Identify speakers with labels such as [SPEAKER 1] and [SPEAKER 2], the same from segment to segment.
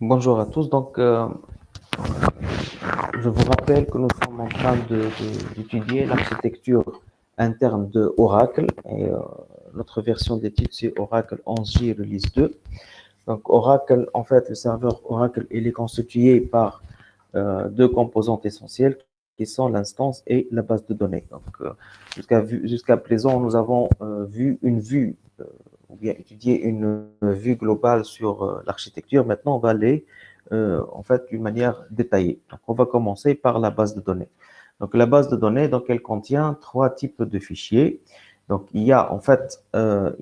[SPEAKER 1] Bonjour à tous. Je vous rappelle que nous sommes en train d'étudier l'architecture interne de Oracle et notre version d'étude, c'est Oracle 11J Release 2. Donc, Oracle, en fait, le serveur Oracle, il est constitué par deux composantes essentielles qui sont l'instance et la base de données. Jusqu'à présent, nous avons vu une vue ou bien étudié une vue globale sur l'architecture. Maintenant, on va aller en fait d'une manière détaillée. Donc, on va commencer par la base de données. Donc, la base de données, donc, elle contient trois types de fichiers. Donc, il y a en fait un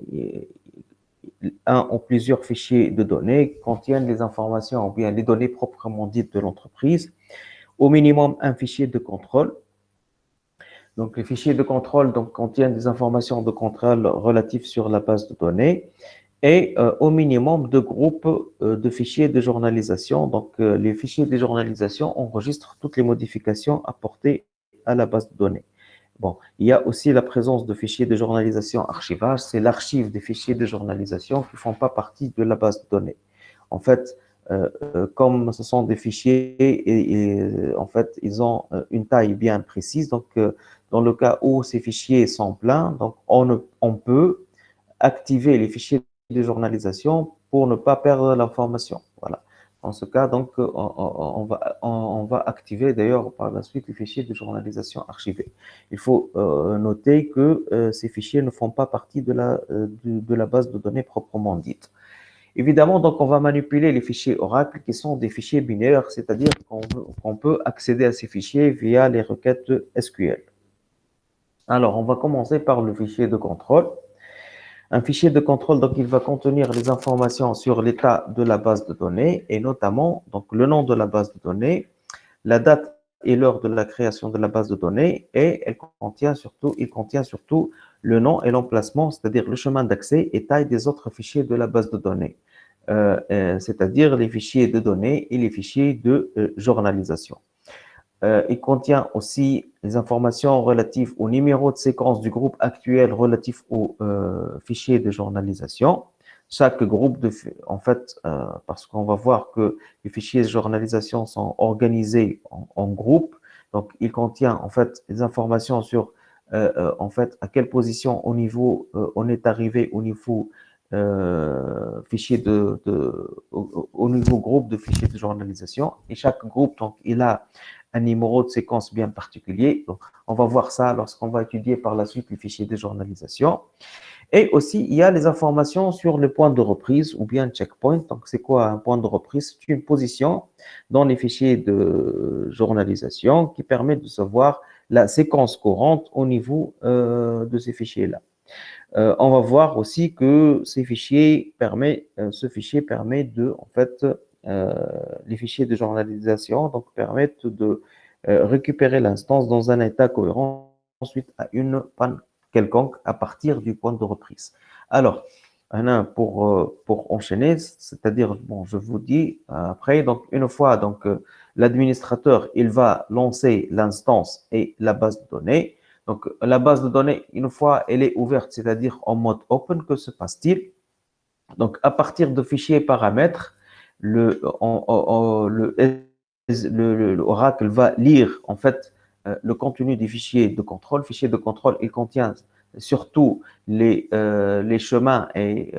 [SPEAKER 1] ou plusieurs fichiers de données qui contiennent les informations ou bien les données proprement dites de l'entreprise. Au minimum, un fichier de contrôle. Donc, les fichiers de contrôle donc, contiennent des informations de contrôle relatives sur la base de données et au minimum deux groupes de fichiers de journalisation. Donc, les fichiers de journalisation enregistrent toutes les modifications apportées à la base de données. Bon, il y a aussi la présence de fichiers de journalisation archivage, c'est l'archive des fichiers de journalisation qui ne font pas partie de la base de données. En fait, comme ce sont des fichiers en fait, ils ont une taille bien précise. Donc, dans le cas où ces fichiers sont pleins, donc on peut activer les fichiers de journalisation pour ne pas perdre l'information. Voilà. Dans ce cas, donc, on va activer d'ailleurs par la suite les fichiers de journalisation archivés. Il faut noter que ces fichiers ne font pas partie de la base de données proprement dite. Évidemment, donc, on va manipuler les fichiers Oracle qui sont des fichiers binaires, c'est-à-dire qu'on peut accéder à ces fichiers via les requêtes SQL. Alors, on va commencer par le fichier de contrôle. Un fichier de contrôle, donc, il va contenir les informations sur l'état de la base de données et notamment donc, le nom de la base de données, la date et l'heure de la création de la base de données et il contient surtout le nom et l'emplacement, c'est-à-dire le chemin d'accès et taille des autres fichiers de la base de données, c'est-à-dire les fichiers de données et les fichiers de journalisation. Il contient aussi les informations relatives au numéro de séquence du groupe actuel relatif au fichier de journalisation. Chaque groupe, en fait, parce qu'on va voir que les fichiers de journalisation sont organisés en groupes, donc il contient en fait des informations sur en fait à quelle position au niveau on est arrivé au niveau fichier au niveau groupe de fichiers de journalisation et chaque groupe donc il a un numéro de séquence bien particulier. Donc, on va voir ça lorsqu'on va étudier par la suite les fichiers de journalisation. Et aussi, il y a les informations sur le point de reprise ou bien checkpoint. Donc, c'est quoi un point de reprise? C'est une position dans les fichiers de journalisation qui permet de savoir la séquence courante au niveau de ces fichiers-là. On va voir aussi que ce fichier permet de, en fait, euh, les fichiers de journalisation donc permettent de récupérer l'instance dans un état cohérent suite à une panne quelconque à partir du point de reprise. Alors, pour enchaîner, c'est-à-dire, bon, je vous dis après, donc une fois donc l'administrateur, il va lancer l'instance et la base de données. Donc, la base de données, une fois elle est ouverte, c'est-à-dire en mode open, que se passe-t-il? Donc, à partir de fichiers paramètres, le Oracle va lire en fait le contenu des fichiers de contrôle. Fichier de contrôle, il contient surtout les chemins et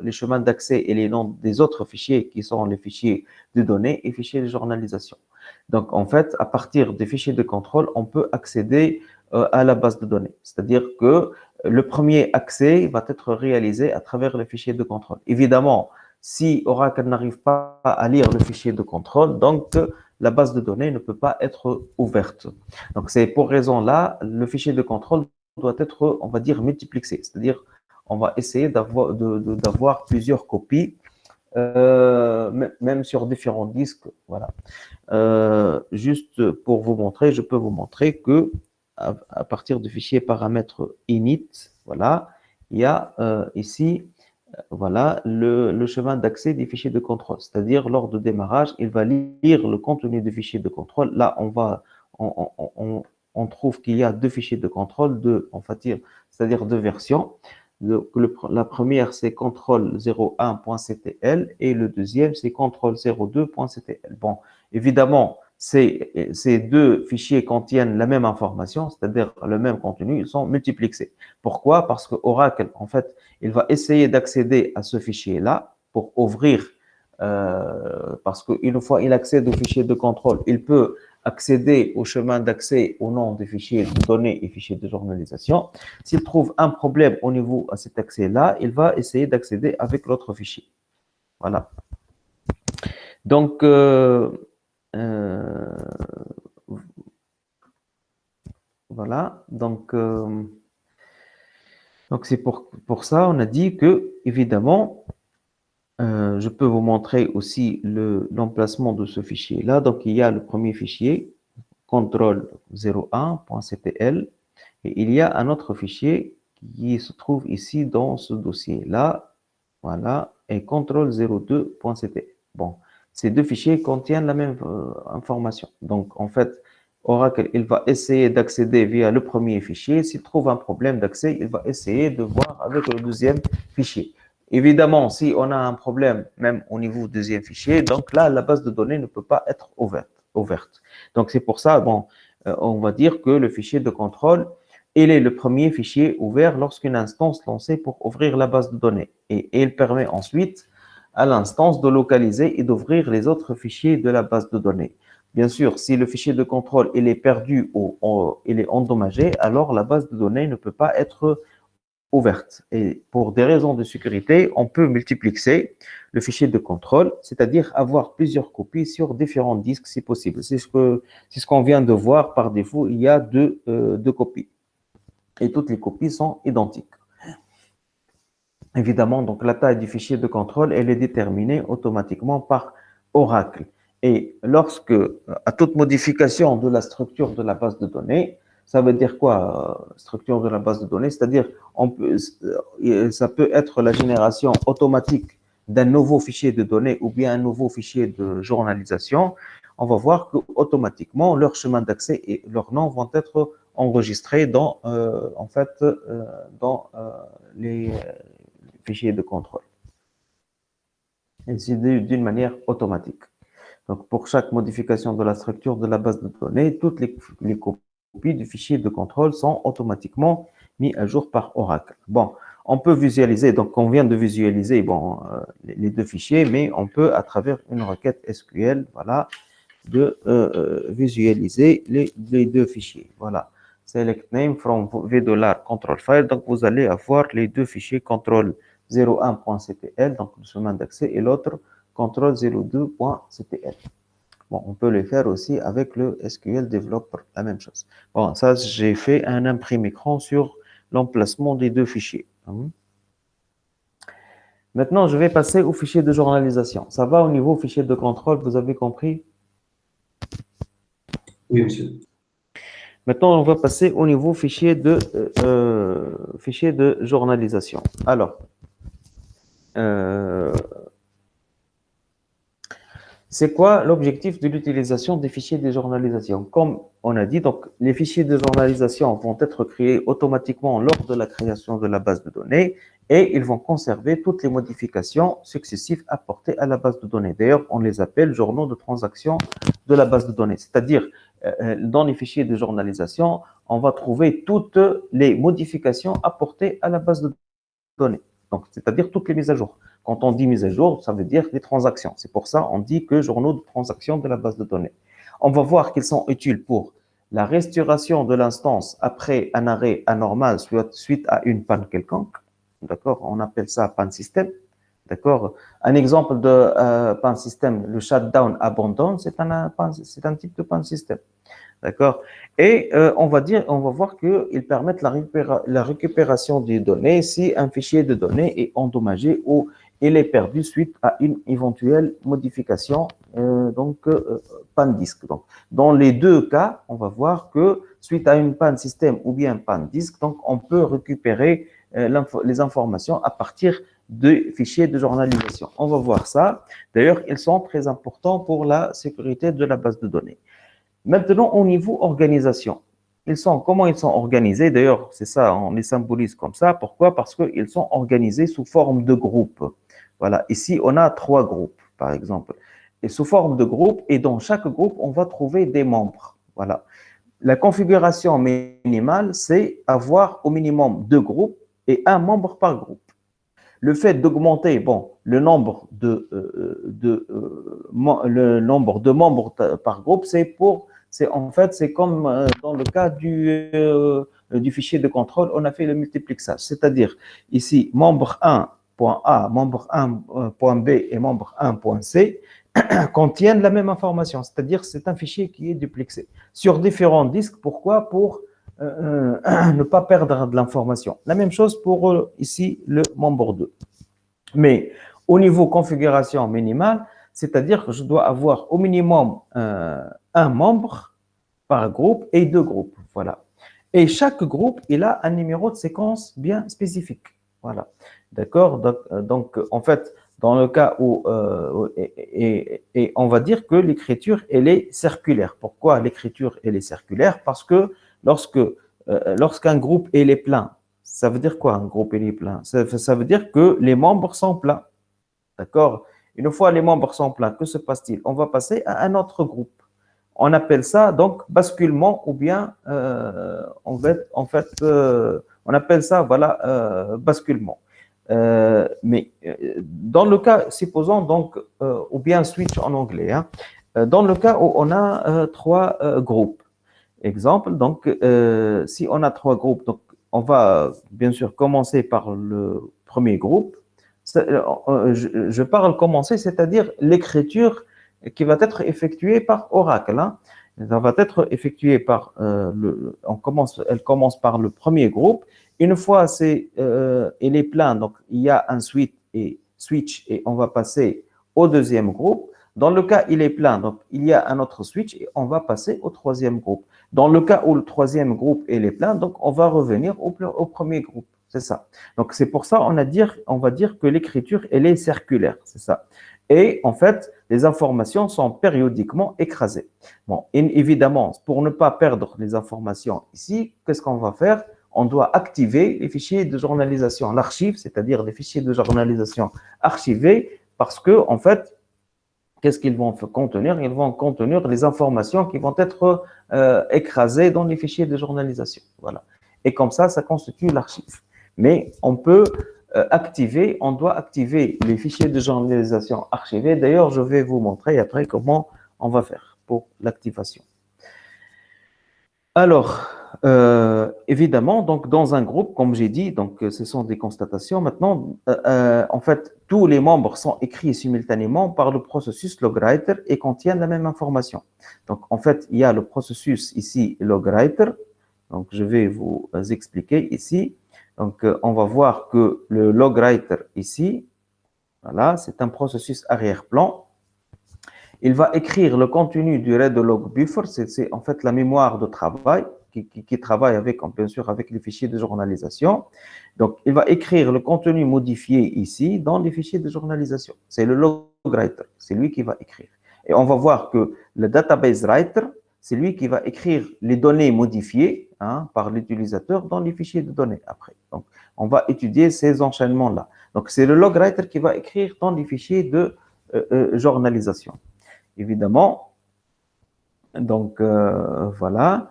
[SPEAKER 1] les chemins d'accès et les noms des autres fichiers qui sont les fichiers de données et fichiers de journalisation. Donc, en fait, à partir des fichiers de contrôle, on peut accéder à la base de données. C'est-à-dire que le premier accès va être réalisé à travers le fichier de contrôle. Évidemment, si Oracle n'arrive pas à lire le fichier de contrôle, donc la base de données ne peut pas être ouverte. Donc, c'est pour raison-là, le fichier de contrôle doit être, on va dire, multiplexé. C'est-à-dire, on va essayer d'avoir plusieurs copies, même sur différents disques. Voilà. Juste pour vous montrer, je peux vous montrer que à partir du fichier paramètre init, voilà, il y a ici voilà, le chemin d'accès des fichiers de contrôle. C'est-à-dire, lors de démarrage, il va lire le contenu du fichier de contrôle. Là, on trouve qu'il y a deux fichiers de contrôle, c'est-à-dire deux versions. La première, c'est contrôle01.ctl et le deuxième, c'est contrôle02.ctl. Bon, évidemment, ces deux fichiers contiennent la même information, c'est-à-dire le même contenu, ils sont multiplexés. Pourquoi? Parce que Oracle, en fait, il va essayer d'accéder à ce fichier-là pour ouvrir, parce qu'une fois il accède au fichier de contrôle, il peut accéder au chemin d'accès au nom des fichiers de données et fichiers de journalisation. S'il trouve un problème au niveau à cet accès-là, il va essayer d'accéder avec l'autre fichier. Voilà. Donc, voilà. Donc c'est pour ça, on a dit que, évidemment, je peux vous montrer aussi l'emplacement de ce fichier-là. Donc, il y a le premier fichier, contrôle01.ctl, et il y a un autre fichier qui se trouve ici dans ce dossier-là. Voilà, et contrôle02.ctl. Bon, ces deux fichiers contiennent la même information. Donc, en fait, Oracle, il va essayer d'accéder via le premier fichier. S'il trouve un problème d'accès, il va essayer de voir avec le deuxième fichier. Évidemment, si on a un problème, même au niveau du deuxième fichier, donc là, la base de données ne peut pas être ouverte. Donc, c'est pour ça, bon, on va dire que le fichier de contrôle, il est le premier fichier ouvert lorsqu'une instance lancée pour ouvrir la base de données. Et il permet ensuite à l'instance de localiser et d'ouvrir les autres fichiers de la base de données. Bien sûr, si le fichier de contrôle il est perdu ou il est endommagé, alors la base de données ne peut pas être ouverte. Et pour des raisons de sécurité, on peut multiplexer le fichier de contrôle, c'est-à-dire avoir plusieurs copies sur différents disques si possible. C'est ce qu'on vient de voir par défaut, il y a deux copies. Et toutes les copies sont identiques. Évidemment, donc la taille du fichier de contrôle, elle est déterminée automatiquement par Oracle. Et lorsque, à toute modification de la structure de la base de données, ça veut dire quoi, structure de la base de données? C'est-à-dire, ça peut être la génération automatique d'un nouveau fichier de données ou bien un nouveau fichier de journalisation. On va voir qu'automatiquement, leur chemin d'accès et leur nom vont être enregistrés dans, les fichiers de contrôle. Et c'est d'une manière automatique. Donc, pour chaque modification de la structure de la base de données, toutes les copies du fichier de contrôle sont automatiquement mises à jour par Oracle. Bon, on peut visualiser, donc on vient de visualiser les deux fichiers, mais on peut, à travers une requête SQL, voilà, de visualiser les deux fichiers. Voilà. Select name from $control file. Donc, vous allez avoir les deux fichiers contrôle 01.ctl, donc le chemin d'accès, et l'autre contrôle 02.ctl. Bon, on peut le faire aussi avec le SQL Developer, la même chose. Bon, ça, j'ai fait un imprime écran sur l'emplacement des deux fichiers. Maintenant, je vais passer au fichier de journalisation. Ça va au niveau fichier de contrôle, vous avez compris?
[SPEAKER 2] Oui, monsieur.
[SPEAKER 1] Maintenant, on va passer au niveau fichier de journalisation. Alors, c'est quoi l'objectif de l'utilisation des fichiers de journalisation? Comme on a dit, donc, les fichiers de journalisation vont être créés automatiquement lors de la création de la base de données et ils vont conserver toutes les modifications successives apportées à la base de données. D'ailleurs, on les appelle journaux de transaction de la base de données. C'est-à-dire, dans les fichiers de journalisation, on va trouver toutes les modifications apportées à la base de données. Donc, c'est-à-dire toutes les mises à jour. Quand on dit mise à jour, ça veut dire les transactions. C'est pour ça qu'on dit que journaux de transaction de la base de données. On va voir qu'ils sont utiles pour la restauration de l'instance après un arrêt anormal suite à une panne quelconque. D'accord? On appelle ça panne système. D'accord? Un exemple de panne système, le shutdown abandon, c'est un type de panne système. D'accord? Et on va voir qu'ils permettent la récupération des données si un fichier de données est endommagé ou il est perdu suite à une éventuelle modification, panne disque. Donc, dans les deux cas, on va voir que suite à une panne système ou bien panne disque, donc on peut récupérer les informations à partir de fichiers de journalisation. On va voir ça. D'ailleurs, ils sont très importants pour la sécurité de la base de données. Maintenant, au niveau organisation. Comment ils sont organisés? D'ailleurs, c'est ça, on les symbolise comme ça. Pourquoi? Parce qu'ils sont organisés sous forme de groupes. Voilà, ici, on a 3 groupes, par exemple. Et sous forme de groupes, et dans chaque groupe, on va trouver des membres. Voilà. La configuration minimale, c'est avoir au minimum 2 groupes et un membre par groupe. Le fait d'augmenter, bon, le nombre de membres par groupe, c'est comme dans le cas du fichier de contrôle, on a fait le multiplexage. C'est-à-dire, ici, membre 1.a, membre 1.b et membre 1.c contiennent la même information. C'est-à-dire, c'est un fichier qui est duplexé sur différents disques. Pourquoi? Pour ne pas perdre de l'information. La même chose pour ici le membre 2. Mais au niveau configuration minimale, c'est-à-dire que je dois avoir au minimum un membre par groupe et 2 groupes. Voilà. Et chaque groupe, il a un numéro de séquence bien spécifique. Voilà. D'accord? Donc, en fait, dans le cas où, et on va dire que l'écriture, elle est circulaire. Pourquoi l'écriture, elle est circulaire? Parce que lorsqu'un groupe, il est plein, ça veut dire quoi un groupe, il est plein? Ça veut dire que les membres sont pleins. D'accord? Une fois les membres sont pleins, que se passe-t-il? On va passer à un autre groupe. On appelle ça donc basculement ou bien on appelle ça voilà basculement. Mais dans le cas, supposons donc ou bien switch en anglais. Hein, dans le cas où on a 3 groupes. Exemple, donc si on a 3 groupes, donc on va bien sûr commencer par le premier groupe. Je parle commencer, c'est-à-dire l'écriture qui va être effectuée par Oracle. Hein. Ça va être effectuée par elle commence par le premier groupe. Une fois il est plein, donc il y a un switch et on va passer au deuxième groupe. Dans le cas il est plein, donc il y a un autre switch et on va passer au troisième groupe. Dans le cas où le troisième groupe est plein, donc on va revenir au premier groupe. C'est ça. Donc c'est pour ça on va dire que l'écriture elle est circulaire. C'est ça. Et en fait, les informations sont périodiquement écrasées. Bon, évidemment, pour ne pas perdre les informations ici, qu'est-ce qu'on va faire? On doit activer les fichiers de journalisation, l'archive, c'est-à-dire les fichiers de journalisation archivés, parce que en fait, qu'est-ce qu'ils vont contenir? Ils vont contenir les informations qui vont être écrasées dans les fichiers de journalisation. Voilà. Et comme ça constitue l'archive. Mais on peut on doit activer les fichiers de journalisation archivés. D'ailleurs, je vais vous montrer après comment on va faire pour l'activation. Alors, évidemment, donc dans un groupe, comme j'ai dit, donc ce sont des constatations. Maintenant, en fait, tous les membres sont écrits simultanément par le processus logwriter et contiennent la même information. Donc, en fait, il y a le processus ici logwriter. Donc, je vais vous expliquer ici. Donc, on va voir que le logwriter ici, voilà, c'est un processus arrière-plan. Il va écrire le contenu du read log buffer, c'est en fait la mémoire de travail qui travaille avec, bien sûr, avec les fichiers de journalisation. Donc, il va écrire le contenu modifié ici dans les fichiers de journalisation. C'est le logwriter, c'est lui qui va écrire. Et on va voir que le database writer, c'est lui qui va écrire les données modifiées par l'utilisateur dans les fichiers de données après. Donc, on va étudier ces enchaînements-là. Donc, c'est le logwriter qui va écrire dans les fichiers de journalisation. Évidemment, donc voilà,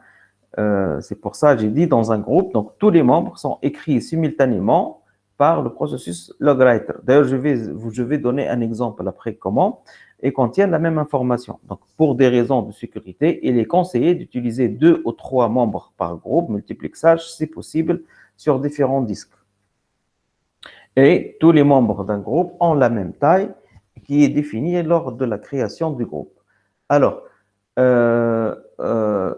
[SPEAKER 1] c'est pour ça que j'ai dit dans un groupe, donc tous les membres sont écrits simultanément par le processus logwriter. D'ailleurs, je vais donner un exemple après comment, et contiennent la même information. Donc, pour des raisons de sécurité, il est conseillé d'utiliser 2 ou 3 membres par groupe, multiplexage, si possible, sur différents disques. Et tous les membres d'un groupe ont la même taille, qui est définie lors de la création du groupe. Alors,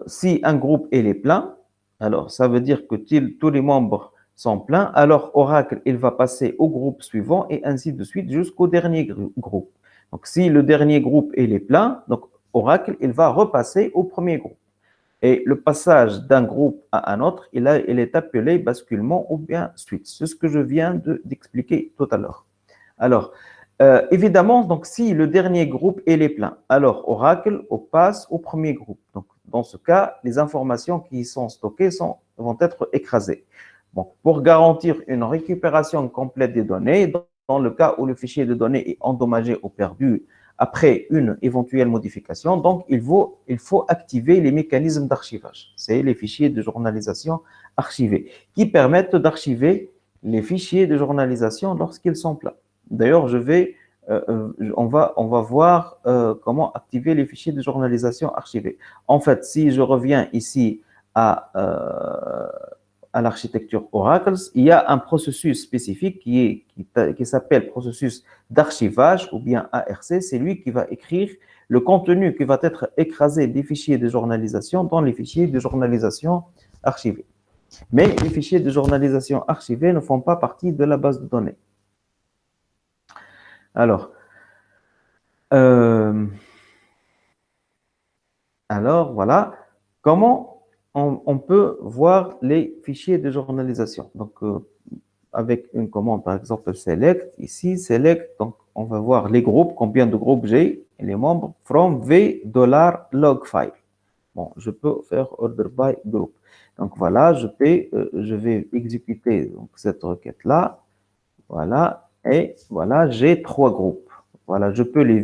[SPEAKER 1] si un groupe est plein, alors ça veut dire que tous les membres sont pleins, alors Oracle, il va passer au groupe suivant et ainsi de suite jusqu'au dernier groupe. Donc, si le dernier groupe est plein, donc Oracle, il va repasser au premier groupe. Et le passage d'un groupe à un autre, il est appelé basculement ou bien switch. C'est ce que je viens d'expliquer tout à l'heure. Alors, évidemment, donc si le dernier groupe est plein, alors Oracle passe au premier groupe. Donc Dans ce cas, les informations qui y sont stockées vont être écrasées. Donc, pour garantir une récupération complète des données, dans le cas où le fichier de données est endommagé ou perdu après une éventuelle modification, donc il faut activer les mécanismes d'archivage. C'est les fichiers de journalisation archivés qui permettent d'archiver les fichiers de journalisation lorsqu'ils sont plats. D'ailleurs, on va voir comment activer les fichiers de journalisation archivés. En fait, si je reviens ici à l'architecture Oracle, il y a un processus spécifique qui s'appelle processus d'archivage ou bien ARC. C'est lui qui va écrire le contenu qui va être écrasé des fichiers de journalisation dans les fichiers de journalisation archivés. Mais les fichiers de journalisation archivés ne font pas partie de la base de données. Alors, voilà. Comment on peut voir les fichiers de journalisation? Donc, avec une commande, par exemple, select, ici, select, donc on va voir les groupes, combien de groupes j'ai, et les membres, from v $log file. Bon, je peux faire order by group. Donc voilà, je vais exécuter donc, cette requête-là. Voilà, et voilà, j'ai 3 groupes. Voilà, je peux les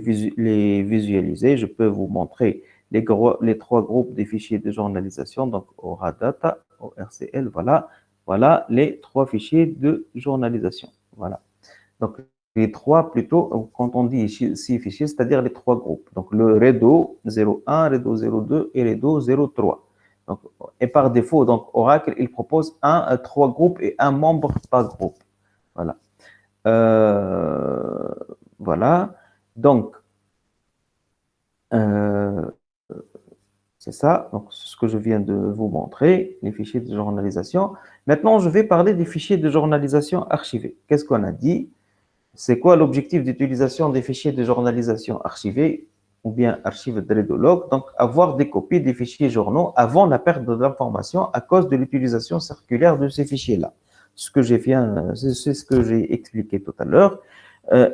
[SPEAKER 1] visualiser, je peux vous montrer les 3 groupes des fichiers de journalisation, donc ORADATA, ORCL, voilà les 3 fichiers de journalisation. Voilà. Donc, les 3 plutôt, quand on dit ici fichiers, c'est-à-dire les 3 groupes. Donc, le REDO 01, REDO 02 et REDO 03. Donc, et par défaut, donc, Oracle, il propose 3 groupes et un membre par groupe. Voilà. Voilà. Donc, c'est ça. Donc, c'est ce que je viens de vous montrer, les fichiers de journalisation. Maintenant, je vais parler des fichiers de journalisation archivés. Qu'est-ce qu'on a dit? C'est quoi l'objectif d'utilisation des fichiers de journalisation archivés ou bien archives de log? Donc, avoir des copies des fichiers journaux avant la perte de l'information à cause de l'utilisation circulaire de ces fichiers-là. C'est ce que j'ai expliqué tout à l'heure.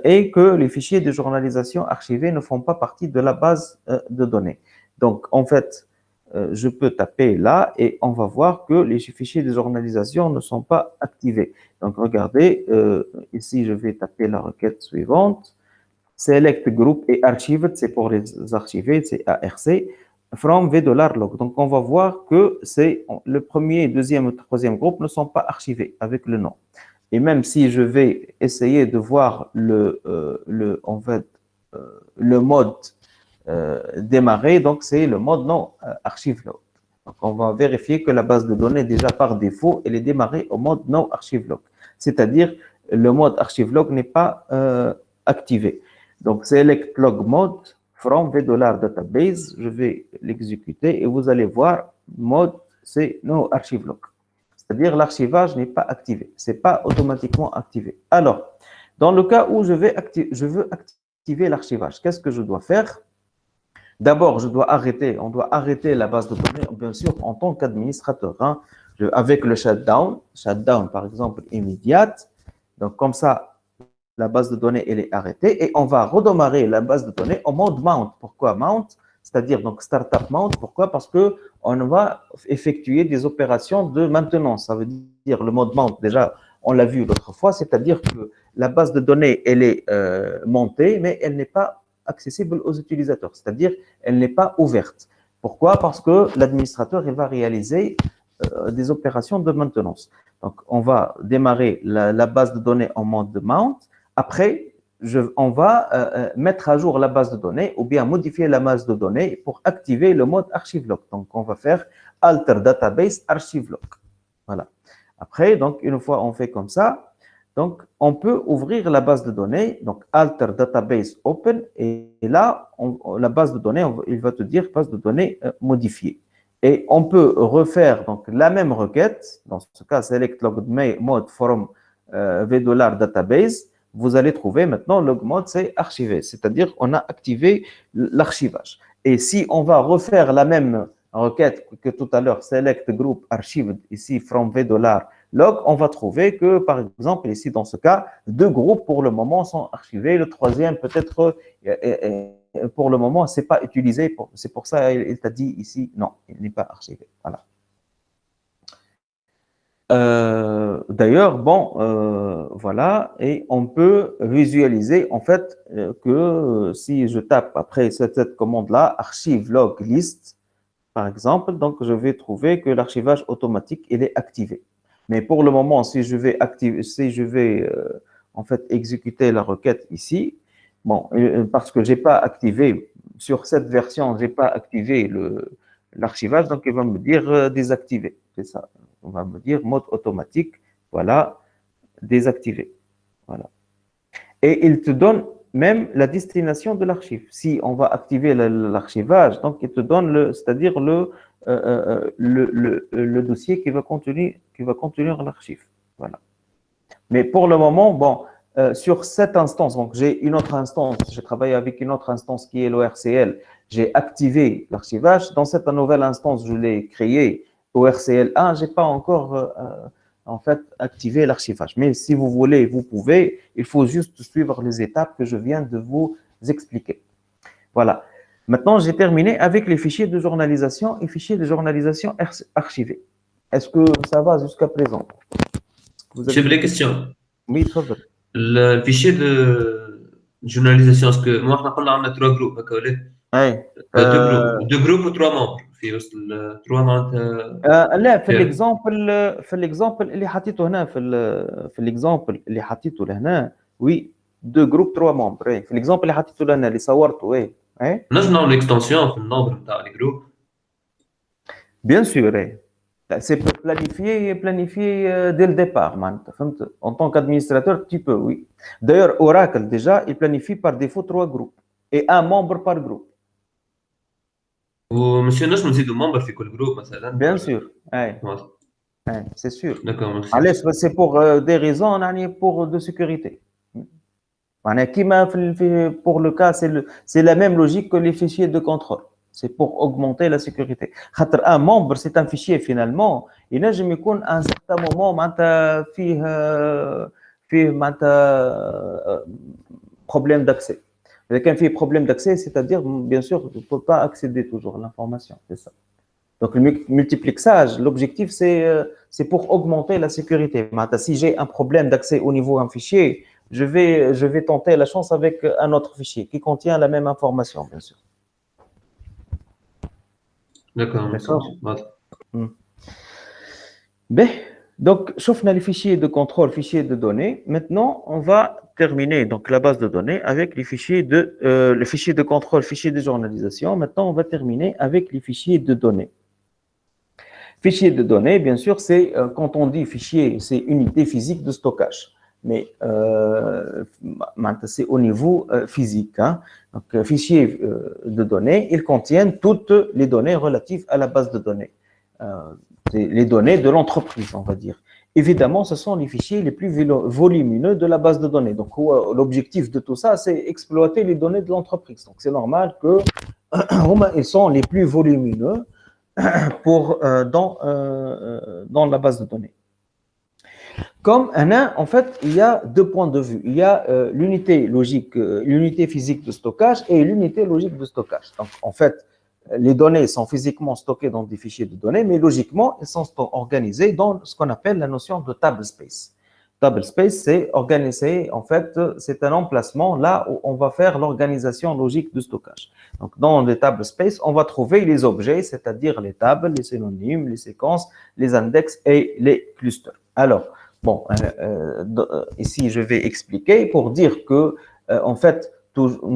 [SPEAKER 1] Et que les fichiers de journalisation archivés ne font pas partie de la base de données. Donc, en fait, je peux taper là et on va voir que les fichiers de journalisation ne sont pas activés. Donc, regardez, ici, je vais taper la requête suivante. Select group et archived, c'est pour les archivés, c'est ARC, from v$log. Donc, on va voir que c'est le premier, deuxième et troisième groupe ne sont pas archivés avec le nom. Et même si je vais essayer de voir en fait, le mode démarrer, donc c'est le mode non archive log. Donc on va vérifier que la base de données, déjà par défaut, elle est démarrée au mode non archive log. C'est-à-dire, le mode archive log n'est pas activé. Donc, select log mode from v$database, je vais l'exécuter et vous allez voir, mode, c'est no archive log. C'est-à-dire l'archivage n'est pas activé, ce n'est pas automatiquement activé. Alors, dans le cas où je veux activer l'archivage, qu'est-ce que je dois faire? D'abord, on doit arrêter la base de données, bien sûr, en tant qu'administrateur, hein, avec le shutdown par exemple immédiate. Donc, comme ça, la base de données, elle est arrêtée et on va redémarrer la base de données en mode mount. Pourquoi mount? C'est-à-dire donc startup mount. Pourquoi? Parce que on va effectuer des opérations de maintenance. Ça veut dire le mode mount, déjà, on l'a vu l'autre fois, c'est-à-dire que la base de données, elle est montée, mais elle n'est pas accessible aux utilisateurs, c'est-à-dire elle n'est pas ouverte. Pourquoi? Parce que l'administrateur, il va réaliser des opérations de maintenance. Donc, on va démarrer la base de données en mode mount. Après, on va mettre à jour la base de données ou bien modifier la base de données pour activer le mode archive log. Donc, on va faire alter database archive log. Voilà. Après, donc, une fois on fait comme ça, donc, on peut ouvrir la base de données, donc alter database open, et là, la base de données, il va te dire base de données modifiée. Et on peut refaire donc la même requête, dans ce cas, select log mode from v$database, vous allez trouver maintenant log mode, c'est archivé, c'est-à-dire on a activé l'archivage. Et si on va refaire la même requête que tout à l'heure, select group archived, ici from v$log, on va trouver que, par exemple, ici dans ce cas, 2 groupes pour le moment sont archivés, le troisième peut-être pour le moment, c'est pas utilisé. C'est pour ça il t'a dit ici, non, il n'est pas archivé. Voilà. D'ailleurs, bon, voilà, et on peut visualiser en fait que si je tape après cette commande-là, archive log list, par exemple, donc je vais trouver que l'archivage automatique il est activé. Mais pour le moment, si je vais activer, si je vais en fait exécuter la requête ici, bon, parce que j'ai pas activé sur cette version, j'ai pas activé l'archivage, donc il va me dire désactiver. C'est ça. On va me dire mode automatique, voilà, désactivé. Voilà. Et il te donne même la destination de l'archive. Si on va activer l'archivage, donc il te donne c'est-à-dire le dossier qui va contenir l'archive. Voilà. Mais pour le moment, bon, sur cette instance, donc j'ai une autre instance, j'ai travaillé avec une autre instance qui est l'ORCL, j'ai activé l'archivage. Dans cette nouvelle instance, je l'ai créé ORCL 1, je n'ai pas encore en fait activé l'archivage. Mais si vous voulez, vous pouvez, il faut juste suivre les étapes que je viens de vous expliquer. Voilà. Maintenant, j'ai terminé avec les fichiers de journalisation et fichiers de journalisation archivés. Est-ce que ça va jusqu'à présent?
[SPEAKER 2] J'ai des questions.
[SPEAKER 1] Oui, très bien.
[SPEAKER 2] Le fichier de journalisation, est-ce que moi, on a trois groupes, d'accord?
[SPEAKER 1] Ouais.
[SPEAKER 2] Deux groupes ou trois membres. في وسط trois معناتها
[SPEAKER 1] لا في
[SPEAKER 2] كام؟
[SPEAKER 1] الاكزامبل اللي حطيته هنا في الاكزامبل اللي حطيته لهنا وي دو جروب 3 ممبر في الاكزامبل اللي حطيته لهنا اللي صورته اي
[SPEAKER 2] نجم نعمل اكستنسيون في النمبر نتاع الجروب.
[SPEAKER 1] بيان سور اي سي planifié dès le départ معناتها فهمت en tant qu'administrateur tu peux oui d'ailleurs Oracle déjà il planifie par défaut 3 groupes et un membre par groupe
[SPEAKER 2] ومسيو نجم نزيدوا ممبر في كل جروب مثلا.
[SPEAKER 1] bien sûr اي c'est sûr
[SPEAKER 2] D'accord, merci.
[SPEAKER 1] علاش c'est pour des raisons يعني pour de sécurité. Pour le cas, c'est la même logique que les fichiers de contrôle. C'est pour augmenter la sécurité. Un membre, c'est un fichier finalement. Il y a un certain moment, problème d'accès. Avec un problème d'accès, c'est-à-dire, bien sûr, on ne peut pas accéder toujours à l'information. C'est ça. Donc, le multiplexage, l'objectif, c'est pour augmenter la sécurité. Si j'ai un problème d'accès au niveau d'un fichier, je vais tenter la chance avec un autre fichier qui contient la même information, bien sûr.
[SPEAKER 2] D'accord.
[SPEAKER 1] Bien. Donc, sauf les fichiers de contrôle, fichiers de données. Maintenant, on va terminer donc la base de données avec les fichiers de contrôle, fichiers de journalisation. Maintenant, on va terminer avec les fichiers de données. Fichier de données, bien sûr, c'est quand on dit fichier, c'est unité physique de stockage. Mais c'est au niveau physique. Hein. Donc, fichier de données, ils contiennent toutes les données relatives à la base de données. Les données de l'entreprise, on va dire. Évidemment, ce sont les fichiers les plus volumineux de la base de données. Donc, l'objectif de tout ça, c'est exploiter les données de l'entreprise. Donc, c'est normal que ils sont les plus volumineux dans la base de données. Comme en fait, il y a deux points de vue. Il y a l'unité logique, l'unité physique de stockage et l'unité logique de stockage. Donc, en fait, les données sont physiquement stockées dans des fichiers de données, mais logiquement, elles sont organisées dans ce qu'on appelle la notion de tablespace. Tablespace, c'est organisé, en fait, c'est un emplacement là où on va faire l'organisation logique de stockage. Donc, dans les tablespace, on va trouver les objets, c'est-à-dire les tables, les synonymes, les séquences, les index et les clusters. Alors, bon, ici, je vais expliquer pour dire que, en fait,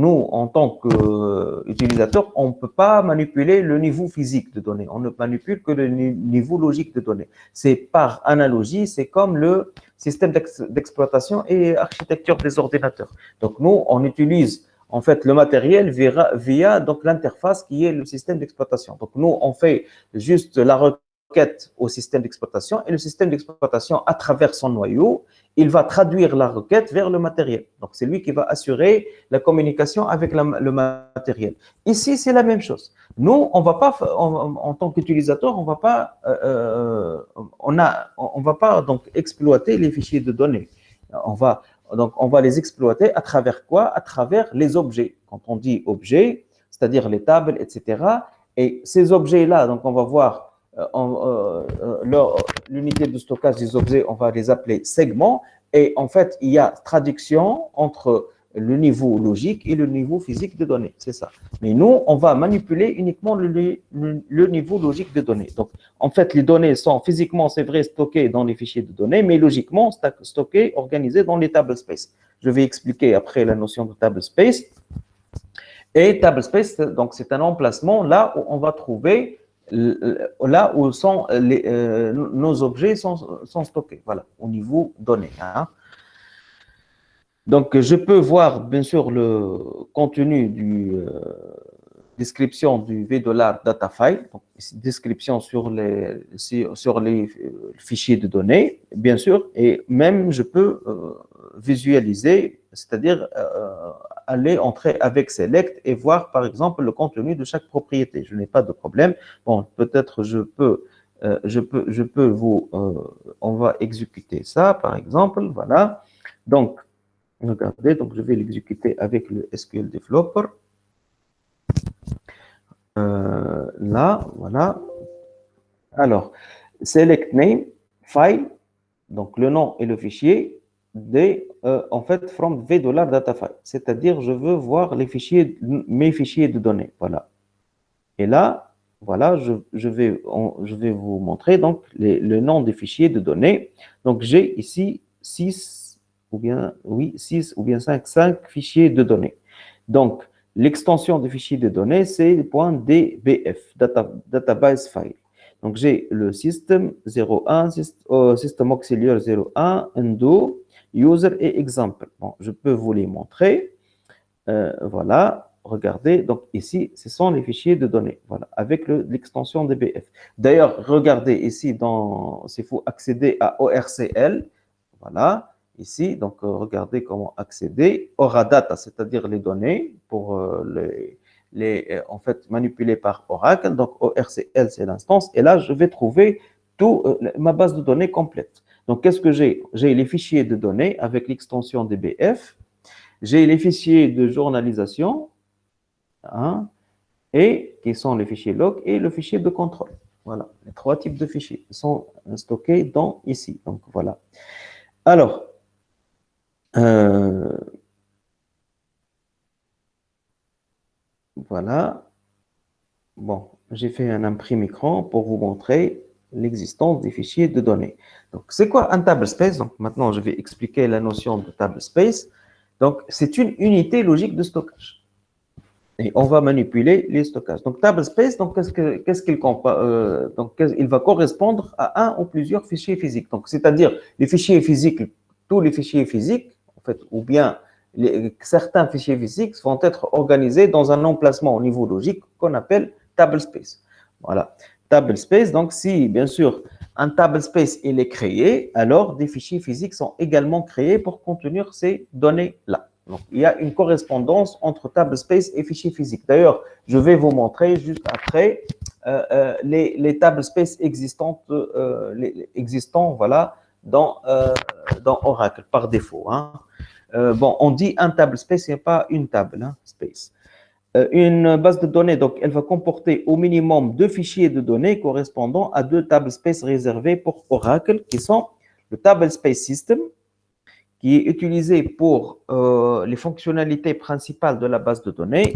[SPEAKER 1] nous, en tant qu'utilisateurs, on ne peut pas manipuler le niveau physique de données. On ne manipule que le niveau logique de données. C'est par analogie, c'est comme le système d'exploitation et architecture des ordinateurs. Donc, nous, on utilise en fait le matériel via donc l'interface qui est le système d'exploitation. Donc, nous, on fait juste la requête au système d'exploitation et le système d'exploitation, à travers son noyau, il va traduire la requête vers le matériel. Donc, c'est lui qui va assurer la communication avec le matériel. Ici, c'est la même chose. Nous, on va pas, en tant qu'utilisateur, on va pas donc exploiter les fichiers de données. Donc, on va les exploiter à travers quoi? À travers les objets. Quand on dit objets, c'est-à-dire les tables, etc. Et ces objets-là, donc on va voir l'unité de stockage des objets, on va les appeler segments. Et en fait, il y a traduction entre le niveau logique et le niveau physique de données. C'est ça. Mais nous, on va manipuler uniquement le niveau logique de données. Donc, en fait, les données sont physiquement, c'est vrai, stockées dans les fichiers de données, mais logiquement stockées, organisées dans les table space. Je vais expliquer après la notion de table space. Et table space, donc c'est un emplacement là où on va trouver, là où sont nos objets sont stockés, voilà, au niveau donné. Hein. Donc, je peux voir, bien sûr, le contenu du description du $, data file, donc description sur les fichiers de données, bien sûr, et même je peux visualiser, c'est-à-dire entrer avec Select et voir, par exemple, le contenu de chaque propriété. Je n'ai pas de problème. Bon, peut-être je peux vous, on va exécuter ça, par exemple, voilà. Donc, regardez, donc je vais l'exécuter avec le SQL Developer. Là, voilà. Alors, select name, file, donc le nom et le fichier, en fait, from $data file. C'est-à-dire, je veux voir les fichiers, mes fichiers de données. Voilà. Et là, voilà, je vais vous montrer donc le nom des fichiers de données. Donc, j'ai ici 6 ou bien 5 fichiers de données. Donc, l'extension de fichier de données, c'est le point .dbf, database file. Donc, j'ai le system 01, system auxiliaire 01, undo, user et example. Bon, je peux vous les montrer. Voilà. Regardez, donc ici, ce sont les fichiers de données, voilà, avec l'extension DBF. D'ailleurs, regardez ici, s'il faut accéder à ORCL, voilà, ici, donc regardez comment accéder. Oradata, c'est-à-dire les données pour en fait, manipulées par Oracle, donc ORCL, c'est l'instance, et là, je vais trouver ma base de données complète. Donc, qu'est-ce que j'ai? J'ai les fichiers de données avec l'extension DBF, j'ai les fichiers de journalisation, hein, et qui sont les fichiers log et le fichier de contrôle. Voilà, les 3 types de fichiers sont stockés ici. Donc, voilà. Alors, voilà. Bon, j'ai fait un imprime écran pour vous montrer l'existence des fichiers de données. Donc, c'est quoi un table space? Donc, maintenant, je vais expliquer la notion de table space. Donc, c'est une unité logique de stockage. Et on va manipuler les stockages. Donc, table space, donc, il va correspondre à un ou plusieurs fichiers physiques. Donc, c'est-à-dire les fichiers physiques, tous les fichiers physiques, en fait, ou bien certains fichiers physiques vont être organisés dans un emplacement au niveau logique qu'on appelle table space. Voilà. Table space, donc, si, bien sûr, un table space il est créé, alors des fichiers physiques sont également créés pour contenir ces données-là. Donc, il y a une correspondance entre table space et fichier physique. D'ailleurs, je vais vous montrer juste après les table space existants, voilà, dans Oracle par défaut. Hein. Bon, on dit un table space, il n'y a pas une table hein, space. Une base de données, donc, elle va comporter au minimum 2 fichiers de données correspondant à 2 table space réservés pour Oracle, qui sont le table space system, qui est utilisé pour les fonctionnalités principales de la base de données.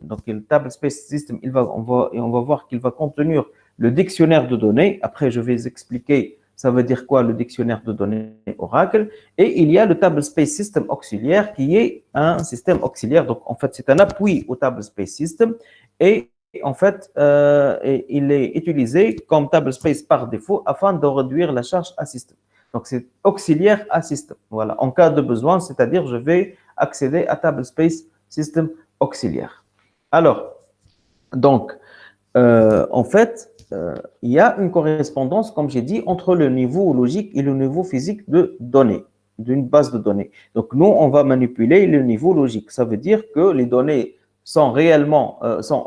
[SPEAKER 1] Donc, le Table Space System, on va voir qu'il va contenir le dictionnaire de données. Après, je vais expliquer ça veut dire quoi le dictionnaire de données Oracle. Et il y a le Table Space System auxiliaire qui est un système auxiliaire. Donc, en fait, c'est un appui au Table Space System. Et en fait, il est utilisé comme Table Space par défaut afin de réduire la charge à système. Donc, c'est auxiliaire à système. Voilà. En cas de besoin, c'est-à-dire, je vais accéder à Table Space System auxiliaire. Alors, donc, en fait, il y a une correspondance, comme j'ai dit, entre le niveau logique et le niveau physique de données, d'une base de données. Donc, nous, on va manipuler le niveau logique. Ça veut dire que les données sont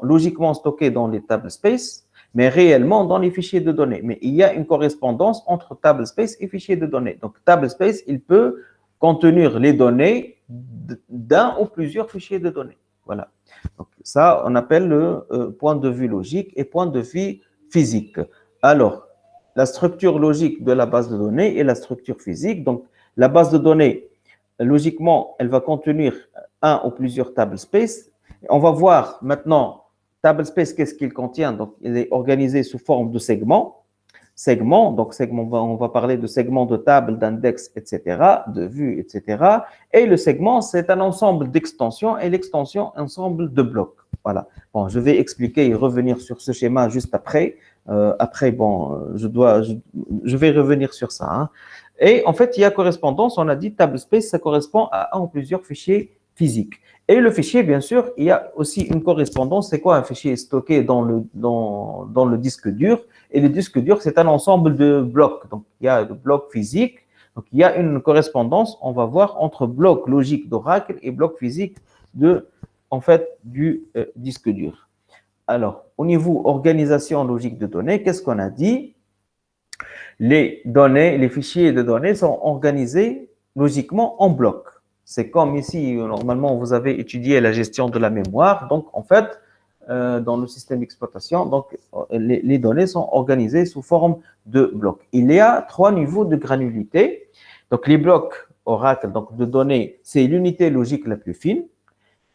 [SPEAKER 1] logiquement stockées dans les table space, mais réellement dans les fichiers de données. Mais il y a une correspondance entre table space et fichiers de données. Donc, table space, il peut contenir les données d'un ou plusieurs fichiers de données. Voilà. Donc, ça, on appelle le point de vue logique et point de vue physique. Alors, la structure logique de la base de données et la structure physique. Donc, la base de données, logiquement, elle va contenir un ou plusieurs table space. On va voir maintenant, table space, qu'est-ce qu'il contient? Donc, il est organisé sous forme de segments. Segments, donc segment, on va parler de segments de table, d'index, etc., de vue, etc. Et le segment, c'est un ensemble d'extensions et l'extension, un ensemble de blocs. Voilà. Bon, je vais expliquer et revenir sur ce schéma juste après. Après, bon, je vais revenir sur ça. Hein. Et en fait, il y a correspondance. On a dit table space, ça correspond à un ou plusieurs fichiers physiques. Et le fichier, bien sûr, il y a aussi une correspondance. C'est quoi un fichier stocké dans le disque dur? Et le disque dur, c'est un ensemble de blocs. Donc, il y a le bloc physique. Donc, il y a une correspondance, on va voir, entre bloc logique d'Oracle et bloc physique du disque dur. Alors, au niveau organisation logique de données, qu'est-ce qu'on a dit? Les données, les fichiers de données sont organisés logiquement en blocs. C'est comme ici, normalement, vous avez étudié la gestion de la mémoire. Donc, en fait, dans le système d'exploitation, donc les données sont organisées sous forme de blocs. Il y a 3 niveaux de granulité. Donc, les blocs Oracle donc de données, c'est l'unité logique la plus fine.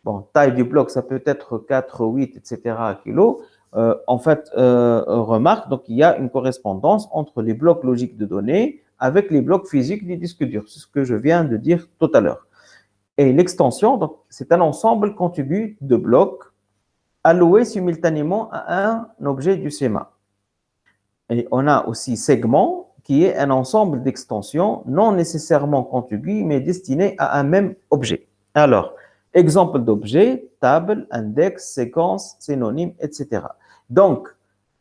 [SPEAKER 1] Bon, taille du bloc, ça peut être 4, 8, etc. kilos. Remarque, donc il y a une correspondance entre les blocs logiques de données avec les blocs physiques du disque dur. C'est ce que je viens de dire tout à l'heure. Et l'extension, donc, c'est un ensemble contigu de blocs alloués simultanément à un objet du schéma. Et on a aussi segment, qui est un ensemble d'extensions non nécessairement contigus, mais destinées à un même objet. Alors, exemple d'objet, table, index, séquence, synonyme, etc. Donc,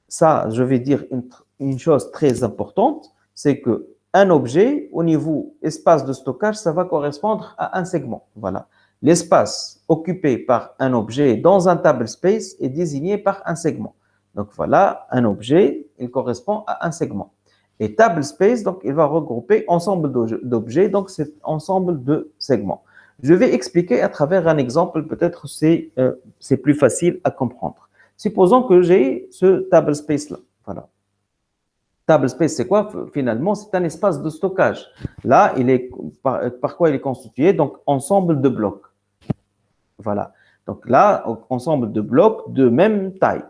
[SPEAKER 1] ça, je vais dire une chose très importante, c'est que un objet, au niveau espace de stockage, ça va correspondre à un segment. Voilà. L'espace occupé par un objet dans un table space est désigné par un segment. Donc voilà, un objet, il correspond à un segment. Et table space, donc il va regrouper ensemble d'objets, donc c'est ensemble de segments. Je vais expliquer à travers un exemple, peut-être c'est plus facile à comprendre. Supposons que j'ai ce table space-là. Voilà. Table space, c'est quoi? Finalement, c'est un espace de stockage. Là, par quoi il est constitué? Donc, ensemble de blocs. Voilà. Donc là, ensemble de blocs de même taille.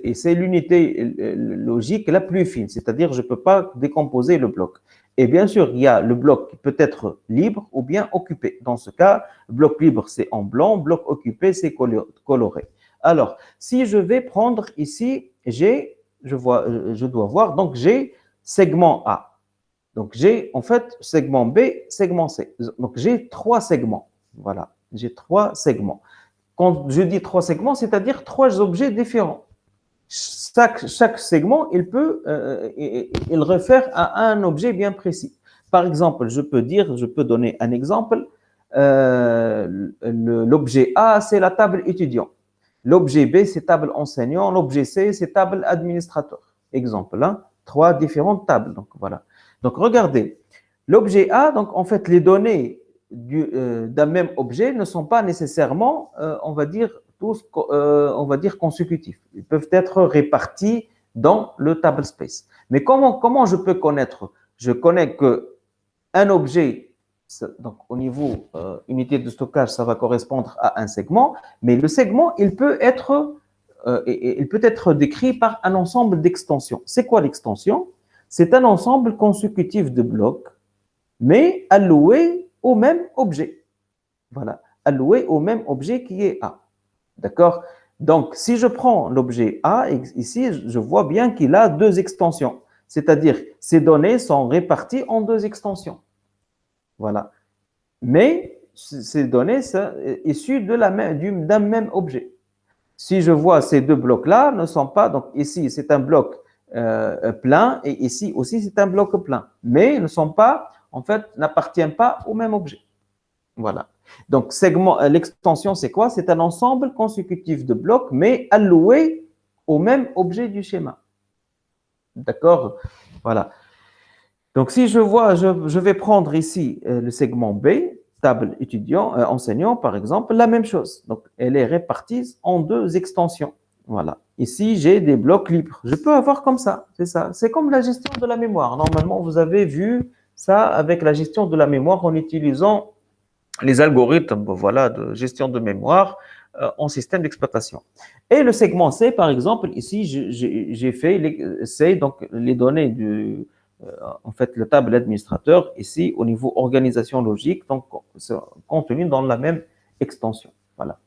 [SPEAKER 1] Et c'est l'unité logique la plus fine, c'est-à-dire je ne peux pas décomposer le bloc. Et bien sûr, il y a le bloc qui peut être libre ou bien occupé. Dans ce cas, bloc libre, c'est en blanc, bloc occupé, c'est coloré. Alors, si je vais prendre ici, je dois voir, donc j'ai segment A. Donc j'ai en fait segment B, segment C. Donc j'ai 3 segments. Voilà, j'ai 3 segments. Quand je dis 3 segments, c'est-à-dire 3 objets différents. Chaque segment, il réfère à un objet bien précis. Par exemple, je peux donner un exemple. L'objet A, c'est la table étudiant. L'objet B, c'est table enseignant. L'objet C, c'est table administrateur. Exemple, hein, 3 différentes tables. Donc, voilà. Donc, regardez. L'objet A, donc, en fait, les données d'un même objet ne sont pas nécessairement, on va dire consécutifs. Ils peuvent être répartis dans le table space. Mais comment je peux connaître? Je connais qu'un objet, donc au niveau unité de stockage, ça va correspondre à un segment, mais le segment, il peut être décrit par un ensemble d'extensions. C'est quoi l'extension? C'est un ensemble consécutif de blocs, mais alloué au même objet. Voilà, alloué au même objet qui est A. D'accord? Donc, si je prends l'objet A, ici, je vois bien qu'il a 2 extensions. C'est-à-dire, ces données sont réparties en 2 extensions. Voilà. Mais ces données sont issues d'un même objet. Si je vois ces 2 blocs-là, ne sont pas, donc ici, c'est un bloc plein et ici aussi, c'est un bloc plein. Mais ne sont pas, en fait, n'appartiennent pas au même objet. Voilà. Donc, l'extension, c'est quoi? C'est un ensemble consécutif de blocs, mais alloué au même objet du schéma. D'accord? Voilà. Donc, si je vois, je vais prendre ici le segment B, table étudiant, enseignant, par exemple, la même chose. Donc, elle est répartie en deux extensions. Voilà. Ici, j'ai des blocs libres. Je peux avoir comme ça, c'est ça. C'est comme la gestion de la mémoire. Normalement, vous avez vu ça avec la gestion de la mémoire en utilisant les algorithmes, voilà, de gestion de mémoire en système d'exploitation. Et le segment C, par exemple, ici, j'ai fait C, donc les données du, en fait, le table administrateur, ici, au niveau organisation logique, donc contenu dans la même extension. Voilà.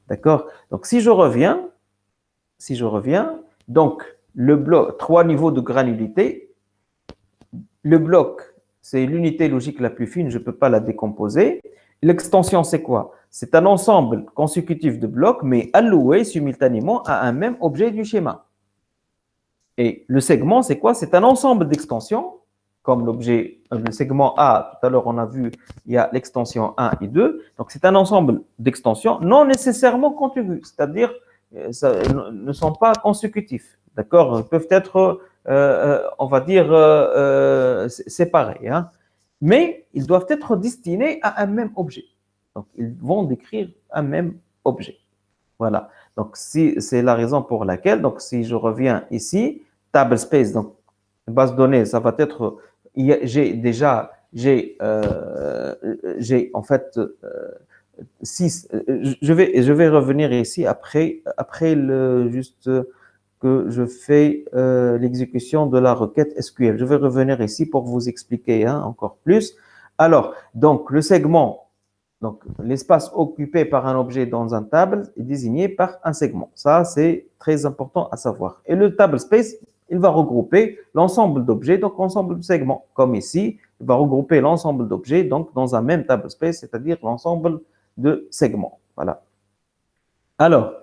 [SPEAKER 1] D'accord? Donc, si je reviens, donc, le bloc, 3 niveaux de granulité, le bloc, c'est l'unité logique la plus fine, je ne peux pas la décomposer. L'extension, c'est quoi? C'est un ensemble consécutif de blocs, mais alloué simultanément à un même objet du schéma. Et le segment, c'est quoi? C'est un ensemble d'extensions, comme l'objet, le segment A, tout à l'heure on a vu, il y a l'extension 1 et 2. Donc c'est un ensemble d'extensions non nécessairement contigus, c'est-à-dire ne sont pas consécutifs. D'accord? Ils peuvent être, on va dire, séparés. Hein? Mais ils doivent être destinés à un même objet. Donc ils vont décrire un même objet. Voilà. Donc, c'est la raison pour laquelle, donc, si je reviens ici, table space, donc, base de données, ça va être, j'ai en fait 6. Je vais revenir ici après juste que je fais l'exécution de la requête SQL. Je vais revenir ici pour vous expliquer hein, encore plus. Alors, donc, le segment, donc, l'espace occupé par un objet dans un table est désigné par un segment. Ça, c'est très important à savoir. Et le table space, il va regrouper l'ensemble d'objets, donc l'ensemble de segments. Comme ici, il va regrouper l'ensemble d'objets donc dans un même table space, c'est-à-dire l'ensemble de segments. Voilà. Alors,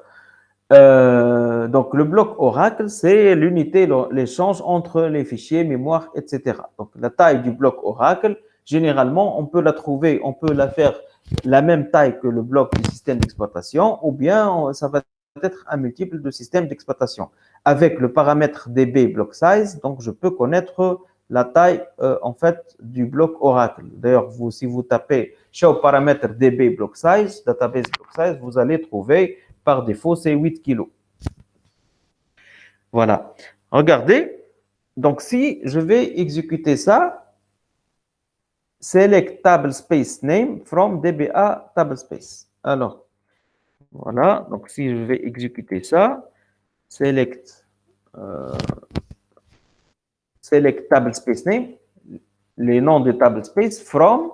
[SPEAKER 1] donc le bloc Oracle, c'est l'unité, l'échange entre les fichiers, mémoire, etc. Donc, la taille du bloc Oracle, généralement, on peut la trouver, on peut la faire la même taille que le bloc du système d'exploitation, ou bien ça va être un multiple de système d'exploitation. Avec le paramètre db block size, donc je peux connaître la taille en fait du bloc Oracle. D'ailleurs, si vous tapez show paramètre db block size, database block size, vous allez trouver par défaut c'est 8 kg. Voilà. Regardez. Donc, si je vais exécuter ça, select table space name from dba table space. Alors, voilà. Donc, si je vais exécuter ça, select table space name, les noms de table space from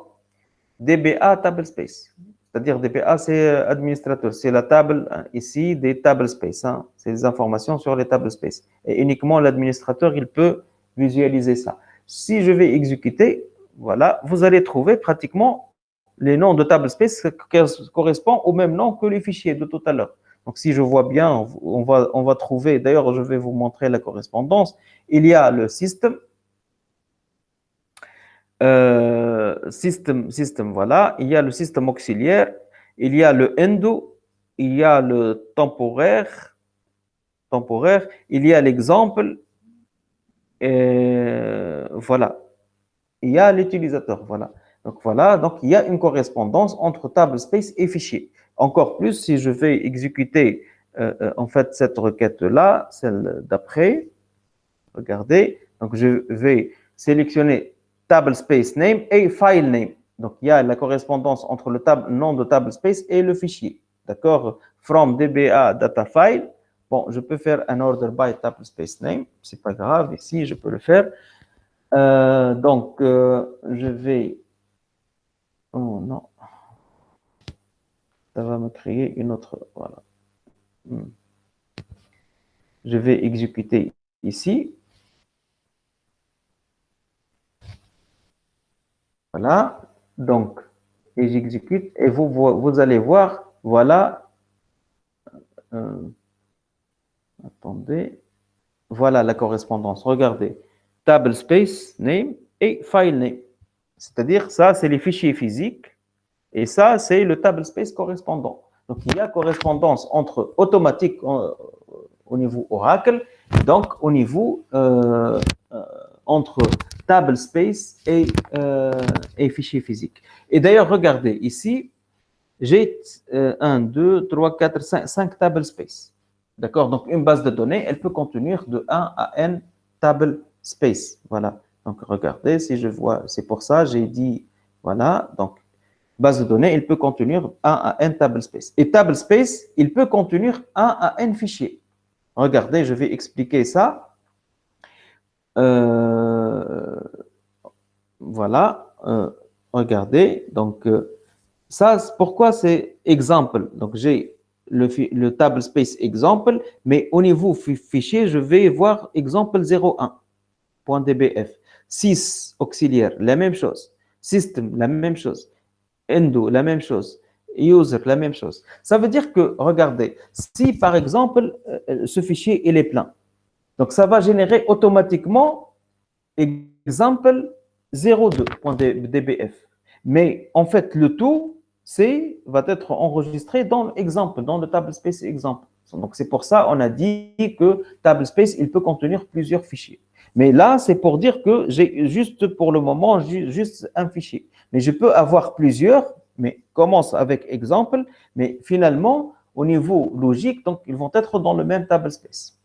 [SPEAKER 1] dba table space. C'est-à-dire DBA, c'est administrateur. C'est la table ici des table space. Hein. C'est des informations sur les table space. Et uniquement l'administrateur, il peut visualiser ça. Si je vais exécuter, voilà, vous allez trouver pratiquement les noms de table space qui correspondent au même nom que les fichiers de tout à l'heure. Donc, si je vois bien, on va trouver, d'ailleurs, je vais vous montrer la correspondance. Il y a le système, système, voilà. Il y a le système auxiliaire, il y a le endo, il y a le temporaire, il y a l'exemple, voilà. Il y a l'utilisateur, voilà. Donc, voilà, donc il y a une correspondance entre table space et fichier. Encore plus, si je vais exécuter, en fait, cette requête-là, celle d'après, regardez, donc je vais sélectionner table space name et file name. Donc, il y a la correspondance entre le nom de table space et le fichier. D'accord? From dba data file. Bon, je peux faire un order by table space name. C'est pas grave. Ici, je peux le faire. Donc, je vais... Oh non. Ça va me créer une autre... Voilà. Je vais exécuter ici. Voilà. Donc, et j'exécute. Et vous allez voir, voilà. Attendez. Voilà la correspondance. Regardez. Table space name et file name. C'est-à-dire, ça, c'est les fichiers physiques. Et ça, c'est le table space correspondant. Donc, il y a correspondance entre automatique au niveau Oracle, donc au niveau entre table space et fichier physique. Et d'ailleurs, regardez ici, j'ai 1, 2, 3, 4, 5 table space. D'accord? Donc, une base de données, elle peut contenir de 1 à n table space. Voilà. Donc, regardez, si je vois, c'est pour ça, j'ai dit, voilà. Donc, base de données, il peut contenir 1 à n table space. Et table space, il peut contenir 1 à n fichiers. Regardez, je vais expliquer ça. Voilà. Regardez. Donc, ça, pourquoi c'est exemple? Donc, j'ai le table space exemple, mais au niveau fichier, je vais voir exemple 01.dbf. 6 auxiliaire, la même chose. System, la même chose. Endo, la même chose. User, la même chose. Ça veut dire que, regardez, si par exemple, ce fichier, il est plein, donc ça va générer automatiquement exemple 02.dbf. Mais en fait, le tout, va être enregistré dans l'exemple, dans le table space exemple. Donc c'est pour ça on a dit que table space, il peut contenir plusieurs fichiers. Mais là, c'est pour dire que j'ai juste pour le moment juste un fichier. Mais je peux avoir plusieurs, mais commence avec exemple, mais finalement, au niveau logique, donc ils vont être dans le même table space.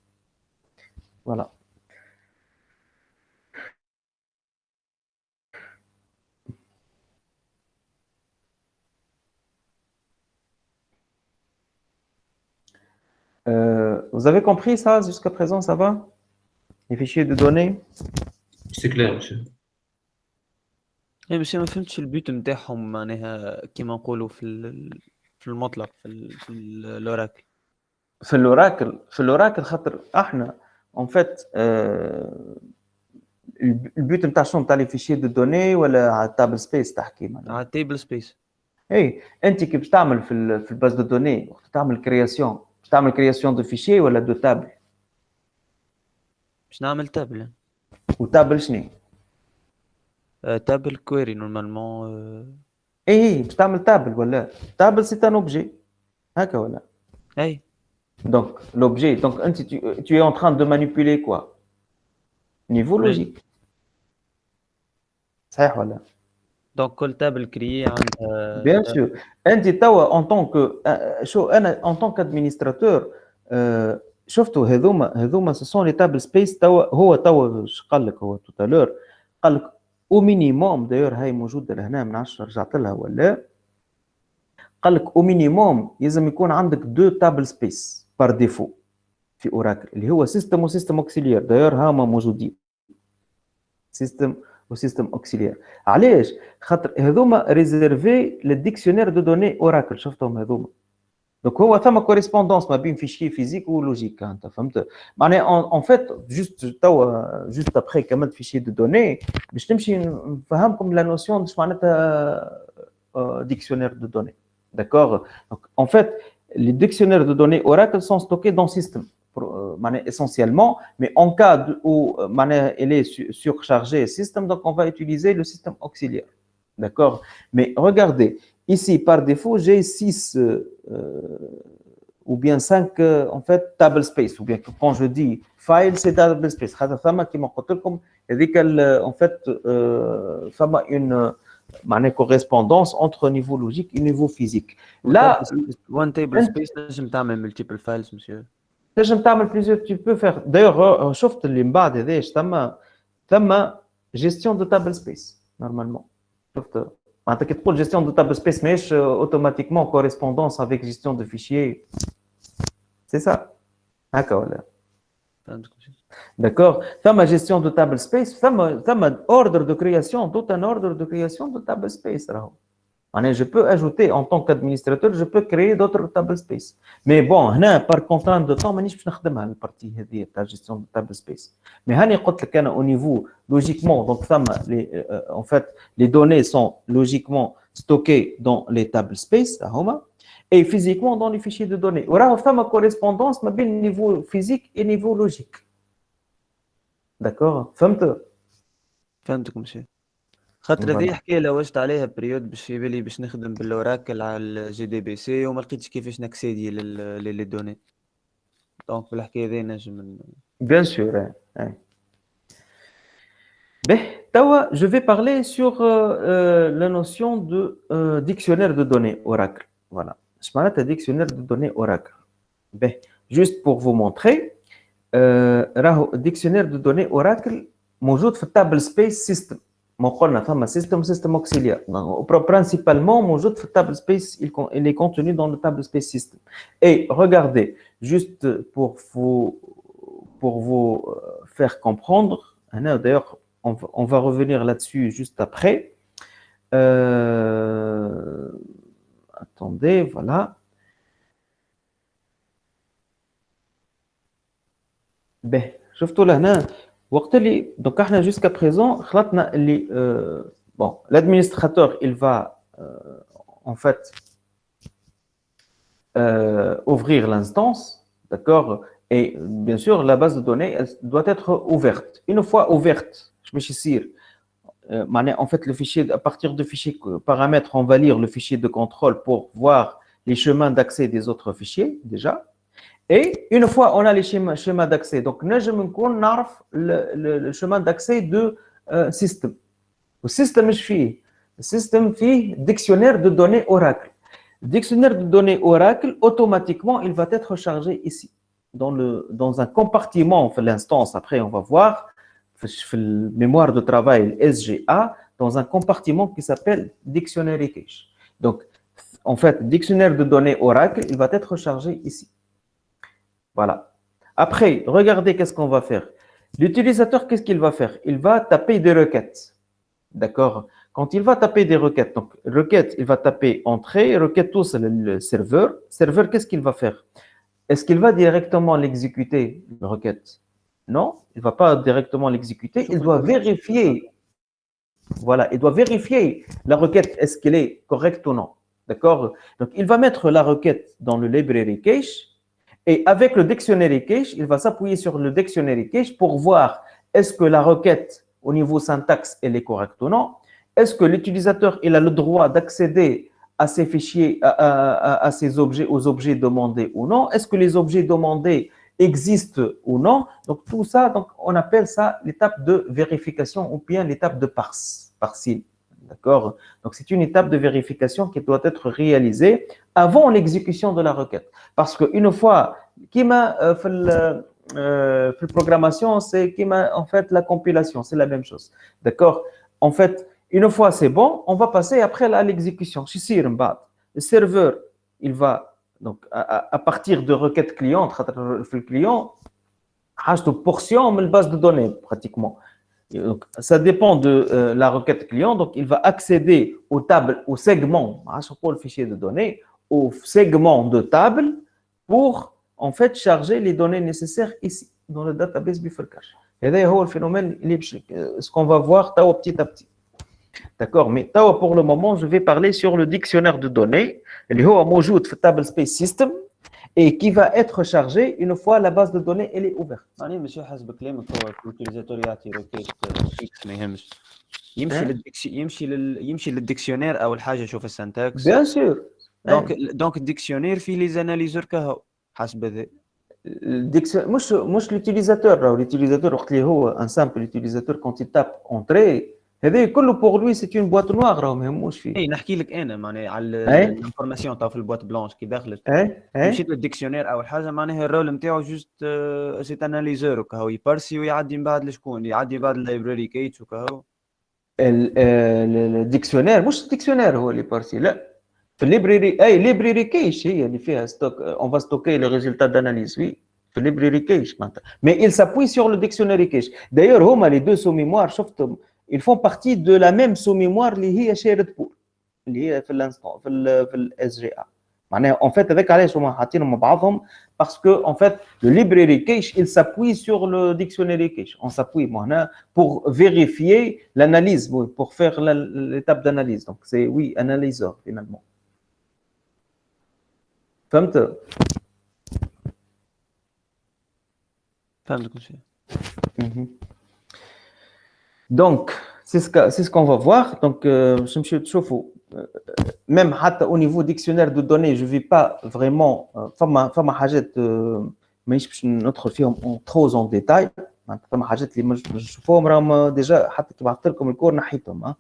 [SPEAKER 1] Voilà. Vous avez compris ça jusqu'à présent, ça va? Les fichiers de données?
[SPEAKER 2] C'est clair, monsieur.
[SPEAKER 3] اي بس ما فهمتش البيوت نتاعهم معناها كيما نقولوا في المطلق في الاوراكل.
[SPEAKER 1] في الاوراكل خاطر احنا en fait البيوت نتاع شنو نتاع لي فيشي دو دوني ولا على التابل سبيس تحكي معناها؟
[SPEAKER 3] على التيبل سبيس.
[SPEAKER 1] اي انت كي باش تعمل في الباز دو دوني وقت تعمل كرياسيون باش تعمل كرياسيون دو فيشي ولا دو تابل؟
[SPEAKER 3] باش نعمل تابل.
[SPEAKER 1] وتابل شنو؟
[SPEAKER 3] تابل كويري نورمالمون.
[SPEAKER 1] اي باش تعمل تابل ولا تابل سي ان اوبجي هكا ولا؟
[SPEAKER 3] اي
[SPEAKER 1] donc l'objet donc tu es en train de manipuler quoi? Niveau logique. صحيح ولا؟
[SPEAKER 3] دونك كل تابل كريي عندها
[SPEAKER 1] Bien sûr. انت توا en tant que شو انا en tant qu'administrateur شفتوا هذوما ce sont les table space توا هو توا ايش قال لك هو tout à l'heure قال لك au minimum d'ailleurs هاي موجوده لهنا ما نعرفش رجعت لها ولا قال لك au minimum لازم يكون عندك دو table space par défaut في اوراكل اللي هو سيستم وسيستم اوكسيليير d'ailleurs هما موجودين سيستم وسيستم اوكسيليير. علاش؟ خاطر هذوما ريزيرفي للديكسيونير دو دوني اوراكل شفتهم هذوما. دونك هو ثم كوريسبوندونس ما بين فيشي فيزيك ولوجيك انت فهمت؟ معناها اون فيت جوست توا جوست ابخي كملت فيشي دو دوني باش تمشي نفهمكم لا نوسيون اش معناتها ديكسيونير دو دوني. داكور؟ دونك اون فيت les dictionnaires de données Oracle sont stockés dans le système. Essentiellement, mais en cas où elle est surchargée système, donc on va utiliser le système auxiliaire. D'accord? Mais regardez, ici par défaut, j'ai 6 ou bien 5 en fait table space, ou bien quand je dis file, c'est table space. En fait, une correspondance entre niveau logique et niveau physique. Là,
[SPEAKER 3] one table space نجم تعمل multiple files monsieur.
[SPEAKER 1] تنجم تعمل plusieurs tu peux faire d'ailleurs شفت اللي من بعد هذا ثم gestion de table space normalement شفت معناتها كي تقول gestion de table space ماهيش automatiquement correspondance avec gestion de fichier c'est ça هكا ولا
[SPEAKER 3] فهمتك.
[SPEAKER 1] d'accord ثم gestion de table space ثم ordre de création tout un ordre de création de table space راهو je peux ajouter en tant qu'administrateur, je peux créer d'autres table space. Mais bon, par contrainte de temps, مانيش باش نخدمها البارتي هذه تاع gestion de table space. Mais هاني قلت لك انا au niveau logiquement, donc en fait les données sont logiquement stockées dans les table space هما et physiquement dans les fichiers de données. وراهو ثم correspondance ما بين niveau physique et niveau logique. D'accord?
[SPEAKER 3] فهمتك monsieur. خاطر هذه حكايه لوجت عليها بريود باش في بالي باش نخدم بالاوراكل على الجي دي بي سي وما لقيتش كيفاش نكسيدي لي دوني دونك بالحكايه هذه نجم
[SPEAKER 1] Bien sûr. به Tawa, je vais parler sur la notion de dictionnaire de données Oracle. Voilà. Je parle de dictionnaire de données Oracle. Ben, juste pour vous montrer, dictionnaire de données Oracle موجود في التابل سبيس سيستم. ما قلنا فما سيستم auxiliaire. Principalement موجود في التابل سبيس, il est contenu dans le table space system. Et regardez, juste pour vous faire comprendre, d'ailleurs on va revenir là-dessus juste après. Attendez, voilà. Ben, شفتوا لهنا وقت اللي donc احنا jusqu'à présent خلطنا اللي bon, l'administrateur il va en fait ouvrir l'instance, d'accord, et bien sûr la base de données elle doit être ouverte. Une fois ouverte, je vais saisir en fait le fichier, à partir du fichier paramètres, on va lire le fichier de contrôle pour voir les chemins d'accès des autres fichiers déjà. Et une fois on a les schémas d'accès, donc le chemin d'accès de système. Le système fait dictionnaire de données Oracle. Dictionnaire de données Oracle, automatiquement, il va être chargé ici, dans un compartiment, on fait l'instance, après on va voir, le mémoire de travail SGA, dans un compartiment qui s'appelle Dictionary Cache. Donc, en fait, dictionnaire de données Oracle, il va être chargé ici. Voilà. Après, regardez qu'est-ce qu'on va faire. L'utilisateur, qu'est-ce qu'il va faire? Il va taper des requêtes. D'accord? Quand il va taper des requêtes, donc requête, il va taper entrée, requête tout, c'est le serveur. Serveur, qu'est-ce qu'il va faire? Est-ce qu'il va directement l'exécuter, la requête? Non, il ne va pas directement l'exécuter. Il doit vérifier. Voilà, il doit vérifier la requête, est-ce qu'elle est correcte ou non. D'accord? Donc, il va mettre la requête dans le library cache. Et avec le dictionary cache, il va s'appuyer sur le dictionary cache pour voir est-ce que la requête au niveau syntaxe, elle est correcte ou non. Est-ce que l'utilisateur il a le droit d'accéder à ces fichiers, à ces objets, aux objets demandés ou non? Est-ce que les objets demandés existent ou non? Donc tout ça, donc, on appelle ça l'étape de vérification ou bien l'étape de parsing. D'accord? Donc c'est une étape de vérification qui doit être réalisée avant l'exécution de la requête. Parce qu'une fois, la programmation, c'est en fait la compilation, c'est la même chose. D'accord? En fait, une fois c'est bon, on va passer après à l'exécution. Le serveur, il va, donc à partir de requête client, le client, a une portion de base de données pratiquement. Donc, ça dépend de la requête client. Donc, il va accéder aux tables, au segment, le fichier de données, au segment de table pour en fait charger les données nécessaires ici dans le database Bifurcache. Et d'ailleurs, le phénomène, ce qu'on va voir petit à petit. D'accord, mais pour le moment, je vais parler sur le dictionnaire de données, qui est موجود dans le table space system et qui va être chargé une fois la base de données elle est ouverte.
[SPEAKER 3] يعني ماشي حسب كلامك هو اليوتيليزاتور يعطي روكيت فيكس ما يهمش يمشي للديكسيونير اول حاجه يشوف السنتكس
[SPEAKER 1] Bien sûr.
[SPEAKER 3] دونك الديكسيونير فيه لي زاناليزور كهو حسب هذا
[SPEAKER 1] مش l'utilisateur l'utilisateur وقت اللي هو un simple utilisateur quand il tape entrée هذا كله pour lui c'est une boîte noire راهو ما يهموش فيه.
[SPEAKER 3] اي نحكي لك انا معناها على الانفورماسيون تاع في البوات بلانش كي دخلت مشيت للديكسيونير اول حاجه معناها الرول نتاعو جوست سي اناليزور وكهو يبارسي ويعدي من بعد لشكون يعدي بعد اللايبراري كيتش وكهو
[SPEAKER 1] الديكسيونير مش الديكسيونير هو اللي بارسي لا في الليبراري ليبراري كيش هي اللي فيها ستوك اون فا ستوكي لي ريزولتا داناليز وي في الليبراري كيش معناتها مي il s'appuie sur le dictionary cache d'ailleurs هما les deux sous mémoire شفتهم ils font partie de la même sous-mémoire اللي هي shared pool اللي هي في الانستون في الاس جي ا معناها en fait avec علاش هما حاطينهم مع بعضهم parce que en fait le library cache il s'appuie sur le dictionary cache on s'appuie هنا pour vérifier l'analyse pour faire l'étape d'analyse donc c'est oui analyseur finalement فهمت
[SPEAKER 3] كل شيء
[SPEAKER 1] Donc, c'est ce qu'on va voir. Donc, même au niveau dictionnaire de données, je ne vais pas vraiment faire ma hajette, mais notre film trop en détail. معناتها فما حاجات اللي مش نشوفوهم راهم ديجا حتى كي بعثت لكم الكور نحيتهم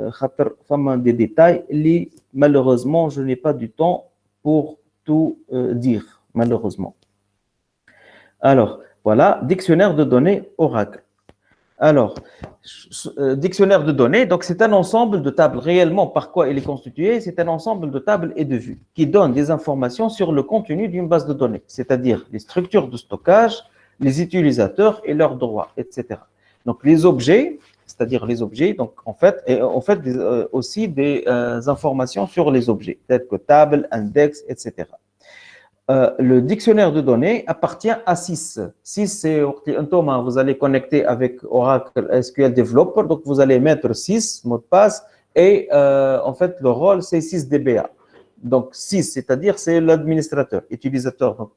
[SPEAKER 1] خاطر فما دي ديتاي اللي malheureusement je n'ai pas du temps pour tout dire malheureusement. Alors voilà, dictionnaire de données Oracle. Alors, dictionnaire de données, donc c'est un ensemble de tables. Réellement, par quoi il est constitué? C'est un ensemble de tables et de vues qui donnent des informations sur le contenu d'une base de données, c'est-à-dire les structures de stockage, les utilisateurs et leurs droits, etc. Donc, les objets, c'est-à-dire les objets, donc en fait aussi des informations sur les objets, tels que table, index, etc. Le dictionnaire de données appartient à 6. 6, c'est vous allez connecter avec Oracle SQL Developer, donc vous allez mettre 6 mots de passe et en fait le rôle c'est 6 DBA. Donc 6, c'est-à-dire c'est l'administrateur, utilisateur donc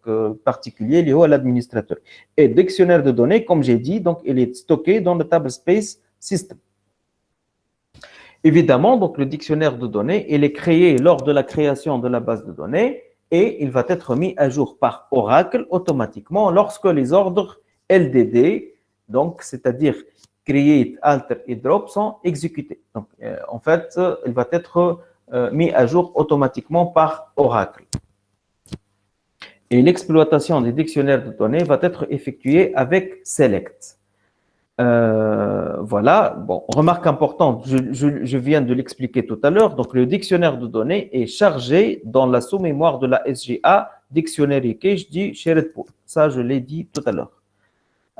[SPEAKER 1] particulier lié à l'administrateur. Et dictionnaire de données, comme j'ai dit, donc il est stocké dans le table space system. Évidemment, donc le dictionnaire de données, il est créé lors de la création de la base de données. Et il va être mis à jour par Oracle automatiquement lorsque les ordres LDD, donc c'est-à-dire create, alter et drop, sont exécutés. Donc en fait, il va être mis à jour automatiquement par Oracle. Et l'exploitation des dictionnaires de données va être effectuée avec Select. Voilà, bon, remarque importante, je viens de l'expliquer tout à l'heure. Donc, le dictionnaire de données est chargé dans la sous-mémoire de la SGA, Dictionary Cache du Shared Pool. Ça, je l'ai dit tout à l'heure.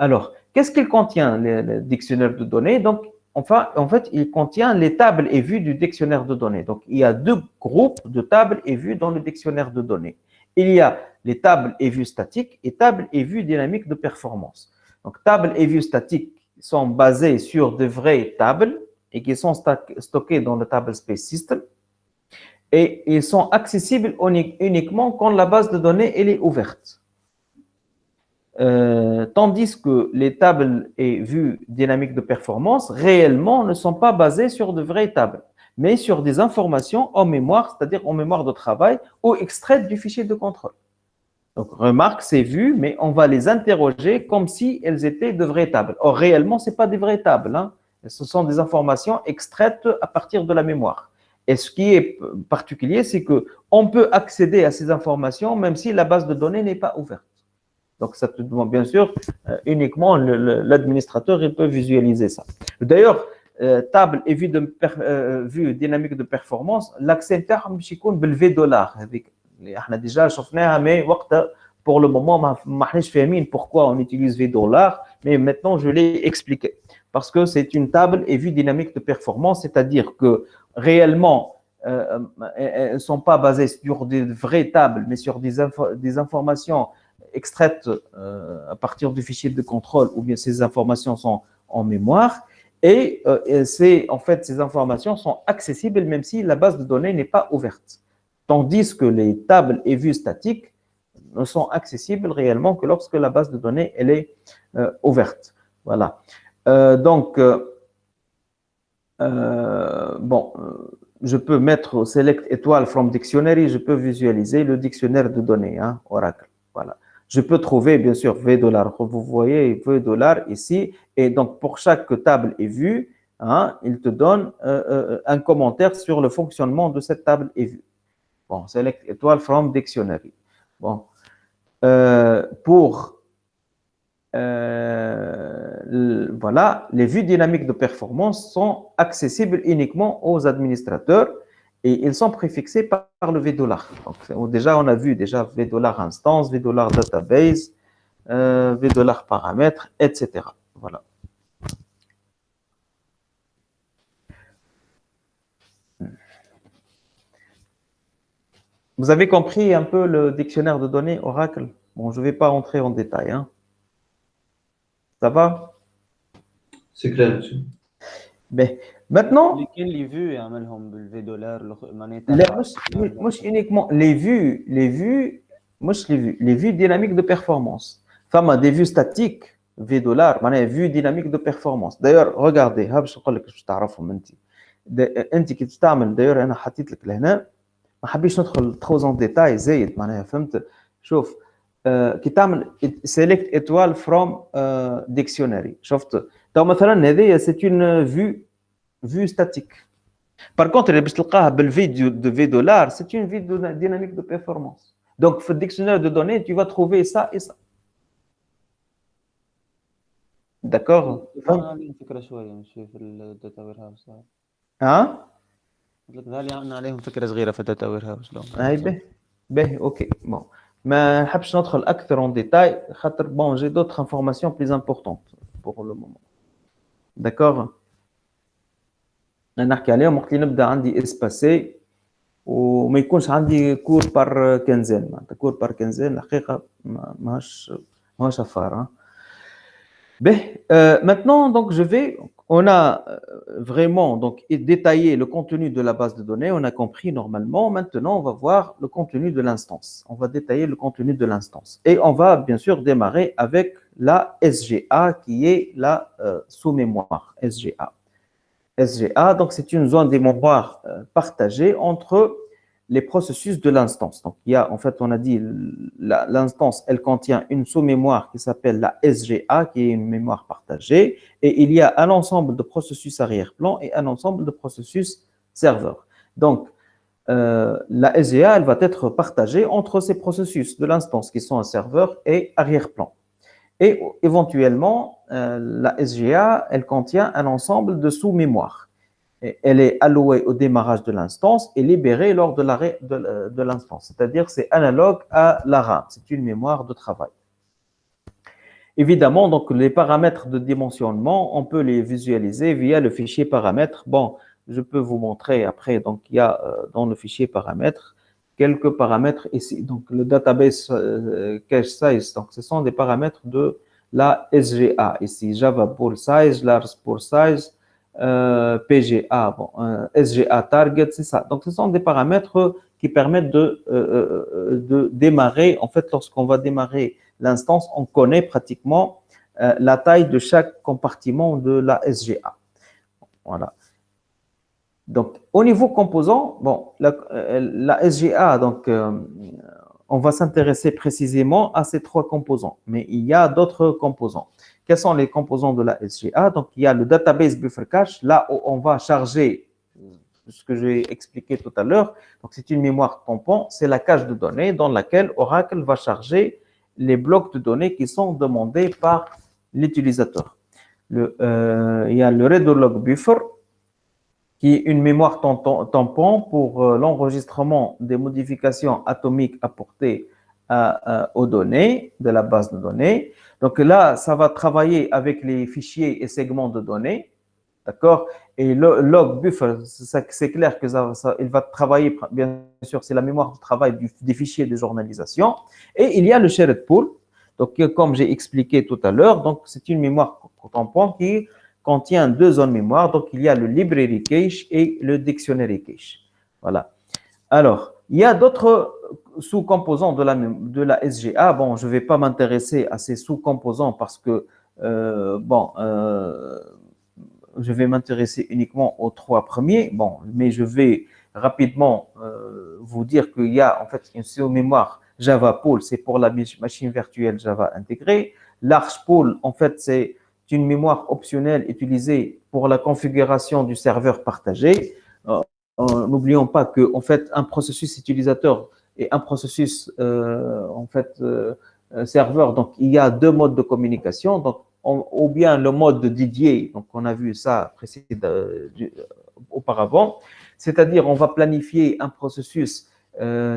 [SPEAKER 1] Alors, qu'est-ce qu'il contient, le dictionnaire de données? Donc, enfin, en fait, il contient les tables et vues du dictionnaire de données. Donc, il y a deux groupes de tables et vues dans le dictionnaire de données. Il y a les tables et vues statiques et tables et vues dynamiques de performance. Donc, tables et vues statiques sont basées sur de vraies tables et qui sont stockées dans le table space system et ils sont accessibles uniquement quand la base de données elle est ouverte. Tandis que les tables et vues dynamiques de performance réellement ne sont pas basées sur de vraies tables, mais sur des informations en mémoire, c'est-à-dire en mémoire de travail ou extraites du fichier de contrôle. Donc, remarque, c'est vu, mais on va les interroger comme si elles étaient de vraies tables. Or, réellement, ce n'est pas des vraies tables. Hein. Ce sont des informations extraites à partir de la mémoire. Et ce qui est particulier, c'est qu'on peut accéder à ces informations même si la base de données n'est pas ouverte. Donc, ça te demande bien sûr uniquement l'administrateur, il peut visualiser ça. D'ailleurs, table et vue dynamique de performance, l'accès تاعهم باش يكون $V هذيك. احنا déjà شفناها mais وقتها pour le moment ما احناش فاهمين pourquoi on utilise $, mais maintenant je l'ai expliqué parce que c'est une table et vue dynamique de performance, c'est-à-dire que réellement elles ne sont pas basées sur des vraies tables mais sur des informations extraites à partir du fichier de contrôle ou bien ces informations sont en mémoire et en fait ces informations sont accessibles même si la base de données n'est pas ouverte. Tandis que les tables et vues statiques ne sont accessibles réellement que lorsque la base de données elle est ouverte. Voilà. Donc, bon, je peux mettre select étoile from dictionary, je peux visualiser le dictionnaire de données, hein, Oracle. Voilà. Je peux trouver, bien sûr, $, vous voyez $, ici. Et donc, pour chaque table et vue, hein, il te donne un commentaire sur le fonctionnement de cette table et vue. Bon, select étoile from dictionary. Bon, pour voilà, les vues dynamiques de performance sont accessibles uniquement aux administrateurs et ils sont préfixés par le $. Donc, déjà, on a vu déjà $, instance, $, database, $, paramètres, etc. Voilà. Vous avez compris un peu le dictionnaire de données Oracle? Bon, je ne vais pas rentrer en détail. Hein. Ça va?
[SPEAKER 2] C'est clair, monsieur.
[SPEAKER 1] Mais maintenant,
[SPEAKER 3] اللي vues يعملهم $, معناتها
[SPEAKER 1] لا مش uniquement les vues dynamiques de performance. فما des vues statiques $, معناها vues dynamiques de performance. D'ailleurs, regardez, ها باش نقول لك باش تعرفهم انت كي تستعمل. d'ailleurs انا حطيت لك لهنا ما حبيتش ندخل trop en détail زايد معناها فهمت. شوف كي تعمل select étoile from dictionary شفت تو مثلا هذه c'est une vue statique. Par contre اللي باش تلقاها بالفيديو de $20 c'est une vue dynamique de performance. Donc في dictionnaire de données tu vas trouver ça et ça. D'accord.
[SPEAKER 3] عليهم فكره شويه ماشي في الداتا وير هاوس.
[SPEAKER 1] ها
[SPEAKER 3] قلت لك عندنا عليهم فكره صغيره في الداتا وير هاوس.
[SPEAKER 1] هاي به اوكي bon. ما نحبش ندخل اكثر en détail خاطر bon j'ai d'autres informations plus importantes pour le moment. D'accord. نحكي عليهم وقت اللي نبدا عندي اسباسي وما يكونش عندي كور بار كنزين معناتها كور بار كنزين الحقيقه ماهاش افار. Maintenant donc on a vraiment donc détaillé le contenu de la base de données, on a compris normalement. Maintenant on va voir le contenu de l'instance, on va détailler le contenu de l'instance et on va bien sûr démarrer avec la SGA qui est la sous-mémoire. SGA, donc c'est une zone des mémoires partagée entre les processus de l'instance. Donc il y a, en fait, on a dit l'instance, elle contient une sous-mémoire qui s'appelle la SGA, qui est une mémoire partagée, et il y a un ensemble de processus arrière-plan et un ensemble de processus serveurs. Donc la SGA, elle va être partagée entre ces processus de l'instance qui sont un serveur et arrière-plan. Et éventuellement, la SGA, elle contient un ensemble de sous-mémoires. Elle est allouée au démarrage de l'instance et libérée lors de l'arrêt de l'instance. C'est-à-dire c'est analogue à la RAM. C'est une mémoire de travail. Évidemment, donc les paramètres de dimensionnement, on peut les visualiser via le fichier paramètres. Bon, je peux vous montrer après. Donc, il y a dans le fichier paramètres quelques paramètres ici. Donc, le database cache size, donc ce sont des paramètres de la SGA. Ici, Java pool size, Lars pool size, PGA, bon, SGA target, c'est ça. Donc, ce sont des paramètres qui permettent de démarrer. En fait, lorsqu'on va démarrer l'instance, on connaît pratiquement la taille de chaque compartiment de la SGA. Voilà. Donc, au niveau composant, bon, la SGA, donc, on va s'intéresser précisément à ces trois composants, mais il y a d'autres composants. Quels sont les composants de la SGA? Donc, il y a le database buffer cache, là où on va charger ce que j'ai expliqué tout à l'heure. Donc, c'est une mémoire tampon, c'est la cache de données dans laquelle Oracle va charger les blocs de données qui sont demandés par l'utilisateur. Il y a le readlog buffer, qui est une mémoire tampon pour l'enregistrement des modifications atomiques apportées aux données de la base de données. Donc là, ça va travailler avec les fichiers et segments de données, d'accord? Et le log buffer, c'est clair que il va travailler, bien sûr, c'est la mémoire de travail des fichiers de journalisation. Et il y a le shared pool, donc comme j'ai expliqué tout à l'heure, donc c'est une mémoire tampon qui contient deux zones mémoire. Donc, il y a le library cache et le dictionary cache. Voilà. Alors, il y a d'autres sous-composants de la SGA. Bon, je ne vais pas m'intéresser à ces sous-composants parce que, je vais m'intéresser uniquement aux trois premiers. Bon, mais je vais rapidement vous dire qu'il y a en fait une sous-mémoire Java Pool, c'est pour la machine virtuelle Java intégrée. L'Arch Pool, en fait, c'est une mémoire optionnelle utilisée pour la configuration du serveur partagé. N'oublions pas que en fait un processus utilisateur et un processus serveur, donc il y a deux modes de communication. Donc ou bien le mode de Didier, donc on a vu ça auparavant, c'est-à-dire on va planifier un processus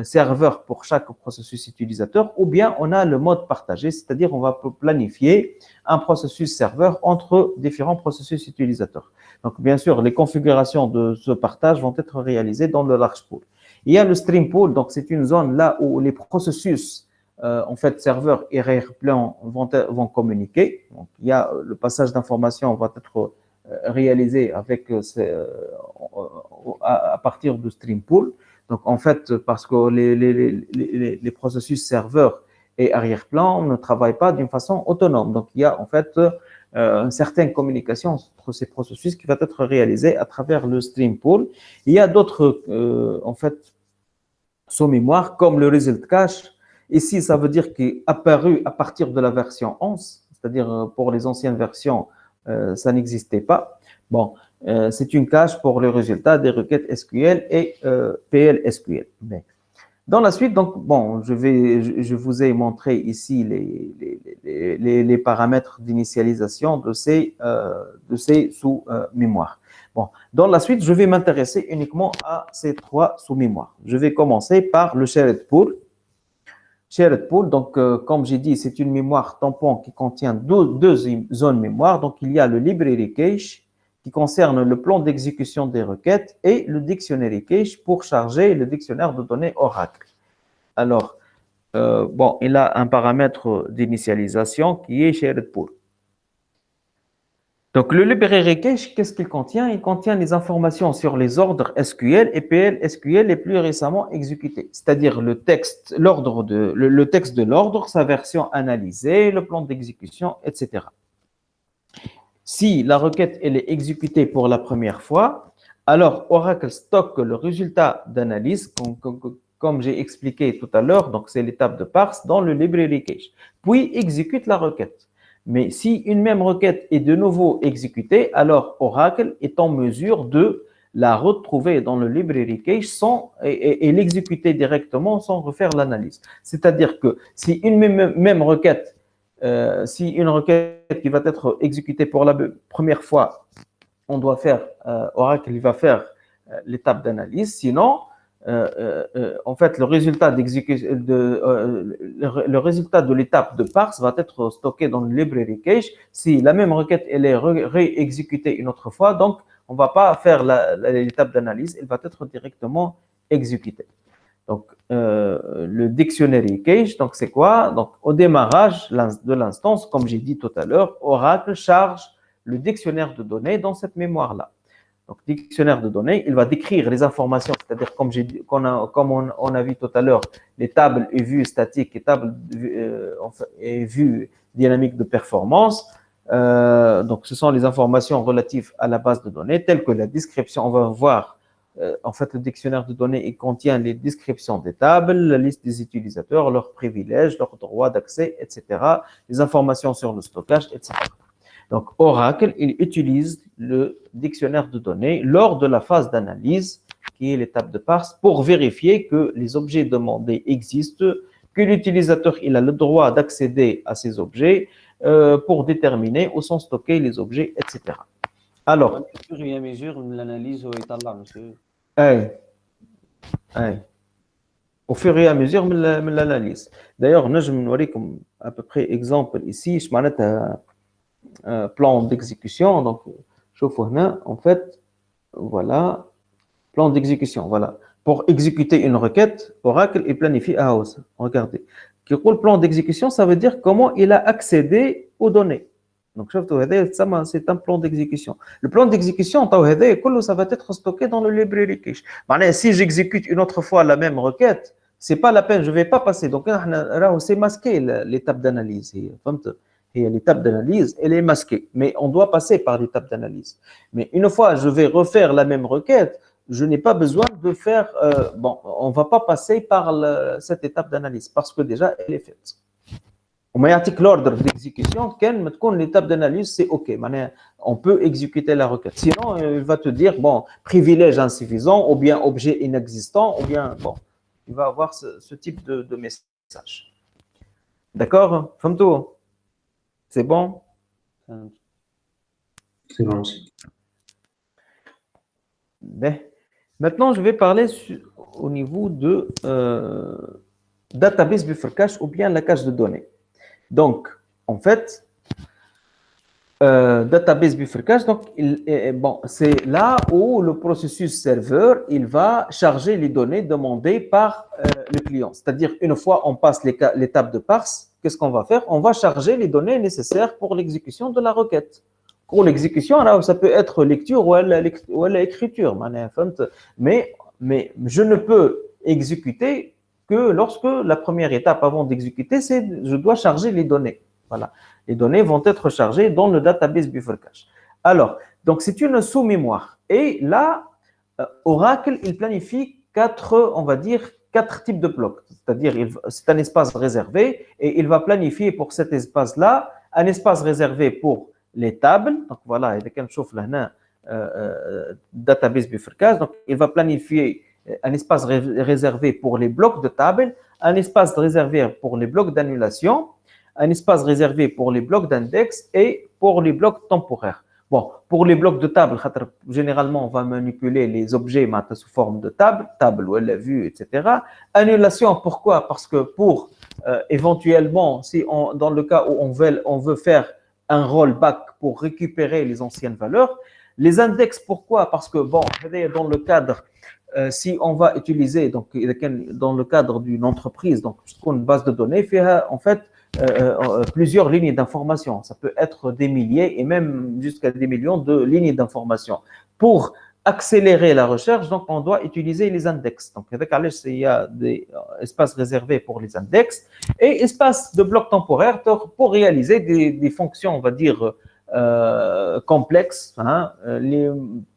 [SPEAKER 1] serveur pour chaque processus utilisateur, ou bien on a le mode partagé, c'est-à-dire on va planifier un processus serveur entre différents processus utilisateurs. Donc, bien sûr, les configurations de ce partage vont être réalisées dans le large pool. Il y a le stream pool, donc c'est une zone là où les processus, en fait, serveurs et arrière-plan vont communiquer. Donc, il y a le passage d'informations va être réalisé avec à partir de stream pool. Donc, en fait, parce que les processus serveurs et arrière-plan ne travaillent pas d'une façon autonome. Donc, il y a en fait une certaine communication entre ces processus qui va être réalisée à travers le stream pool. Il y a d'autres, en fait, sous-mémoires comme le result cache Ici, ça veut dire qu'il est apparu à partir de la version 11, c'est-à-dire pour les anciennes versions, ça n'existait pas. Bon, c'est une cache pour le résultat des requêtes SQL et PL/SQL. Mais dans la suite, donc, bon, je vous ai montré ici les paramètres d'initialisation de ces sous-mémoires. Bon, dans la suite, je vais m'intéresser uniquement à ces trois sous-mémoires. Je vais commencer par le shared pool. Shared pool, donc, comme j'ai dit, c'est une mémoire tampon qui contient deux zones mémoire. Donc, il y a le library cache qui concerne le plan d'exécution des requêtes et le dictionary cache pour charger le dictionnaire de données Oracle. Alors, bon, il a un paramètre d'initialisation qui est shared pool. Donc, le library cache, qu'est-ce qu'il contient? Il contient les informations sur les ordres SQL et PL/SQL les plus récemment exécutés, c'est-à-dire le texte de l'ordre, sa version analysée, le plan d'exécution, etc. Si la requête elle est exécutée pour la première fois, alors Oracle stocke le résultat d'analyse, comme j'ai expliqué tout à l'heure, donc c'est l'étape de parse dans le library cache, puis exécute la requête. Mais si une même requête est de nouveau exécutée, alors Oracle est en mesure de la retrouver dans le library cache et l'exécuter directement sans refaire l'analyse. C'est-à-dire que si une même requête, si une requête qui va être exécutée pour la première fois, on doit faire, Oracle il va faire l'étape d'analyse, sinon, en fait, le résultat de l'étape de parse va être stocké dans le library cache. Si la même requête elle est réexécutée une autre fois, donc on ne va pas faire l'étape d'analyse, elle va être directement exécutée. Donc, le dictionary cache, donc c'est quoi? Donc, au démarrage de l'instance, comme j'ai dit tout à l'heure, Oracle charge le dictionnaire de données dans cette mémoire-là. Donc, dictionnaire de données, il va décrire les informations, c'est-à-dire comme on a vu tout à l'heure, les tables et vues statiques et tables et vues dynamiques de performance. Donc, ce sont les informations relatives à la base de données, telles que la description. On va voir, en fait, le dictionnaire de données, il contient les descriptions des tables, la liste des utilisateurs, leurs privilèges, leurs droits d'accès, etc., les informations sur le stockage, etc. Donc, Oracle, il utilise le dictionnaire de données lors de la phase d'analyse, qui est l'étape de parse, pour vérifier que les objets demandés existent, que l'utilisateur il a le droit d'accéder à ces objets pour déterminer où sont stockés les objets, etc. Alors,
[SPEAKER 3] au fur et à mesure de l'analyse, monsieur.
[SPEAKER 1] Au fur et à mesure de l'analyse. D'ailleurs, je vais vous montrer à peu près exemple ici, je m'en un plan d'exécution. Donc, je vous en fait, voilà, plan d'exécution. Voilà. Pour exécuter une requête, Oracle il planifie à house. Regardez. Le plan d'exécution, ça veut dire comment il a accédé aux données. Donc, c'est un plan d'exécution. Le plan d'exécution, ça va être stocké dans le library cache. Si j'exécute une autre fois la même requête, c'est pas la peine, je vais pas passer. Donc, c'est masqué l'étape d'analyse. Et l'étape d'analyse, elle est masquée. Mais on doit passer par l'étape d'analyse. Mais une fois, je vais refaire la même requête, je n'ai pas besoin de faire... on ne va pas passer par cette étape d'analyse parce que déjà, elle est faite. On m'a dit que l'ordre d'exécution, l'étape d'analyse, c'est OK. On peut exécuter la requête. Sinon, il va te dire, bon, privilège insuffisant, ou bien objet inexistant, ou bien, bon, il va avoir ce type de message. D'accord? Famto? C'est bon?
[SPEAKER 2] C'est bon aussi.
[SPEAKER 1] Maintenant, je vais parler au niveau de database buffer cache ou bien la cache de données. Donc, en fait, database buffer cache, donc, c'est là où le processus serveur, il va charger les données demandées par le client. C'est-à-dire, une fois on passe l'étape de parse, qu'est-ce qu'on va faire? On va charger les données nécessaires pour l'exécution de la requête. Pour l'exécution, alors ça peut être lecture ou l'écriture, mais je ne peux exécuter que lorsque la première étape avant d'exécuter, c'est je dois charger les données. Voilà, les données vont être chargées dans le database buffer cache. Alors, donc c'est une sous-mémoire. Et là, Oracle, il planifie 4 types de blocs. C'est-à-dire, c'est un espace réservé et il va planifier pour cet espace-là un espace réservé pour les tables. Donc voilà, il y a un database bifurcage. Donc il va planifier un espace réservé pour les blocs de table, un espace réservé pour les blocs d'annulation, un espace réservé pour les blocs d'index et pour les blocs temporaires. Bon, pour les blocs de table, généralement, on va manipuler les objets sous forme de table ou la vue, etc. Annulation, pourquoi? Parce que pour éventuellement, dans le cas où on veut faire un rollback pour récupérer les anciennes valeurs, les index, pourquoi? Parce que, bon, dans le cadre, si on va utiliser, donc, dans le cadre d'une entreprise, donc, une base de données, fait en fait plusieurs lignes d'information. Ça peut être des milliers et même jusqu'à des millions de lignes d'information. Pour accélérer la recherche, donc, on doit utiliser les index. Donc, il y a des espaces réservés pour les index et espaces de blocs temporaires pour réaliser des fonctions, on va dire, complexes. Hein.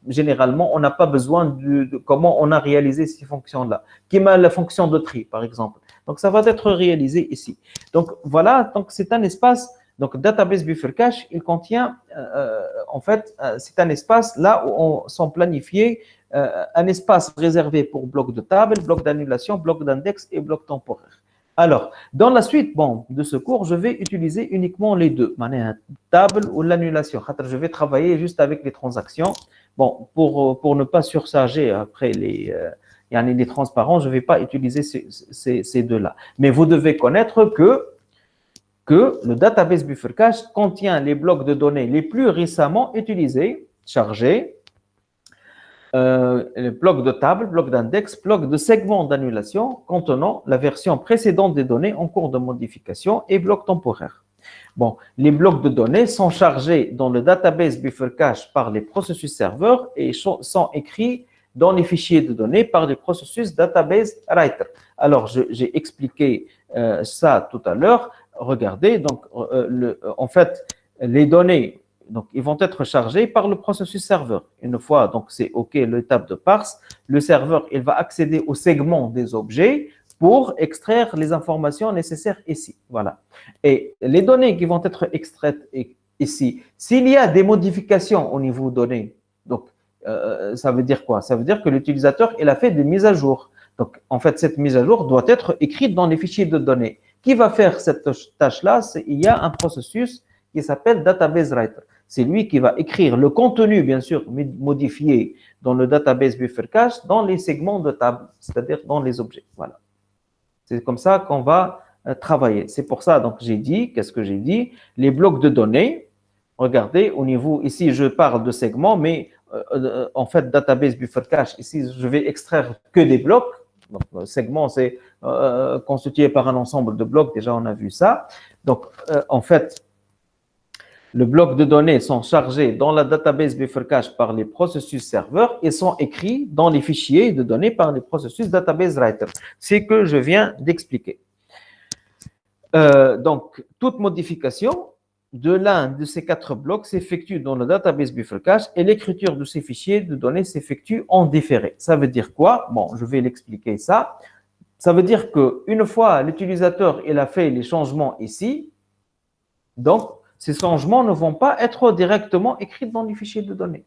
[SPEAKER 1] Généralement, on n'a pas besoin de comment on a réalisé ces fonctions-là. Qui met la fonction de tri, par exemple. Donc, ça va être réalisé ici. Donc, voilà, donc c'est un espace, donc database buffer cache, il contient, en fait, c'est un espace là où on sont planifiés un espace réservé pour bloc de table, bloc d'annulation, bloc d'index et bloc temporaire. Alors, dans la suite de ce cours, je vais utiliser uniquement les deux, table ou l'annulation. Je vais travailler juste avec les transactions. Bon, pour ne pas surcharger après les transparents, je ne vais pas utiliser ces deux-là. Mais vous devez connaître que le database buffer cache contient les blocs de données les plus récemment utilisés, chargés, les blocs de table, blocs d'index, blocs de segments d'annulation contenant la version précédente des données en cours de modification et blocs temporaires. Bon, les blocs de données sont chargés dans le database buffer cache par les processus serveurs et sont écrits dans les fichiers de données par les processus database writer. Alors, j'ai expliqué ça tout à l'heure. Regardez, donc, en fait, les données, donc, ils vont être chargés par le processus serveur. Une fois, donc, c'est OK, l'étape de parse, le serveur, il va accéder au segment des objets pour extraire les informations nécessaires ici. Voilà. Et les données qui vont être extraites ici, s'il y a des modifications au niveau données, donc, ça veut dire quoi? Ça veut dire que l'utilisateur, il a fait des mises à jour. Donc, en fait, cette mise à jour doit être écrite dans les fichiers de données. Qui va faire cette tâche-là? Il y a un processus qui s'appelle database writer. C'est lui qui va écrire le contenu, bien sûr, modifié dans le database buffer cache, dans les segments de table, c'est-à-dire dans les objets. Voilà. C'est comme ça qu'on va travailler. C'est pour ça, donc, j'ai dit, qu'est-ce que j'ai dit? Les blocs de données, regardez, au niveau, ici, je parle de segments, mais en fait, database buffer cache, ici, je vais extraire que des blocs. Donc, le segment, c'est constitué par un ensemble de blocs. Déjà, on a vu ça. Donc, en fait, le bloc de données sont chargés dans la database buffer cache par les processus serveurs et sont écrits dans les fichiers de données par les processus database writer. C'est ce que je viens d'expliquer. Donc, toute modification de l'un de ces 4 blocs s'effectue dans le database buffer cache et l'écriture de ces fichiers de données s'effectue en différé. Ça veut dire quoi? Bon, je vais l'expliquer ça. Ça veut dire qu'une fois l'utilisateur il a fait les changements ici, donc ces changements ne vont pas être directement écrits dans les fichiers de données.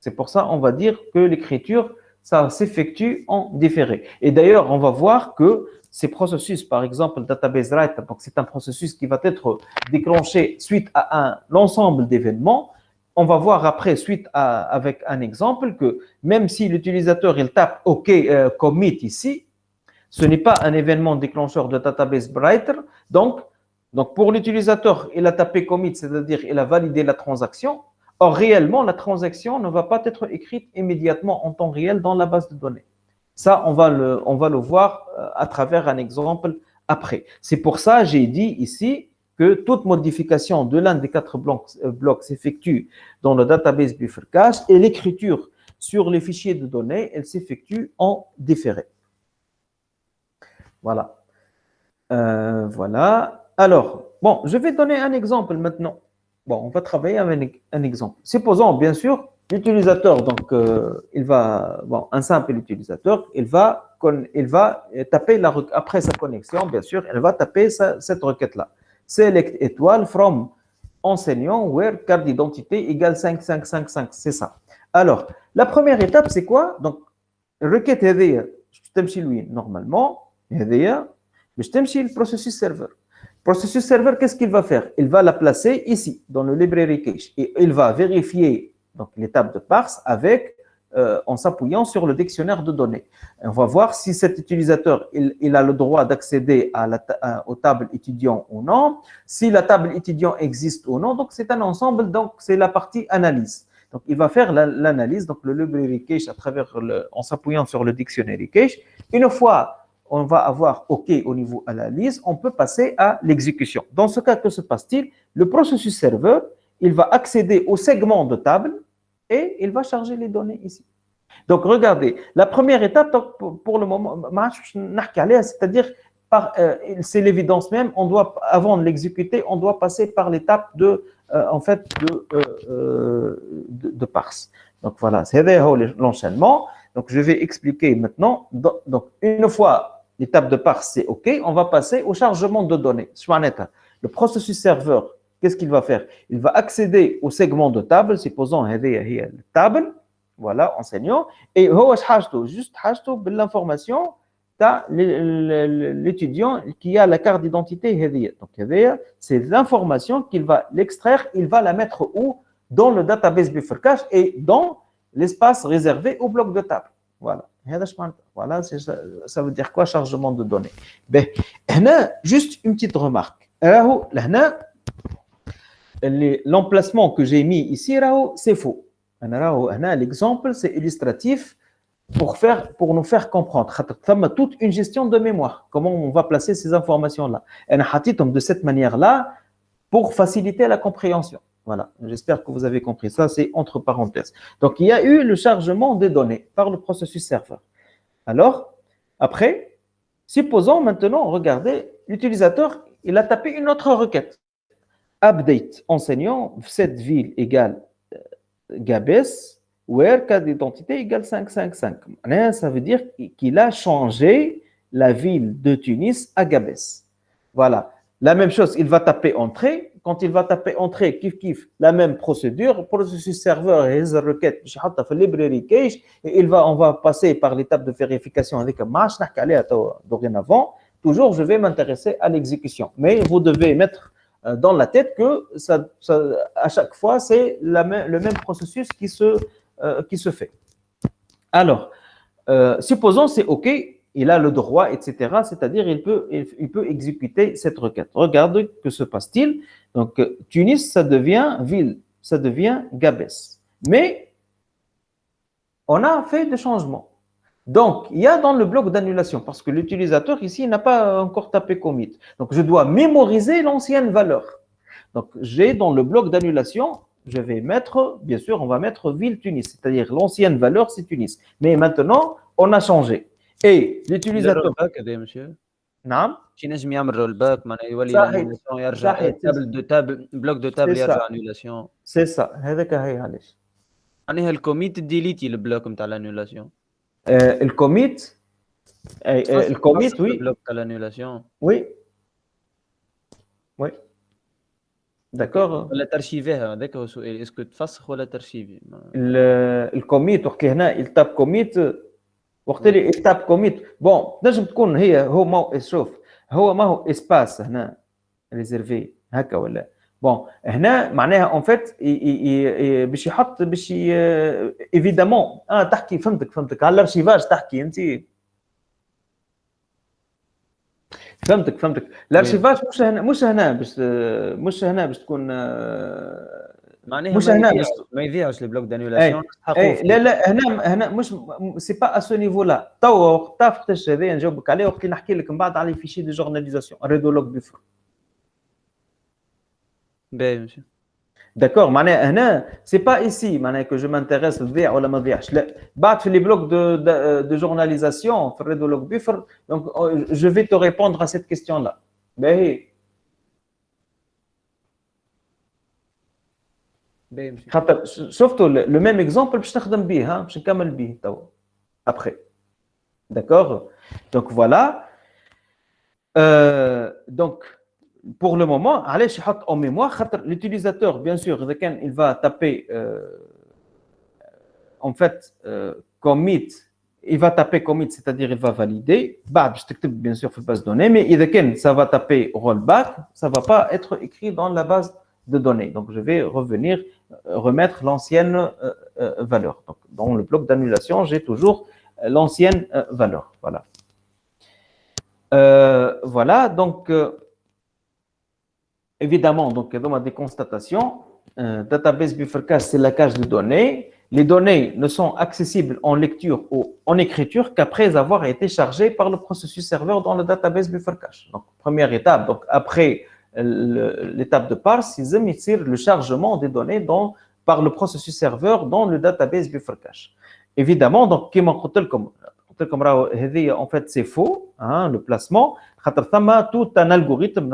[SPEAKER 1] C'est pour ça qu'on va dire que l'écriture, ça s'effectue en différé. Et d'ailleurs, on va voir que ces processus, par exemple, database writer, donc c'est un processus qui va être déclenché suite à l'ensemble d'événements. On va voir après, avec un exemple, que même si l'utilisateur il tape OK commit ici, ce n'est pas un événement déclencheur de database writer. Donc pour l'utilisateur, il a tapé commit, c'est-à-dire il a validé la transaction. Or, réellement, la transaction ne va pas être écrite immédiatement en temps réel dans la base de données. Ça, on va le voir à travers un exemple après. C'est pour ça que j'ai dit ici que toute modification de l'un des 4 blocs s'effectue dans le database buffer cache et l'écriture sur les fichiers de données, elle s'effectue en différé. Voilà. Voilà. Alors, bon, je vais donner un exemple maintenant. Bon, on va travailler avec un exemple. Supposons, bien sûr, l'utilisateur, donc, un simple utilisateur, il va taper après sa connexion, bien sûr, il va taper cette requête-là. Select étoile from enseignant where carte d'identité égale 5555, c'est ça. Alors, la première étape, c'est quoi? Donc, requête هذه تمشي lui normalement, هذه باش تمشي le processus serveur. Processus serveur, qu'est-ce qu'il va faire? Il va la placer ici, dans le library cache, et il va vérifier donc l'étape de parse en s'appuyant sur le dictionnaire de données. On va voir si cet utilisateur il a le droit d'accéder aux tables étudiants ou non, si la table étudiant existe ou non. Donc c'est un ensemble, donc c'est la partie analyse. Donc il va faire l'analyse, donc le library cache en s'appuyant sur le dictionary cache. Une fois on va avoir OK au niveau analyse, on peut passer à l'exécution. Dans ce cas, que se passe-t-il? Le processus serveur, il va accéder au segment de table et il va charger les données ici. Donc, regardez, la première étape, pour le moment, c'est-à-dire, c'est l'évidence même, avant de l'exécuter, on doit passer par l'étape de parse. Donc, voilà, c'est l'enchaînement. Donc, je vais expliquer maintenant. Donc, une fois l'étape de parse, c'est OK, on va passer au chargement de données. Le processus serveur, qu'est-ce qu'il va faire? Il va accéder au segment de table, supposons la table, voilà, enseignant, et juste l'information l'étudiant qui a la carte d'identité. Donc, c'est l'information qu'il va l'extraire, il va la mettre où? Dans le database Buffercache et dans l'espace réservé au bloc de table. Voilà. Voilà, ça veut dire quoi, chargement de données? Ben, juste une petite remarque. L'emplacement que j'ai mis ici, c'est faux. L'exemple, c'est illustratif pour nous faire comprendre. Toute une gestion de mémoire. Comment on va placer ces informations-là? De cette manière-là pour faciliter la compréhension. Voilà, j'espère que vous avez compris. Ça, c'est entre parenthèses. Donc, il y a eu le chargement des données par le processus serveur. Alors, après, supposons maintenant, regardez, l'utilisateur, il a tapé une autre requête. Update enseignant, cette ville égale Gabès, where carte d'identité égale 555. Ça veut dire qu'il a changé la ville de Tunis à Gabès. Voilà. La même chose, il va taper entrée. Quand il va taper entrée, kiff, la même procédure, processus serveur et les requêtes, library cache, et on va passer par l'étape de vérification avec un match, dorénavant. Toujours, je vais m'intéresser à l'exécution. Mais vous devez mettre dans la tête que à chaque fois, c'est le même processus qui se fait. Alors, supposons c'est OK, il a le droit, etc. C'est-à-dire, il peut exécuter cette requête. Regardez que se passe-t-il. Donc, Tunis, ça devient ville, ça devient Gabès. Mais, on a fait des changements. Donc, il y a dans le bloc d'annulation, parce que l'utilisateur ici n'a pas encore tapé commit. Donc, je dois mémoriser l'ancienne valeur. Donc, j'ai dans le bloc d'annulation, je vais mettre, bien sûr, on va mettre ville Tunis, c'est-à-dire l'ancienne valeur, c'est Tunis. Mais maintenant, on a changé. Et l'utilisateur.
[SPEAKER 3] rollback هذا monsieur.
[SPEAKER 1] نعم.
[SPEAKER 3] شي نجم يعمل rollback معناها يولي
[SPEAKER 1] صحيح.
[SPEAKER 3] l'annulation يرجع
[SPEAKER 1] صحيح.
[SPEAKER 3] bloc de table
[SPEAKER 1] C'est
[SPEAKER 3] يرجع
[SPEAKER 1] ça.
[SPEAKER 3] annulation.
[SPEAKER 1] C'est ça. هذاك هي علاش.
[SPEAKER 3] معناها الكوميت ديليتي البلوك نتاع l'annulation.
[SPEAKER 1] الكوميت oui.
[SPEAKER 3] البلوك تاع l'annulation.
[SPEAKER 1] Oui. Oui. D'accord.
[SPEAKER 3] ولا ترشيفيها هذاك هو السؤال اسكو تفسخ ولا ترشيفي.
[SPEAKER 1] الكوميت وقت هنا التاب كوميت وقت اللي التاب كوميت بون تنجم تكون ما هو اسباس هنا ريزيرفي هكا ولا بون هنا معناها اون فيت باش يحط ايفيدامون تحكي فهمتك على الارشيفاج تحكي انت فهمتك الارشيفاج مش هنا باش تكون
[SPEAKER 3] معناها
[SPEAKER 1] مش هنا
[SPEAKER 3] ما يذيعش البلوك دانيولاسيون.
[SPEAKER 1] لا هنا مش سي با ا سو نيفو لا وقتها وقتاش هذايا نجاوبك عليه وقت اللي نحكي لك من بعد على الفيشي دو جورناليزاسيون ريدولوج بيفر.
[SPEAKER 3] باهي ماشي
[SPEAKER 1] داكور معناها هنا سي با ايسي معناها كو جو مانتيريس تضيع ولا ما تضيعش لا بعد في لي بلوك دو جورناليزاسيون في الريدولوج بيفر دونك جو في تو ريبوندر ا سيت كيستيون لا. باهي
[SPEAKER 3] باهي ماشي.
[SPEAKER 1] خاطر شفتوا le même exemple باش نخدم بيه باش نكمل بيه توا après. D'accord? Donc voilà. Donc pour le moment, allez, je vais en mémoire. L'utilisateur, bien sûr, il va taper en fait commit. Il va taper commit, c'est-à-dire il va valider. Bah, je t'écris bien sûr sur base de données, mais ça va taper rollback, ça va pas être écrit dans la base de données. Donc je vais revenir remettre l'ancienne valeur. Donc dans le bloc d'annulation, j'ai toujours l'ancienne valeur. Voilà. Voilà, donc évidemment, donc dans des constatations, database buffer cache, c'est la cache de données. Les données ne sont accessibles en lecture ou en écriture qu'après avoir été chargées par le processus serveur dans le database buffer cache. Donc première étape, donc après l'étape de parse, c'est le chargement des données par le processus serveur dans le database buffer cache. Évidemment, donc en fait c'est faux, le placement. Tout un algorithme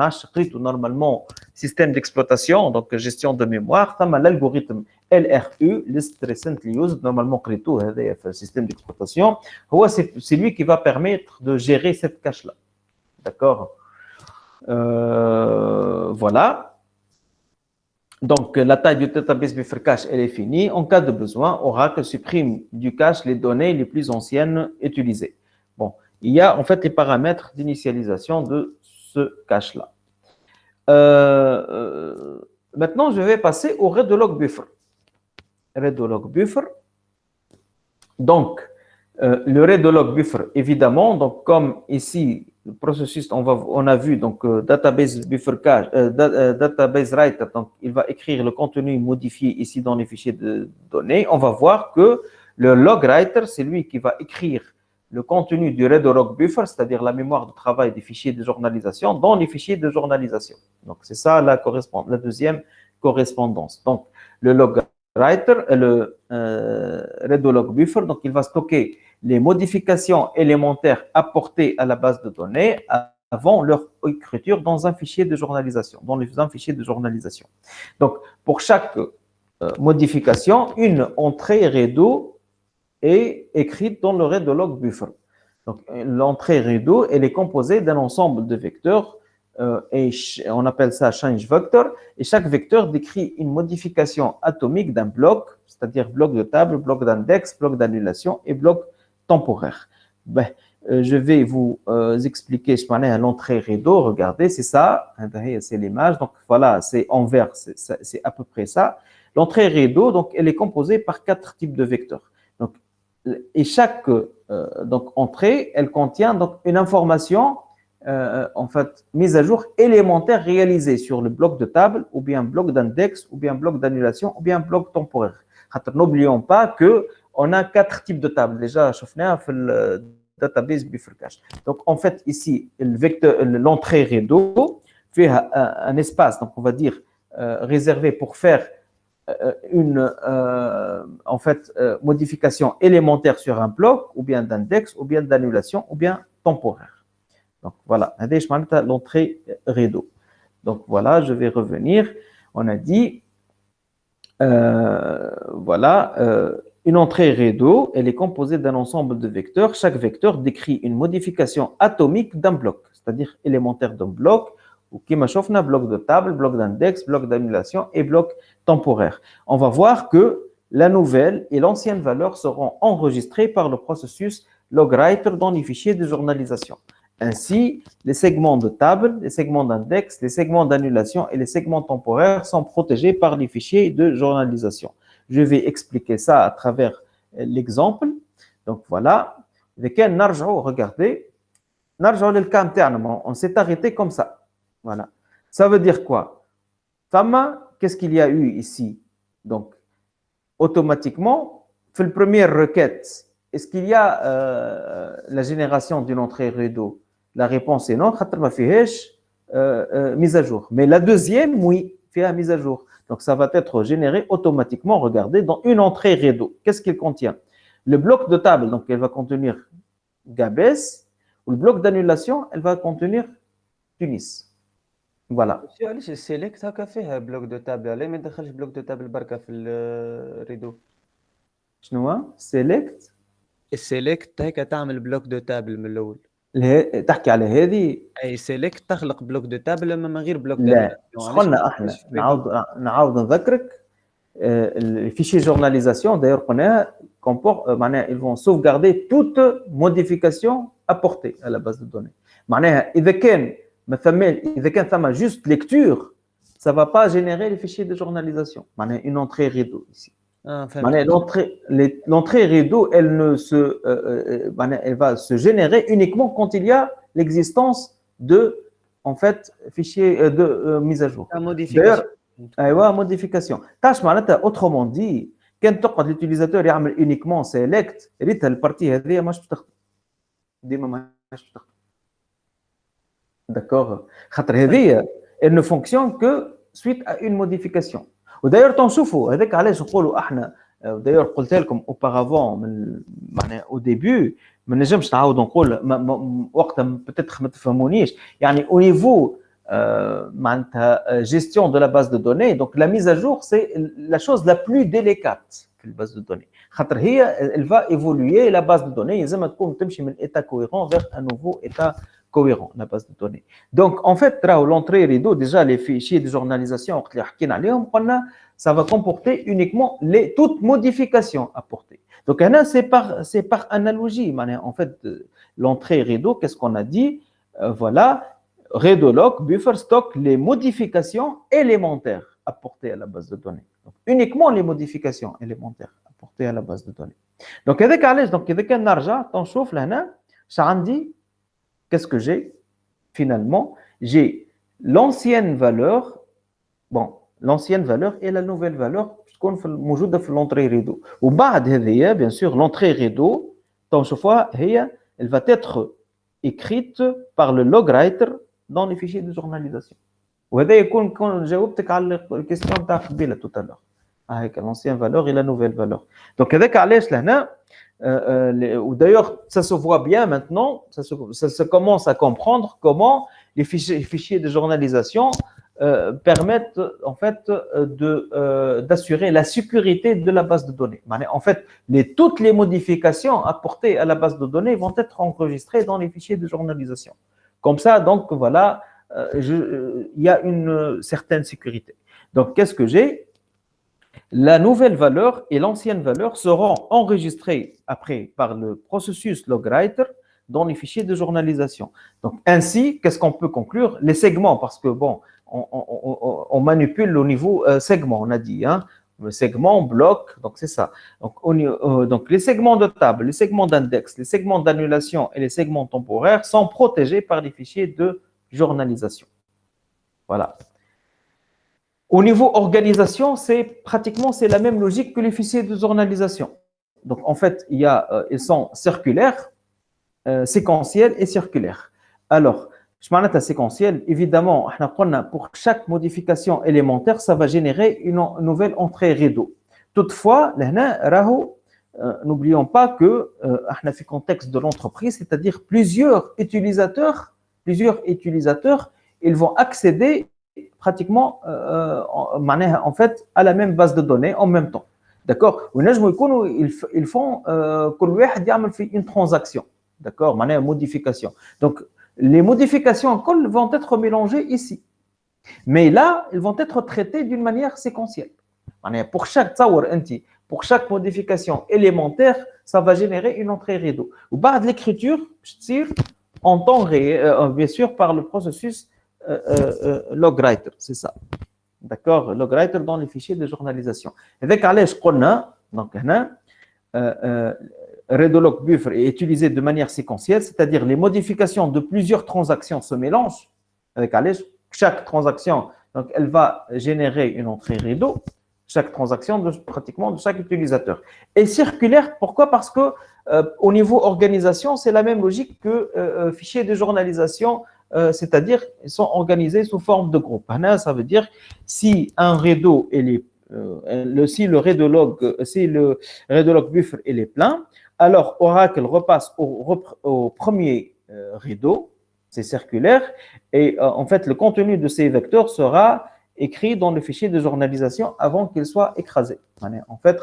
[SPEAKER 1] normalement système d'exploitation, donc gestion de mémoire, l'algorithme LRU, list recently used, normalement le système d'exploitation, c'est lui qui va permettre de gérer cette cache là. D'accord? Voilà. Donc, la taille du database buffer cache, elle est finie. En cas de besoin, Oracle supprime du cache les données les plus anciennes utilisées. Bon, il y a en fait les paramètres d'initialisation de ce cache-là. Maintenant, je vais passer au read log buffer. Read log buffer. Donc, le read log buffer, évidemment, donc comme ici, le processus, on a vu, donc database buffer cache, database writer, donc il va écrire le contenu modifié ici dans les fichiers de données. On va voir que le log writer, c'est lui qui va écrire le contenu du read log buffer, c'est-à-dire la mémoire de travail des fichiers de journalisation dans les fichiers de journalisation. Donc c'est ça la deuxième correspondance. Donc le log writer, le read log buffer, donc il va stocker les modifications élémentaires apportées à la base de données avant leur écriture dans un fichier de journalisation, Donc, pour chaque modification, une entrée redo est écrite dans le read log buffer. Donc, l'entrée redo, elle est composée d'un ensemble de vecteurs et on appelle ça change vector. Et chaque vecteur décrit une modification atomique d'un bloc, c'est-à-dire bloc de table, bloc d'index, bloc d'annulation et bloc temporaire. Je vais vous expliquer l'entrée redo. Regardez, c'est ça. C'est l'image. Donc voilà, c'est en vert, c'est à peu près ça. L'entrée redo, donc elle est composée par 4 types de vecteurs. Donc, et chaque donc entrée, elle contient donc une information en fait mise à jour élémentaire réalisée sur le bloc de table, ou bien bloc d'index, ou bien bloc d'annulation, ou bien bloc temporaire. N'oublions pas que on a 4 types de tables. Déjà, شفناها في le database buffer cache. Donc, en fait, ici, l'entrée redo fait un espace, donc on va dire réservé pour faire une en fait modification élémentaire sur un bloc, ou bien d'index, ou bien d'annulation, ou bien temporaire. Donc voilà, l'entrée redo. Donc voilà, je vais revenir. On a dit voilà. Une entrée redo, elle est composée d'un ensemble de vecteurs. Chaque vecteur décrit une modification atomique d'un bloc, c'est-à-dire élémentaire d'un bloc, ou qui m'a bloc de table, bloc d'index, bloc d'annulation et bloc temporaire. On va voir que la nouvelle et l'ancienne valeur seront enregistrées par le processus logwriter dans les fichiers de journalisation. Ainsi, les segments de table, les segments d'index, les segments d'annulation et les segments temporaires sont protégés par les fichiers de journalisation. Je vais expliquer ça à travers l'exemple. Donc voilà. Regardez. On s'est arrêté comme ça. Voilà. Ça veut dire quoi? Qu'est-ce qu'il y a eu ici? Donc, automatiquement, fait la première requête. Est-ce qu'il y a la génération d'une entrée redo? La réponse est non. Mise à jour. Mais la deuxième, oui, fait la mise à jour. Donc, ça va être généré automatiquement, regardez, dans une entrée redo. Qu'est-ce qu'il contient? Le bloc de table, donc, elle va contenir Gabès, ou le bloc d'annulation, elle va contenir Tunis. Voilà.
[SPEAKER 3] علاش السيليكت هكا فيها بلوك دو تابل، علاه ما يدخلش بلوك دو تابل بركة في الريدو؟
[SPEAKER 1] شنو هو؟ select
[SPEAKER 3] السيليكت هيك تعمل بلوك دو تابل من الأول.
[SPEAKER 1] تحكي على هذه.
[SPEAKER 3] أي سيليكت تخلق بلوك دو تابل أما من غير بلوك
[SPEAKER 1] لا،
[SPEAKER 3] دانيماسيون،
[SPEAKER 1] مش
[SPEAKER 3] علاش ما
[SPEAKER 1] قلنا
[SPEAKER 3] تدخلش
[SPEAKER 1] احنا
[SPEAKER 3] في ريدو؟
[SPEAKER 1] نعاود نذكرك. الفيشي journalisation d'ailleurs قلناها comporte معناها ils vont sauvegarder toute modification apportée à la base de données. معناها إذا كان ثم juste lecture, ça va pas générer les fichiers de journalisation. معناها une entrée rideau ici.
[SPEAKER 3] فهمت.
[SPEAKER 1] معناها l'entrée rideau, elle va se générer uniquement quand il y a l'existence de en fait fichiers de mise à jour.
[SPEAKER 3] موديفيكاسيون.
[SPEAKER 1] ايوا موديفيكاسيون تاش معناتها اوترومون دي كان تقعد اليوتيليزاتور يعمل يونيكمون سيليكت ريتها البارتي هذه ماش باش تخدم ديما ماش باش تخدم داكوغ خاطر هذه elle ne fonctionne que suite à une modification. وداير تنشوفوا هذاك علاش نقولوا احنا وداير قلت لكم اوبارافون من معناها او ديبي ما نجمش نعاود نقول وقتها بتاتخ ما تفهمونيش يعني au niveau gestion de la base de données. Donc la mise à jour, c'est la chose la plus délicate في la base de données. خاطر هي elle va évoluer la base de données. لازم تكون تمشي من état cohérent vers un nouveau état cohérent la base de données. Donc en fait, l'entrée rideau, déjà les fichiers de journalisation وقت اللي حكينا عليهم قلنا ça va comporter uniquement toutes modifications apportées. Donc c'est par analogie. En fait, l'entrée rideau, qu'est-ce qu'on a dit? Voilà. Redoloc, buffer stocke les modifications élémentaires apportées à la base de données. Donc, uniquement les modifications élémentaires apportées à la base de données. Donc, avec علاش donc إذا كان نرجع تنشوف لهنا عندي qu'est-ce que j'ai finalement? J'ai l'ancienne valeur, l'ancienne valeur et la nouvelle valeur تكون موجودة في l'entrée rideau. وبعد هذه bien sûr l'entrée rideau تنشوفوها هي elle va être écrite par le log writer dans les fichiers de journalisation. وهذا يكون جاوبتك على الكيستيون تاع قبيله tout à l'heure. هيك l'ancienne valeur et la nouvelle valeur. Donc هذاك علاش لهنا d'ailleurs ça se voit bien maintenant, ça se commence à comprendre comment les fichiers de journalisation permettent en fait d'assurer la sécurité de la base de données. En fait, toutes les modifications apportées à la base de données vont être enregistrées dans les fichiers de journalisation. Comme ça, donc voilà, il y a une certaine sécurité. Donc, qu'est-ce que j'ai? La nouvelle valeur et l'ancienne valeur seront enregistrées après par le processus logwriter dans les fichiers de journalisation. Donc, ainsi, qu'est-ce qu'on peut conclure? Les segments, parce que bon, on manipule au niveau segment, on a dit, hein, le segment, bloc, donc c'est ça. Donc, les segments de table, les segments d'index, les segments d'annulation et les segments temporaires sont protégés par les fichiers de journalisation. Voilà. Au niveau organisation, c'est la même logique que les fichiers de journalisation. Donc, en fait, ils sont circulaires, séquentiels et circulaires. Alors, je parle de séquentiel. Évidemment, pour chaque modification élémentaire, ça va générer une nouvelle entrée rideau. Toutefois, n'oublions pas que dans le contexte de l'entreprise, c'est-à-dire plusieurs utilisateurs, ils vont accéder pratiquement en fait à la même base de données en même temps. D'accord? Ils font une transaction. D'accord? Modification. Donc, les modifications vont être mélangées ici. Mais là, elles vont être traitées d'une manière séquentielle. Pour chaque modification élémentaire, ça va générer une entrée rideau. Ou bas de l'écriture, en temps réel, bien sûr, par le processus logwriter, c'est ça. D'accord? Logwriter dans les fichiers de journalisation. Avec Alej Qonna, donc, Redoloc buffer est utilisé de manière séquentielle, c'est-à-dire les modifications de plusieurs transactions se mélangent avec Alej. Chaque transaction, donc, elle va générer une entrée rideau, chaque transaction pratiquement de chaque utilisateur. Et circulaire, pourquoi? Parce que au niveau organisation, c'est la même logique que fichiers de journalisation, c'est-à-dire ils sont organisés sous forme de groupe. Ça veut dire si un rideau si le Redoloc buffer il est plein, alors Oracle repasse au premier rideau, C'est circulaire. Et en fait, le contenu de ces vecteurs sera écrit dans le fichier de journalisation avant qu'il soit écrasé. En fait,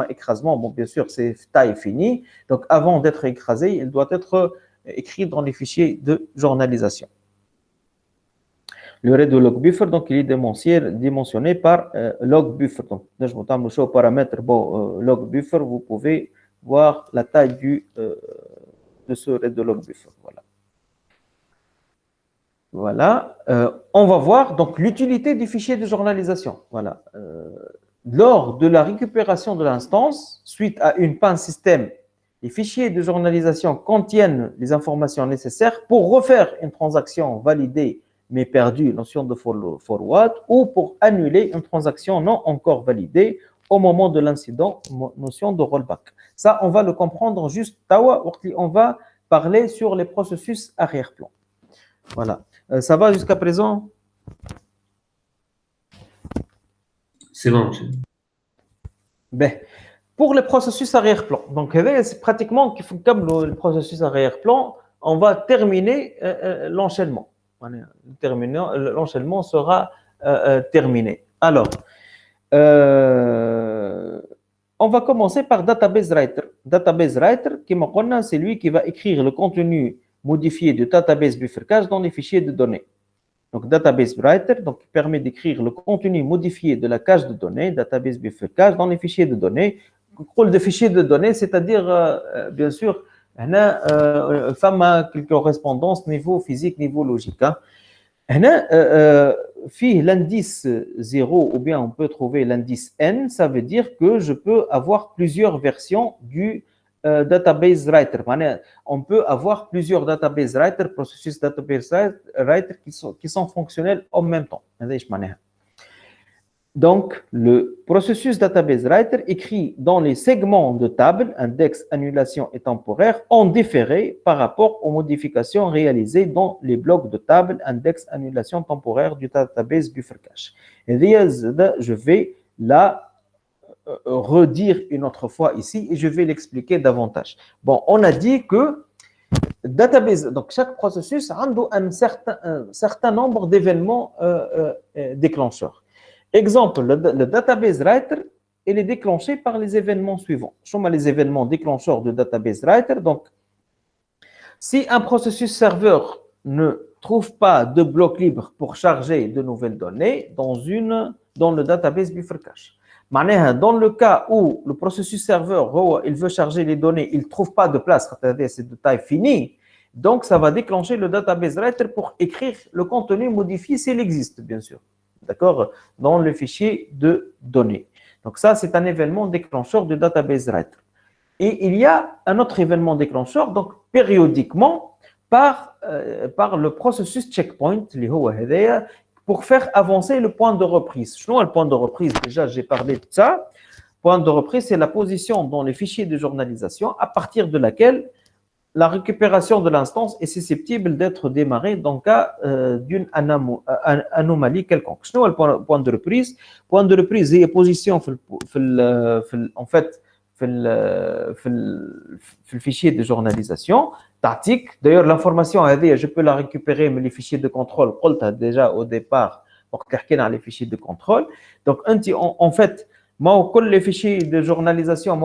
[SPEAKER 1] écrasement, bon, bien sûr, c'est taille finie. Donc, avant d'être écrasé, il doit être écrit dans les fichiers de journalisation. Le RAID de log buffer, donc, il est dimensionné par log buffer. Donc, je vous montre au paramètre log buffer, vous pouvez voir la taille de ce RAID de log buffer. Voilà. Voilà. On va voir donc l'utilité du fichier de journalisation. Voilà. Lors de la récupération de l'instance, suite à une panne système, les fichiers de journalisation contiennent les informations nécessaires pour refaire une transaction validée mais perdue, notion de forward, ou pour annuler une transaction non encore validée au moment de l'incident, notion de rollback. Ça, on va le comprendre juste. On va parler sur les processus arrière-plan. Voilà. Ça va jusqu'à présent?
[SPEAKER 2] C'est bon, monsieur.
[SPEAKER 1] Ben, pour le processus arrière-plan, donc c'est pratiquement comme le processus arrière-plan, on va terminer l'enchaînement. L'enchaînement sera terminé. Alors, on va commencer par Database Writer. Database Writer, c'est lui qui va écrire le contenu modifié du database buffer cache dans les fichiers de données. Donc, Database Writer donc, permet d'écrire le contenu modifié de la cache de données, database buffer cache, dans les fichiers de données. Le rôle de fichiers de données, c'est-à-dire, bien sûr, on a quelques correspondances niveau physique, niveau logique. L'indice 0 ou bien on peut trouver l'indice n, ça veut dire que je peux avoir plusieurs versions du database writer. On peut avoir plusieurs database writer, processus database writer qui sont fonctionnels en même temps. Donc, le processus database writer écrit dans les segments de table, index, annulation et temporaire, en différé par rapport aux modifications réalisées dans les blocs de table, index, annulation temporaire du database buffer cache. Et je vais la redire une autre fois ici et je vais l'expliquer davantage. Bon, on a dit que database, donc chaque processus a un certain nombre d'événements déclencheurs. Exemple, le database writer, il est déclenché par les événements suivants. Ce sont les événements déclencheurs de database writer. Donc, si un processus serveur ne trouve pas de bloc libre pour charger de nouvelles données dans le database buffer cache. Dans le cas où le processus serveur il veut charger les données, il ne trouve pas de place, c'est de taille finie, donc ça va déclencher le database writer pour écrire le contenu modifié s'il existe, bien sûr. D'accord, dans le fichier de données. Donc ça, c'est un événement déclencheur de database writer. Et il y a un autre événement déclencheur, donc périodiquement, par le processus checkpoint, pour faire avancer le point de reprise. Sinon, le point de reprise, déjà, j'ai parlé de ça. Point de reprise, c'est la position dans les fichiers de journalisation à partir de laquelle la récupération de l'instance est susceptible d'être démarrée dans le cas d'une anomalie quelconque. Sinon, le point de reprise. Point de reprise est position en fait le fichier de journalisation. D'ailleurs, l'information, je peux la récupérer, mais les fichiers de contrôle, déjà au départ, pour calquer dans les fichiers de contrôle. Donc, en fait, les fichiers de journalisation,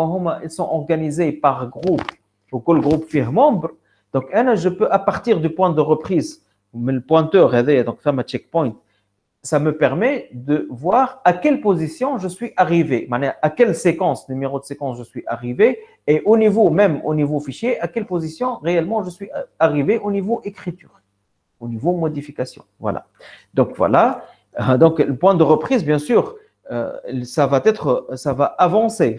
[SPEAKER 1] ils sont organisés par groupe. Pour que le groupe fait membre, donc je peux à partir du point de reprise, le pointeur, donc ça ma checkpoint, ça me permet de voir à quelle position je suis arrivé, à quelle séquence, numéro de séquence je suis arrivé, et au niveau fichier, à quelle position réellement je suis arrivé au niveau écriture, au niveau modification. Voilà. Donc voilà. Donc le point de reprise, bien sûr, ça va avancer.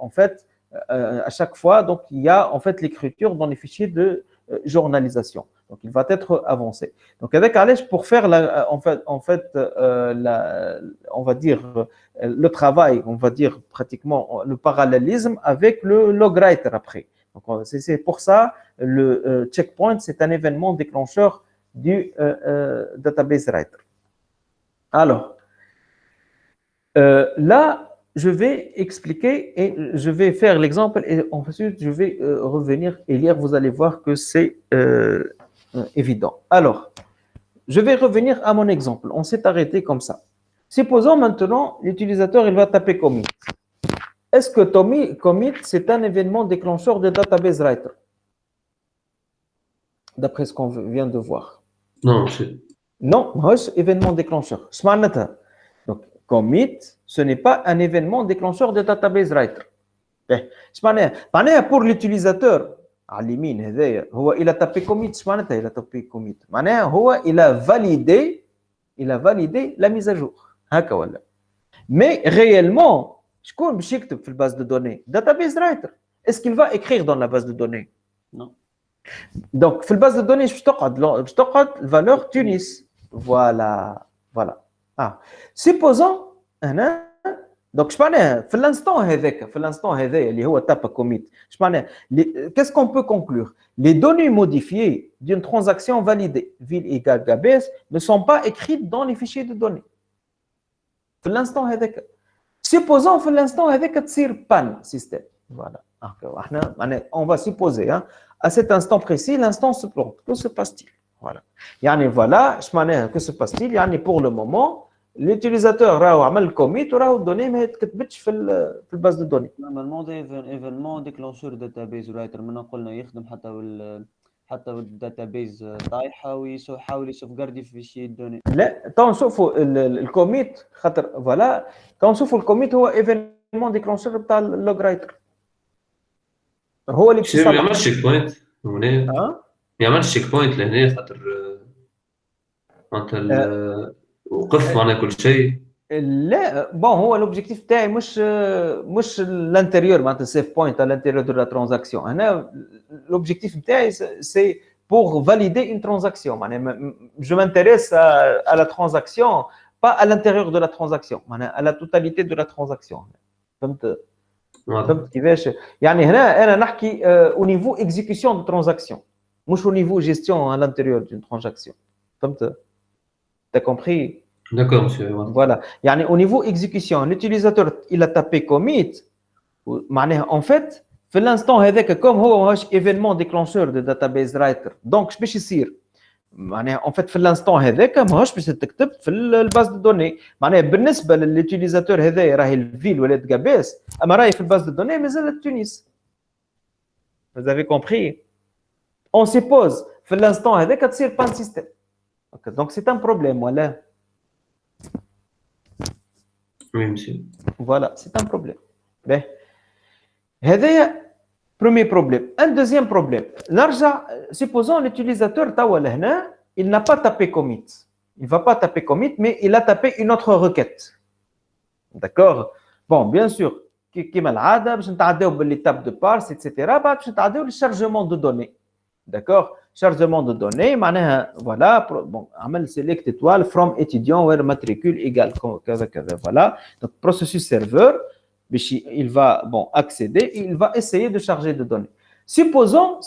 [SPEAKER 1] En fait, à chaque fois, donc il y a en fait l'écriture dans les fichiers de journalisation. Donc il va être avancé. Donc avec Alej, pour faire on va dire le travail, on va dire pratiquement le parallélisme avec le logwriter après. Donc c'est pour ça le checkpoint, c'est un événement déclencheur du database writer. Alors là, je vais expliquer et je vais faire l'exemple et ensuite je vais revenir et lire. Vous allez voir que c'est évident. Alors, je vais revenir à mon exemple. On s'est arrêté comme ça. Supposons maintenant, l'utilisateur, il va taper commit. Est-ce que commit, c'est un événement déclencheur de database writer? D'après ce qu'on vient de voir.
[SPEAKER 2] Non, c'est...
[SPEAKER 1] Non, c'est événement déclencheur. Donc, commit, ce n'est pas un événement déclencheur de database writer. Pour l'utilisateur, il a tapé commit. Il a tapé commit. Il a validé la mise à jour. Mais réellement, je connais dans la base de données. Database writer. Est-ce qu'il va écrire dans la base de données?
[SPEAKER 3] Non.
[SPEAKER 1] Donc, dans la base de données, je stocke la valeur Tunis. Voilà. Supposons, donc je parlais, l'instant il y a tape commit. Qu'est-ce qu'on peut conclure? Les données modifiées d'une transaction validée, ville égale gabes, ne sont pas écrites dans les fichiers de données. L'instant supposons l'instant avec تصير panne système. Voilà. On va supposer, à cet instant précis, l'instant se plante. Que se passe-t-il? Voilà. Que se passe-t-il? Pour le moment, l'utilisateur a fait le commit ou a donné mais dans la base de données.
[SPEAKER 3] Normalement, des événements déclencheurs de database writer, maintenant قلنا يخدم حتى الداتابيز طايحه ويحاول يسوفغاردي في فيشي الدوني.
[SPEAKER 1] لا نشوفوا الكوميت خاطر فوالا نشوفوا الكوميت هو ايفينمون ديكلونشر بتاع اللوج رايتر هو اللي
[SPEAKER 2] ما يعملش تشيك بوينت هنا.
[SPEAKER 1] ما
[SPEAKER 2] يعملش تشيك بوينت لهنا خاطر انت وقف معناها كل شيء.
[SPEAKER 1] لا هو لوبجيكتيف تاعي مش الانتيريور معناتها سيف بوينت على الانتيريور دو لا ترانزاكسيون. هنا l'objectif c'est pour valider une transaction. Je m'intéresse à la transaction, pas à l'intérieur de la transaction, à la totalité de la transaction. فهمت كيفاش؟ هنا أنا نحكي au niveau exécution de transaction, مش au niveau gestion à l'intérieur d'une transaction. فهمت؟ T'as compris?
[SPEAKER 2] D'accord, monsieur.
[SPEAKER 1] Voilà. Au niveau exécution, l'utilisateur il a tapé commit. En fait, في l'instant هذاك comme هو ماهوش événement déclencheur de database writer donc باش يصير معناها en fait في l'instant هذاك ماهوش باش تكتب في الباز دو دوني معناها بالنسبه للutilisateur هذايا راهي الفيل ولا غاباس اما راهي في الباز دو دوني مازالت تونس. Vous avez compris? On suppose في l'instant هذاك تصير بان سيستم. Donc c'est un problème ولا؟
[SPEAKER 2] Oui, monsieur.
[SPEAKER 1] Voilà, c'est un problème. Ben, هذا premier problème. Un deuxième problème. Supposons l'utilisateur il n'a pas tapé commit. Il ne va pas taper commit, mais il a tapé une autre requête. D'accord? Bon, bien sûr, كما العادة باش نتعداو بالétape de parse, etc. باش نتعداو للchargement de données. D'accord? Chargement de données, معناها voilà, bon, عمل select étoile from étudiant where matricule égale كذا كذا. Voilà. Donc processus serveur il va accéder et il va essayer de charger des données. Supposons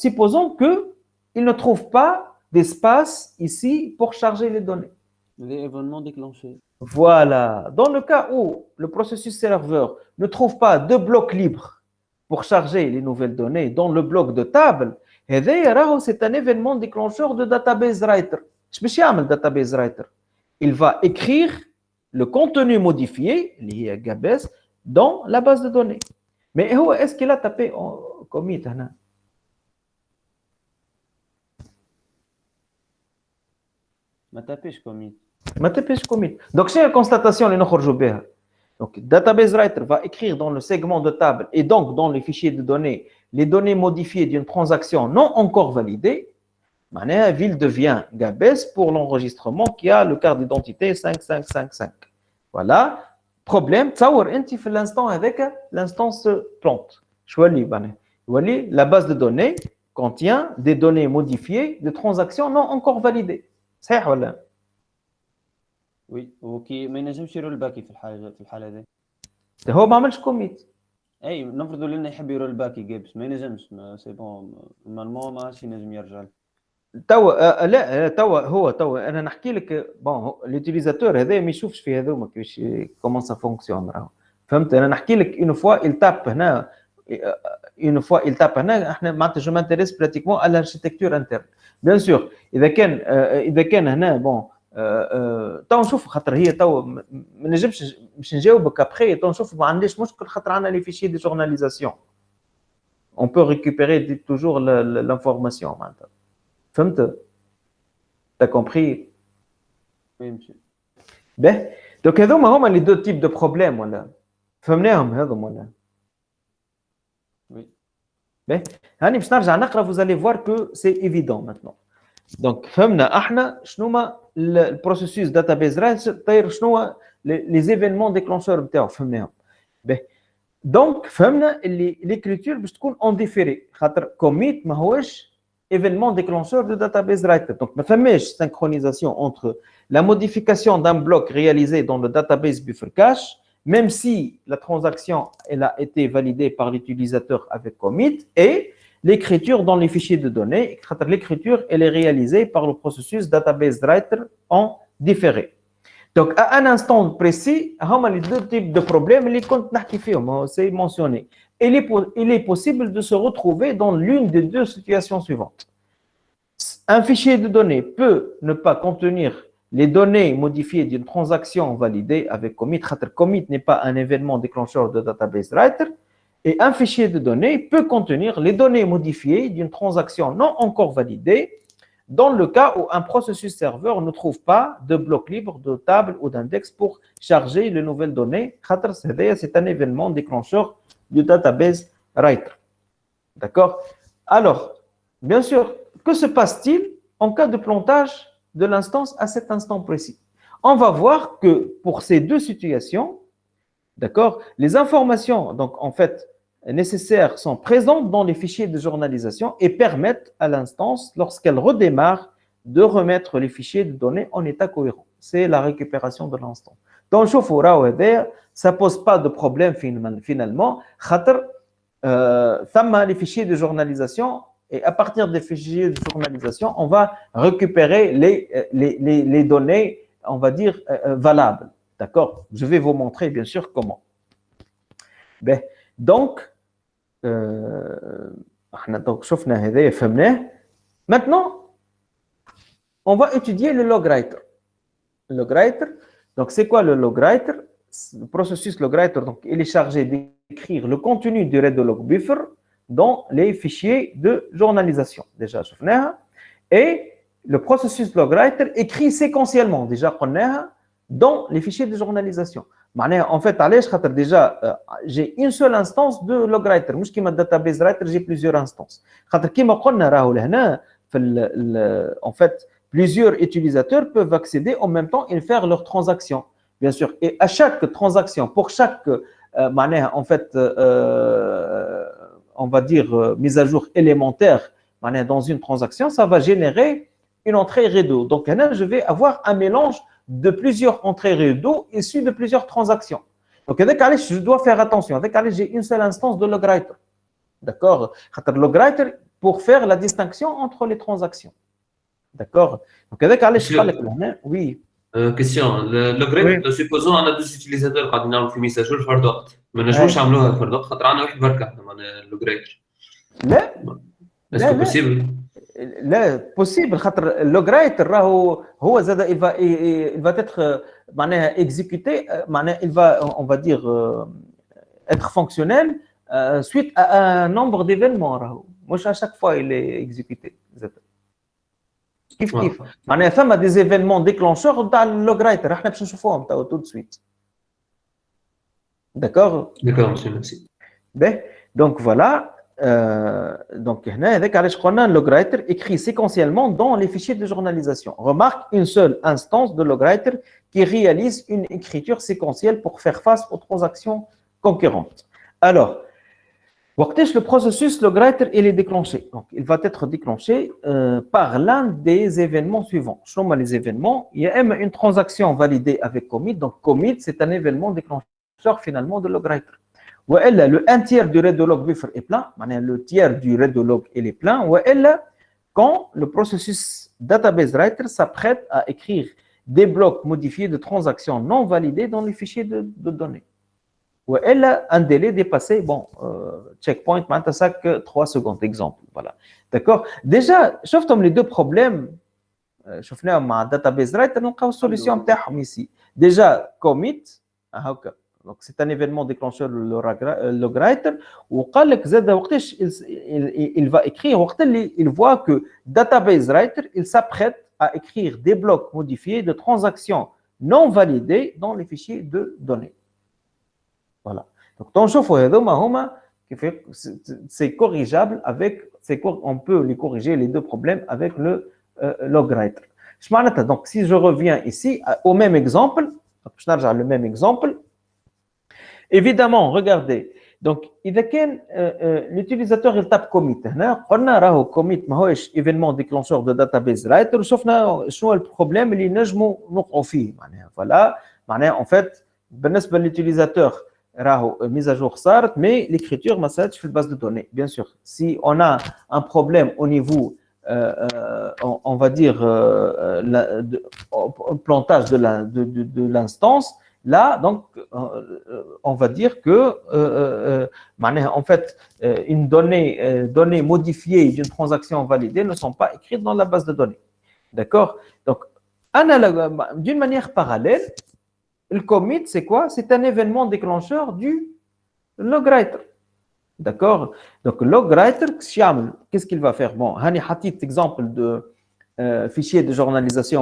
[SPEAKER 1] qu'il ne trouve pas d'espace ici pour charger les données.
[SPEAKER 3] Les événements déclenchés.
[SPEAKER 1] Voilà. Dans le cas où le processus serveur ne trouve pas de bloc libre pour charger les nouvelles données dans le bloc de table, c'est un événement déclencheur de database writer. Je vais faire database writer. Il va écrire le contenu modifié, lié à Gabes, dans la base de données. Mais est-ce qu'il a tapé commit?
[SPEAKER 3] ما تابيش commit.
[SPEAKER 1] ما تابيش commit. Donc c'est une constatation اللي نخرجوا بها. Donc database writer va écrire dans le segment de table et donc dans les fichiers de données les données modifiées d'une transaction non encore validée. معناها ville devient Gabes pour l'enregistrement qui a le carte d'identité 5555. Voilà. Problème, تصور انت في l'instant هذاك l'instance plante. شو اللي la base de données contient des données modifiées de transactions non encore validées. صحيح ولا؟
[SPEAKER 3] وي وكي ما ينجمش يرول باكي في الحاله هذه.
[SPEAKER 1] هو ما عملش كوميت.
[SPEAKER 3] اي نفرضوا لنا يحب يرول باكي جيبس ما ينجمش سي بون نورمالمون ماشي ينجم يرجع. توا انا نحكي لك بون ليوتيليزاتور هذا ما يشوفش في هذوما كيفاش كومون سا فونكسيون راهو فهمت. انا نحكي لك اون فوا il tape هنا
[SPEAKER 1] une fois il tape je m'intéresse pratiquement à l'architecture interne. Bien sûr, إذا كان هنا bon تو نشوف خاطر هي تو ما نجمش باش نجاوبك ابخي تو نشوف ما عنديش مشكل خاطر عندنا لي فيشي دي جورناليزاسيون. On peut récupérer toujours l'information maintenant. فهمت؟ T'as compris?
[SPEAKER 3] Oui, monsieur.
[SPEAKER 1] Ben, donc هذوما هما les deux types de problèmes ولا فهمناهم هذوما ولا؟
[SPEAKER 3] Oui.
[SPEAKER 1] Ben, هاني باش نرجع نقرا vous allez voir que c'est évident maintenant. Donc فهمنا احنا شنو هما البروسيسوس داتابيز رايتر شنو هو les événements déclencheurs نتاعو فهمناهم. Ben, donc فهمنا اللي l'écriture باش تكون en différé خاطر commit ما هوش événement déclencheur de database writer. Donc ما فماش synchronisation entre la modification d'un bloc réalisé dans le database buffer cache, même si la transaction elle a été validée par l'utilisateur avec commit, et l'écriture dans les fichiers de données. L'écriture elle est réalisée par le processus database writer en différé. Donc à un instant précis, les deux types de problèmes c'est mentionné. Il est possible de se retrouver dans l'une des deux situations suivantes. Un fichier de données peut ne pas contenir les données modifiées d'une transaction validée avec commit. Commit n'est pas un événement déclencheur de database writer. Et un fichier de données peut contenir les données modifiées d'une transaction non encore validée dans le cas où un processus serveur ne trouve pas de bloc libre, de table ou d'index pour charger les nouvelles données. C'est un événement déclencheur du database writer. D'accord? Alors, bien sûr, que se passe-t-il en cas de plantage de l'instance à cet instant précis? On va voir que pour ces deux situations, d'accord, les informations donc en fait nécessaires sont présentes dans les fichiers de journalisation et permettent à l'instance, lorsqu'elle redémarre, de remettre les fichiers de données en état cohérent. C'est la récupération de l'instance. Donc, ça ne pose pas de problème finalement. Les fichiers de journalisation, et à partir des fichiers de journalisation, on va récupérer les données, on va dire, valables. D'accord? Je vais vous montrer bien sûr comment. Ben, donc, maintenant, on va étudier le logwriter. Le logwriter, donc c'est quoi le logwriter? Le processus logwriter, donc il est chargé d'écrire le contenu du read-log buffer dans les fichiers de journalisation. Déjà, et le processus logwriter écrit séquentiellement, déjà, dans les fichiers de journalisation. En fait, déjà, j'ai une seule instance de logwriter. Moi, qui m'a database writer, j'ai plusieurs instances. En fait, plusieurs utilisateurs peuvent accéder en même temps et faire leurs transactions, bien sûr. Et à chaque transaction, pour chaque, en fait, on va dire, mise à jour élémentaire dans une transaction, ça va générer une entrée redo. Donc, là, je vais avoir un mélange de plusieurs entrées redo issues de plusieurs transactions. Donc, je dois faire attention. J'ai une seule instance de logwriter. D'accord? Logwriter pour faire la distinction entre les transactions. D'accord? Donc, oui.
[SPEAKER 2] Question. Le logwriter, supposons qu'on a deux utilisateurs qui ont fait mise à jour par d'autres. Mais nous ne pouvons pas faire d'autres. On a un barca dans le logwriter.
[SPEAKER 1] لا
[SPEAKER 2] Est-ce que possible?
[SPEAKER 1] لا possible خاطر logwriter هو زاد il va être معناها exécuté معناها il va on va dire être fonctionnel suite à un nombre d'événements راهو مش à chaque fois il est exécuté زاد كيف معناها ثم des événements déclencheurs تاع logwriter احنا باش نشوفوهم تو tout de suite. D'accord?
[SPEAKER 2] D'accord, monsieur, merci.
[SPEAKER 1] Ben, donc voilà. Donc, le logwriter écrit séquentiellement dans les fichiers de journalisation. Remarque une seule instance de logwriter qui réalise une écriture séquentielle pour faire face aux transactions concurrentes. Alors, le processus logwriter il est déclenché. Donc, il va être déclenché par l'un des événements suivants. Je nomme les événements. Il y a une transaction validée avec commit. Donc, commit, c'est un événement déclencheur finalement de logwriter. Le 1/3 du read-log buffer est plein, le tiers du read-log est plein, quand le processus database writer s'apprête à écrire des blocs modifiés de transactions non validées dans les fichiers de données. ou elle a un délai dépassé, bon, checkpoint, maintenant, ça que 3 secondes, exemple, voilà. D'accord? Déjà, شفتم les deux problèmes, شفناهم مع database writer, نلقاو solution بتاعهم ici. Déjà, commit, هكا. Donc, c'est un événement déclencheur le log writer, وقال لك زاد وقتاش il va écrire, وقت اللي il voit que database writer, il s'apprête à écrire des blocs modifiés de transactions non validées dans les fichiers de données. Voilà. Donc, c'est corrigeable avec, on peut les corriger les deux problèmes avec le log writer. Donc, si je reviens ici au même exemple, je n'arrive le même exemple. Évidemment, regardez. Donc, إذا كان l'utilisateur il tape commit هنا قلنا راهو commit ماهوش événement déclencheur de database writer وشفنا شنو البروبليم اللي نجموا نوقعوا فيه معناها فوالا معناها en fait بالنسبه للutilisateur راهو mise à jour صارت mais l'écriture ما صارتش في الباز de données. Bien sûr, si on a un problème au niveau on va dire le plantage de l'instance. Là, donc, on va dire que, en fait, une donnée modifiée d'une transaction validée ne sont pas écrites dans la base de données. D'accord? Donc, d'une manière parallèle, le commit, c'est quoi? C'est un événement déclencheur du log writer. D'accord? Donc, le log writer, qu'est-ce qu'il va faire? Bon, un exemple de fichiers de journalisation,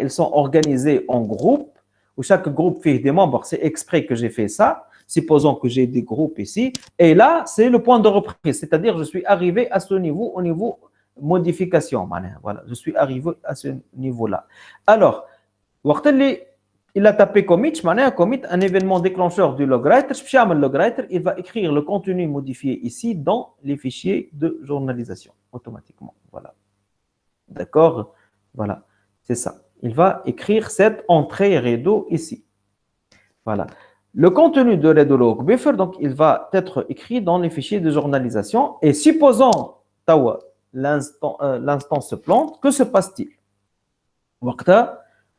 [SPEAKER 1] ils sont organisés en groupes. Où chaque groupe fait des membres, c'est exprès que j'ai fait ça. Supposons que j'ai des groupes ici. Et là, c'est le point de reprise. C'est-à-dire, je suis arrivé à ce niveau, au niveau modification. Voilà, je suis arrivé à ce niveau-là. Alors, il a tapé commit, commit, un événement déclencheur du log writer. Le log writer, il va écrire le contenu modifié ici dans les fichiers de journalisation automatiquement. Voilà. D'accord? Voilà, c'est ça. Il va écrire cette entrée Redo ici. Voilà. Le contenu de Redo log buffer, donc, il va être écrit dans les fichiers de journalisation. Et supposons, l'instance se plante, que se passe-t-il?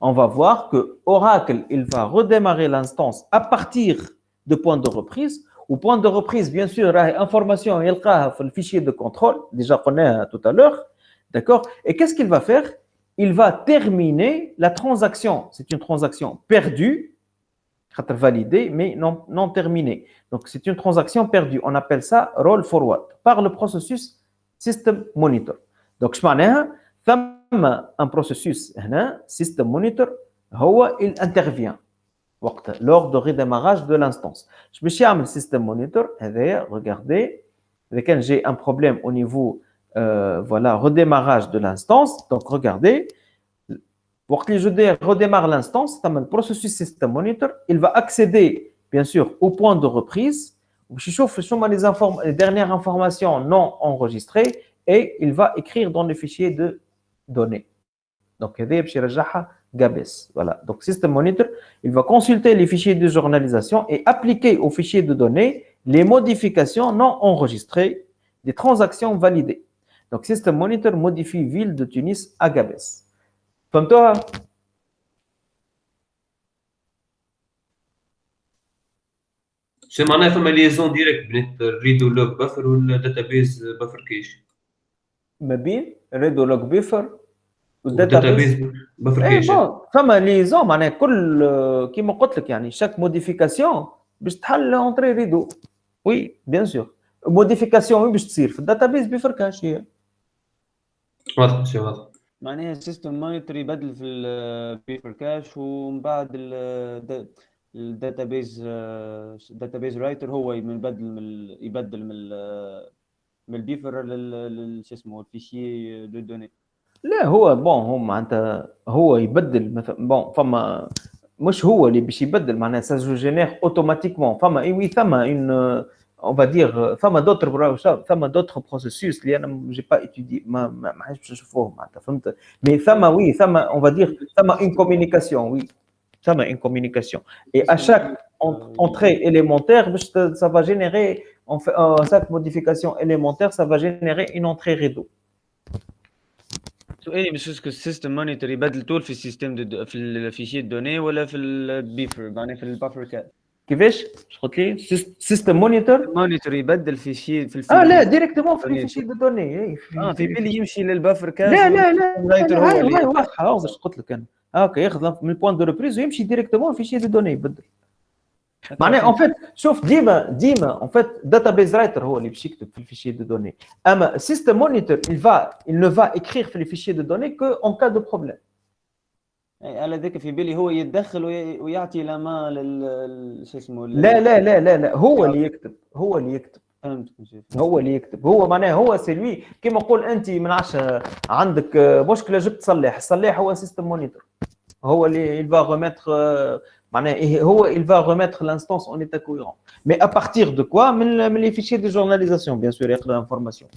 [SPEAKER 1] On va voir que Oracle, il va redémarrer l'instance à partir de point de reprise. Au point de reprise, bien sûr, il y a information, il y a le fichier de contrôle, déjà qu'on a tout à l'heure. D'accord? Et qu'est-ce qu'il va faire? Il va terminer la transaction. C'est une transaction perdue, validée, mais non terminée. Donc, c'est une transaction perdue. On appelle ça roll forward par le processus system monitor. Donc, je un processus, system monitor, il intervient lors de redémarrage de l'instance. Je me suis le system monitor, regardez, quand j'ai un problème au niveau voilà, redémarrage de l'instance. Donc, regardez, pour que je redémarre l'instance, le processus system monitor, il va accéder, bien sûr, au point de reprise. Je chauffe les dernières informations non enregistrées et il va écrire dans les fichiers de données. Donc, voilà. Donc, system monitor, il va consulter les fichiers de journalisation et appliquer aux fichiers de données les modifications non enregistrées des transactions validées. Donc, System Monitor modifie ville de Tunis à Gabès. فهمتوها؟
[SPEAKER 2] شو معناها فما ليزون ديريكت بين الريدو لوج بافر والداتابيز بافر كيش؟
[SPEAKER 1] ما بين الريدو لوج بافر
[SPEAKER 2] والداتابيز بافر كيش.
[SPEAKER 1] فما ليزون معناها كل كيما قلت لك يعني شاك موديفيكاسيون باش تحل اونتري ريدو. وي بيان سور موديفيكاسيون وين باش تصير في الداتابيز بافر كاش هي.
[SPEAKER 2] واضح شي واضح.
[SPEAKER 3] معناها السيستم مونيتور يبدل في البيفر كاش ومن بعد الداتابيز رايتر هو يبدل من البيفر شو اسمه الفيشي دو دوني.
[SPEAKER 1] لا هو معناتها هو يبدل مثلا فما مش هو اللي باش يبدل معناها سا جو جينير اوتوماتيكمون فما وي ثما اون on va dire ثما d'autres processus اللي انا j'ai pas étudié ما عادش باش نشوفوهم معناتها فهمت مي ثما وي ثما on va dire ثما une communication oui ثما une communication et à chaque entrée élémentaire ça va générer chaque modification élémentaire ça va générer une entrée réseau.
[SPEAKER 3] سؤالي مش اسكو السيستم مونيتور يبدل طول في السيستم في الفيشي الدوني ولا في البيفر معناها في البافر كات؟
[SPEAKER 1] كيفاش قلت لي سيستم مونيتور
[SPEAKER 3] المونيتور يبدل فيشي في
[SPEAKER 1] لا ديريكتومون في الفيشي دو دوني
[SPEAKER 3] في بالي يمشي للبافر كاش
[SPEAKER 1] لا لا لا
[SPEAKER 3] الرايتر هو اللي
[SPEAKER 1] هاي واضحه واش قلت لك انا هاكا ياخذ من البوان دو ريبريز ويمشي ديريكتومون في فيشي دو دوني يبدل معناها اون فيت شوف ديما اون فيت داتابيز رايتر هو اللي باش يكتب في الفيشي دو دوني اما سيستم مونيتور il ne va écrire في الفيشي دو دوني que en cas de problème
[SPEAKER 3] على ذاك في بالي هو يتدخل ويعطي لما شو اسمه
[SPEAKER 1] لا لا لا لا لا هو اللي يكتب
[SPEAKER 3] فهمت
[SPEAKER 1] هو اللي يكتب هو معناه هو سي كيما نقول انت من عشرة عندك مشكله جبت الصلاح هو سيستم مونيتور هو اللي il va remettre معناه هو il va remettre l'instance en état cohérent mais à partir de quoi من les fichiers de journalisation bien sûr ياخذ l'information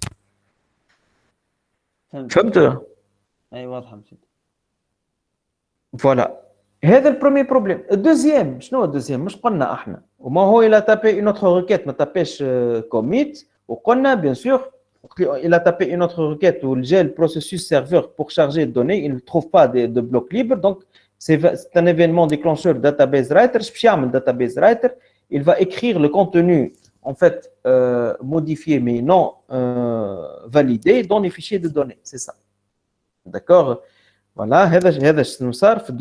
[SPEAKER 1] فهمت
[SPEAKER 3] اي واضحه مشيت
[SPEAKER 1] فوالا هذا البروميير بروبليم الدوزيام شنو هو الدوزيام مش قلنا احنا وما هو الى تابي اون اوتر ريكيت ما تابيش كوميت وقلنا بيان سور il a tapé une autre requête où le processus serveur pour charger de données, il ne trouve pas de bloc libre. Donc, c'est un événement déclencheur database writer. Database writer, il va écrire le contenu en fait modifié mais non validé dans les fichiers de données. C'est ça. D'accord? Voilà. هذا شنو صار في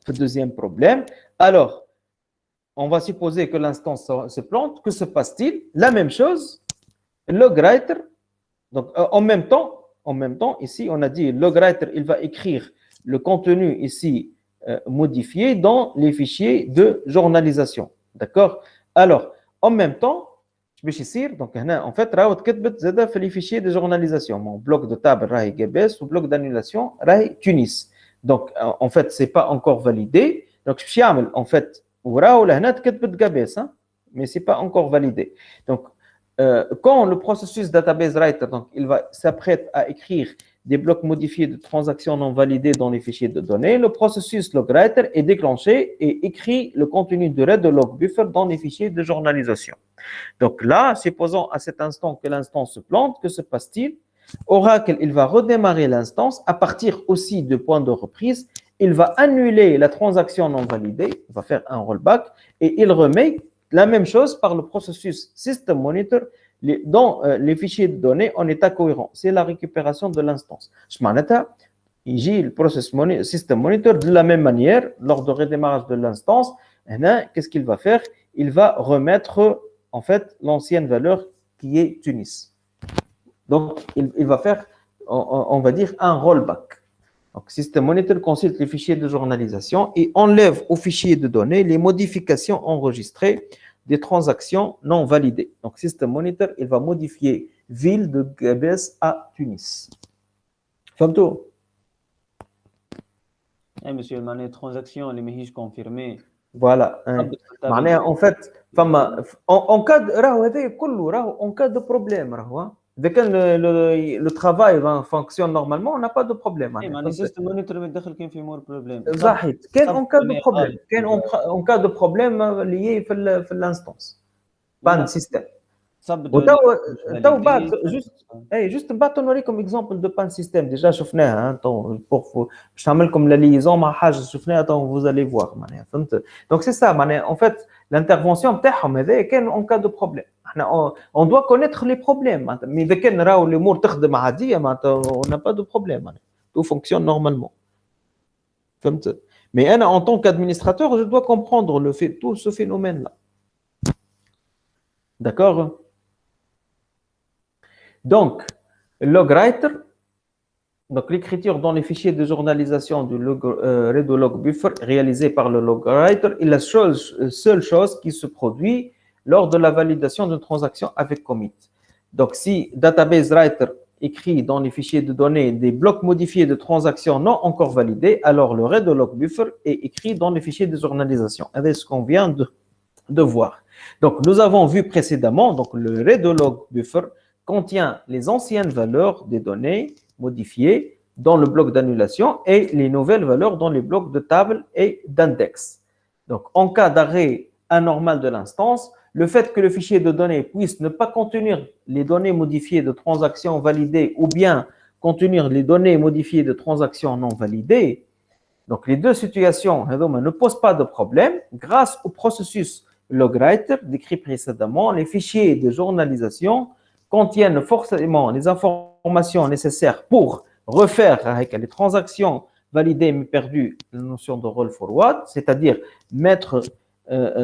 [SPEAKER 1] le deuxième problème. Alors, on va supposer que l'instance se plante. Que se passe-t-il? La même chose. Logwriter, donc en même temps, ici on a dit logwriter, il va écrire le contenu ici modifié dans les fichiers de journalisation, d'accord? Alors en même temps, je vais ici donc en fait راهو تكتبت زاده في les fichiers de journalisation, mon bloc de table راهي GBS ou bloc d'annulation راهي Tunis. Donc en fait c'est pas encore validé, donc je vais يعمل en fait وراهو لهنا تكتبت GBS, mais c'est pas encore validé. Donc quand le processus database writer, donc il s'apprête à écrire des blocs modifiés de transactions non validées dans les fichiers de données, le processus logwriter est déclenché et écrit le contenu de read de log buffer dans les fichiers de journalisation. Donc là, supposons à cet instant que l'instance se plante, que se passe-t-il? Oracle, il va redémarrer l'instance à partir aussi de points de reprise. Il va annuler la transaction non validée, il va faire un rollback et il remet la même chose par le processus System Monitor dans les fichiers de données en état cohérent. C'est la récupération de l'instance. Il y a le processus System Monitor de la même manière, lors du redémarrage de l'instance, qu'est-ce qu'il va faire? Il va remettre en fait l'ancienne valeur qui est Tunis. Donc, il va faire, on va dire, un rollback. Donc, System Monitor consulte les fichiers de journalisation et enlève aux fichiers de données les modifications enregistrées des transactions non validées. Donc, System Monitor, il va modifier ville de GBS à Tunis. Fahmtou?
[SPEAKER 3] Eh monsieur, les transactions, les méhiges confirmées.
[SPEAKER 1] Voilà. En fait, en cas de problème, dès que le travail fonctionne normalement, on n'a pas de problème.
[SPEAKER 3] Le système monitor يدخل كاين في مور بروبليم.
[SPEAKER 1] صحيح. كان en cas de problème. كان en cas de problème lié في l'instance. Pas un système. وتو بعد جوست بعد نوريكم اكزامبل دو بان سيستيم ديجا شفناها باش نعمل لكم لا ليزون مع حاجه شفناها تو فوز الي فوار معناها فهمت دونك سي سا معناها اون فيت الانترفونسيون تاعهم هذا كان اون كا دو بروبليم احنا اون دوا كونيتر لي بروبليم معناتها مي اذا كان راهو الامور تخدم عاديه معناتها اون با دو بروبليم معناتها تو فونكسيون نورمالمون فهمت مي انا en tant qu'administrateur je dois comprendre le fait tout ce phénomène là d'accord. Donc, logwriter, donc l'écriture dans les fichiers de journalisation du read log buffer réalisé par le logwriter est la seule chose qui se produit lors de la validation d'une transaction avec commit. Donc, si database writer écrit dans les fichiers de données des blocs modifiés de transactions non encore validées, alors le read log buffer est écrit dans les fichiers de journalisation. C'est ce qu'on vient de voir. Donc, nous avons vu précédemment, donc le read log buffer contient les anciennes valeurs des données modifiées dans le bloc d'annulation et les nouvelles valeurs dans les blocs de table et d'index. Donc, en cas d'arrêt anormal de l'instance, le fait que le fichier de données puisse ne pas contenir les données modifiées de transactions validées ou bien contenir les données modifiées de transactions non validées, Donc, les deux situations ne posent pas de problème grâce au processus logwriter décrit précédemment. Les fichiers de journalisation contiennent forcément les informations nécessaires pour refaire avec les transactions validées mais perdues, la notion de roll forward, c'est-à-dire mettre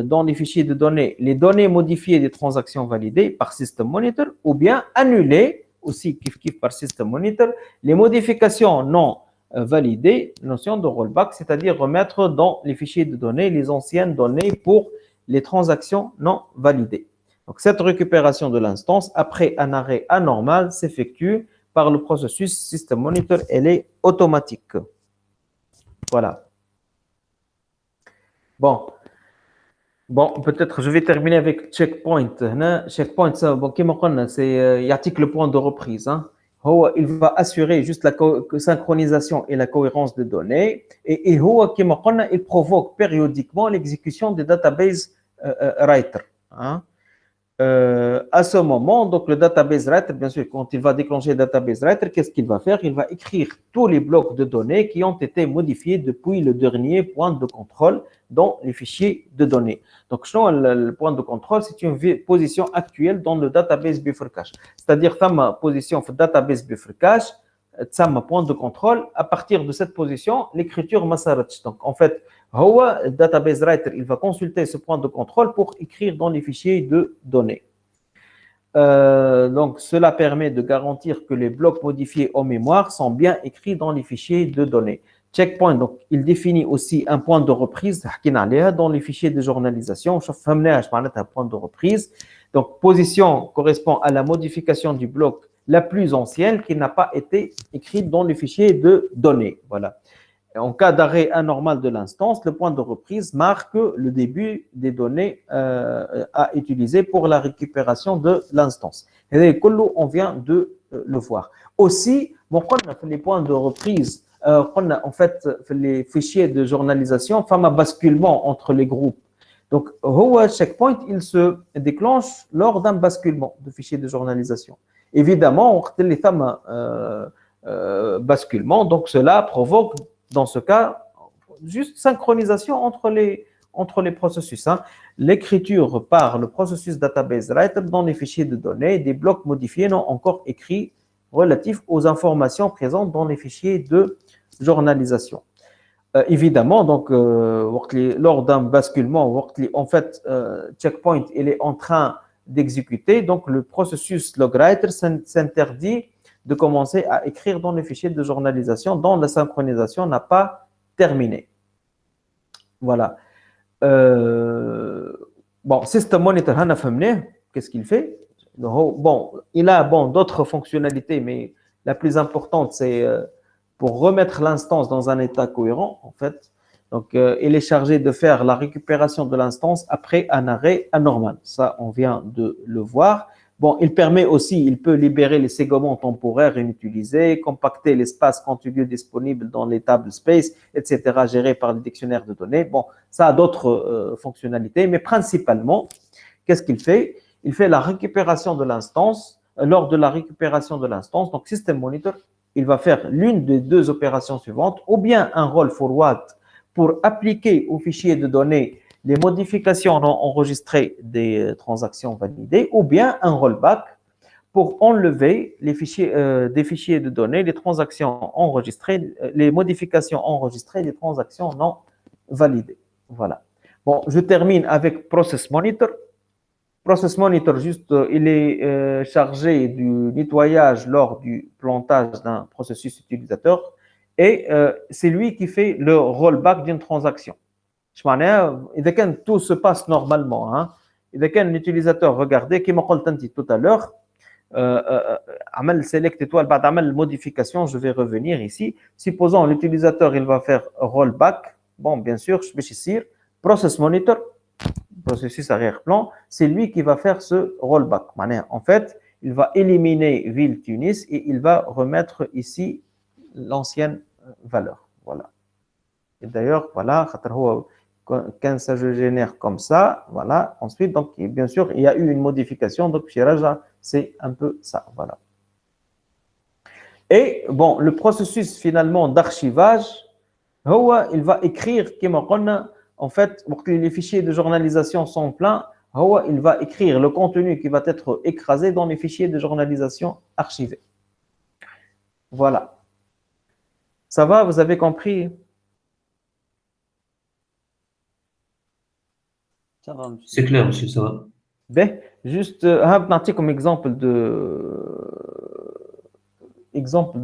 [SPEAKER 1] dans les fichiers de données les données modifiées des transactions validées par System Monitor ou bien annuler aussi par System Monitor les modifications non validées, notion de rollback, c'est-à-dire remettre dans les fichiers de données les anciennes données pour les transactions non validées. Donc, cette récupération de l'instance après un arrêt anormal s'effectue par le processus System Monitor. Elle est automatique. Voilà. Bon, peut-être je vais terminer avec checkpoint. Checkpoint, bon, c'est يعطيك le point de reprise. Il va assurer juste la synchronisation et la cohérence des données. Et il provoque périodiquement l'exécution des database writer. À ce moment, donc le database writer, bien sûr, quand il va déclencher le database writer, qu'est-ce qu'il va faire? Il va écrire tous les blocs de données qui ont été modifiés depuis le dernier point de contrôle dans les fichiers de données. Donc, le point de contrôle, c'est une position actuelle dans le database buffer cache. C'est-à-dire, ma position dans le database buffer cache, ma point de contrôle. À partir de cette position, l'écriture m'a s'arrête. Donc, en fait, le database writer, il va consulter ce point de contrôle pour écrire dans les fichiers de données. Donc, cela permet de garantir que les blocs modifiés en mémoire sont bien écrits dans les fichiers de données. Checkpoint, donc, il définit aussi un point de reprise dans les fichiers de journalisation. Un point de reprise. Donc, position correspond à la modification du bloc la plus ancienne qui n'a pas été écrite dans les fichiers de données. Voilà. En cas d'arrêt anormal de l'instance, le point de reprise marque le début des données à utiliser pour la récupération de l'instance. Et on vient de le voir. Aussi, les points de reprise, en fait, les fichiers de journalisation, un basculement entre les groupes. Donc, checkpoint, il se déclenche lors d'un basculement de fichiers de journalisation. Évidemment, les basculement, donc cela provoque dans ce cas, juste synchronisation entre les processus. L'écriture par le processus database writer dans les fichiers de données, des blocs modifiés non encore écrits relatifs aux informations présentes dans les fichiers de journalisation. Évidemment, donc, lors d'un basculement, en fait, checkpoint, il est en train d'exécuter, donc le processus logwriter s'interdit de commencer à écrire dans les fichiers de journalisation dont la synchronisation n'a pas terminé. Voilà. Bon, System Monitor, qu'est-ce qu'il fait? Bon, il a d'autres fonctionnalités, mais la plus importante, c'est pour remettre l'instance dans un état cohérent, en fait. Donc, il est chargé de faire la récupération de l'instance après un arrêt anormal. Ça, on vient de le voir. Bon, il permet aussi, il peut libérer les segments temporaires inutilisés, compacter l'espace contigu disponible dans les tables space, etc., gérés par le dictionnaire de données. Bon, ça a d'autres fonctionnalités, mais principalement, qu'est-ce qu'il fait? Il fait la récupération de l'instance. Lors de la récupération de l'instance, donc System Monitor, il va faire l'une des deux opérations suivantes, ou bien un roll forward pour appliquer au fichier de données les modifications enregistrées des transactions validées, ou bien un rollback pour enlever les fichiers, des fichiers de données, les transactions enregistrées, les modifications enregistrées des transactions non validées. Voilà. Bon, je termine avec Process Monitor. Process Monitor, juste, il est chargé du nettoyage lors du plantage d'un processus utilisateur et c'est lui qui fait le rollback d'une transaction. Tout se passe normalement. L'utilisateur, regardez, comme on l'a dit tout à l'heure, select étoile, modification, je vais revenir ici. Supposons l'utilisateur, il va faire rollback. Bon, bien sûr, je vais ici, Process Monitor, processus arrière-plan, c'est lui qui va faire ce rollback. En fait, il va éliminer ville Tunis et il va remettre ici l'ancienne valeur. Voilà. Et d'ailleurs, voilà, quand ça se génère comme ça, voilà. Ensuite, donc, bien sûr, il y a eu une modification. Donc, Shiraja, c'est un peu ça. Voilà. Et bon, le processus finalement d'archivage, il va écrire كما قلنا en fait وقت les fichiers de journalisation sont pleins il va écrire le contenu qui va être écrasé dans les fichiers de journalisation archivés. Voilà. Ça va, vous avez compris?
[SPEAKER 3] Ça va, monsieur.
[SPEAKER 2] C'est clair, monsieur, ça va.
[SPEAKER 1] Ben, juste comme exemple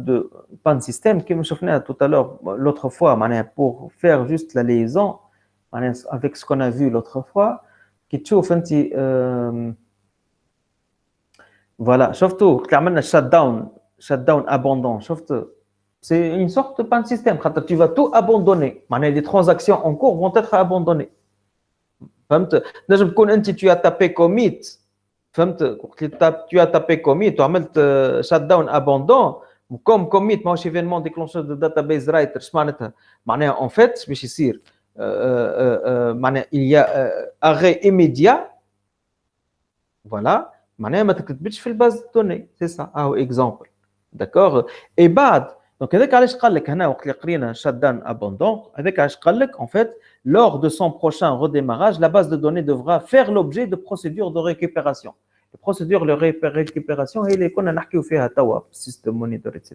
[SPEAKER 1] de pan système que je faisais tout à l'heure l'autre fois pour faire juste la liaison avec ce qu'on a vu l'autre fois qui tu voilà surtout quand shutdown abandon c'est une sorte de pan système quand tu vas tout abandonner les transactions en cours vont être abandonnées. فهمت نجم تكون انت tu as tapé commit فهمت tu as tapé commit وعملت shut down abandon comme commit ماهوش événement déclencheur de database writer اش معناتها معناها en fait باش يصير معناها il y a arrêt immédiat voilà معناها ما تكتبش في الباز دوني c'est ça exemple d'accord et بعد donc هذاك علاش قال لك هنا وقت اللي قرينا shut down abandon هذاك علاش قال لك en fait lors de son prochain redémarrage la base de données devra faire l'objet de procédures de récupération. Les procédures de récupération هي اللي كنا نحكيو فيها توا system monitor etc.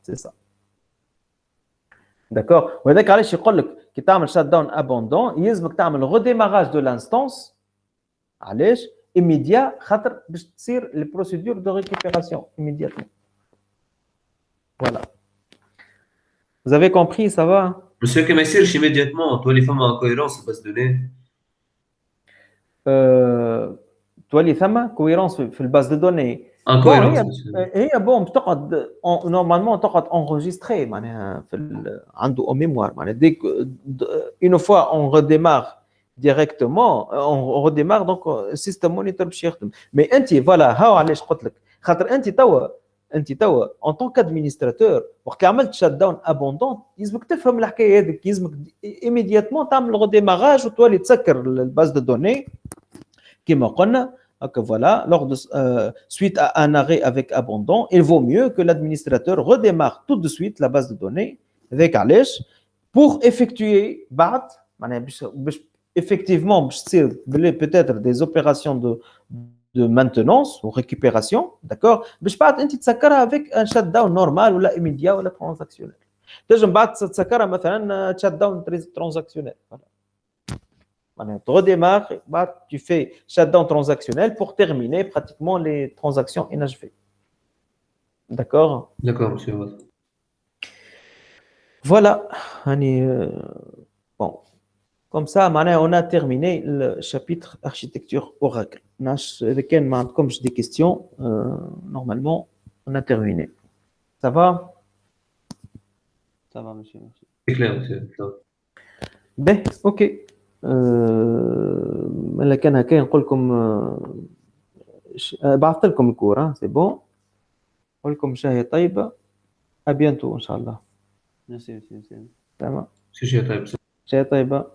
[SPEAKER 1] c'est ça. d'accord وهذاك علاش يقول لك كي تعمل shut down abandon يلزمك تعمل redémarrage de l'instance علاش immédiat خاطر باش تصير les procédures de récupération immédiatement. Voilà. Vous avez compris, ça va?
[SPEAKER 2] Monsieur, que m'assure immédiatement, toi les femmes en cohérence, base de données.
[SPEAKER 1] toi les femmes cohérence في الباز de données.
[SPEAKER 2] En cohérence,
[SPEAKER 1] هي bon بتقعد normalement تقعد enregistré معناها عنده au mémoire معناها dès que une fois on redémarre directement on redémarre donc système monitor باش يخدم. mais انت voilà هاو علاش قلت لك خاطر انت توا en tant qu'administrateur وقت اللي عملت شات داون ابوندون يلزمك تفهم الحكايه هذيك يلزمك immédiatement تعمل redémarrage وتولي تسكر الباز دو دوني كما قلنا هكا voilà lors de suite à un arrêt avec abandon il vaut mieux que l'administrateur redémarre tout de suite la base de données avec علاش pour effectuer بعد معناها باش effectivement باش تصير peut-être des opérations de maintenance ou récupération, d'accord? باش بعد انت تسكرها avec un shutdown normal ولا immédiat ولا transactionnel. تنجم بعد تسكرها مثلا shutdown transactionnel. Voilà. Tu redémarres, tu fais shutdown transactionnel pour terminer pratiquement les transactions inachevées. D'accord?
[SPEAKER 2] D'accord, monsieur.
[SPEAKER 1] Voilà. Bon. Comme ça, on a terminé le chapitre architecture Oracle. Comme j'ai des questions, normalement, on a terminé. Ça va?
[SPEAKER 3] Ça va, monsieur.
[SPEAKER 2] C'est clair, monsieur.
[SPEAKER 1] Ben, ok. لكن هكا نقول لكم بعثت لكم الكورة سي بون نقول لكم شهية طيبة أبيانتو إن شاء الله.
[SPEAKER 3] Merci.
[SPEAKER 1] تمام.
[SPEAKER 2] شهية طيبة.
[SPEAKER 1] شهية طيبة.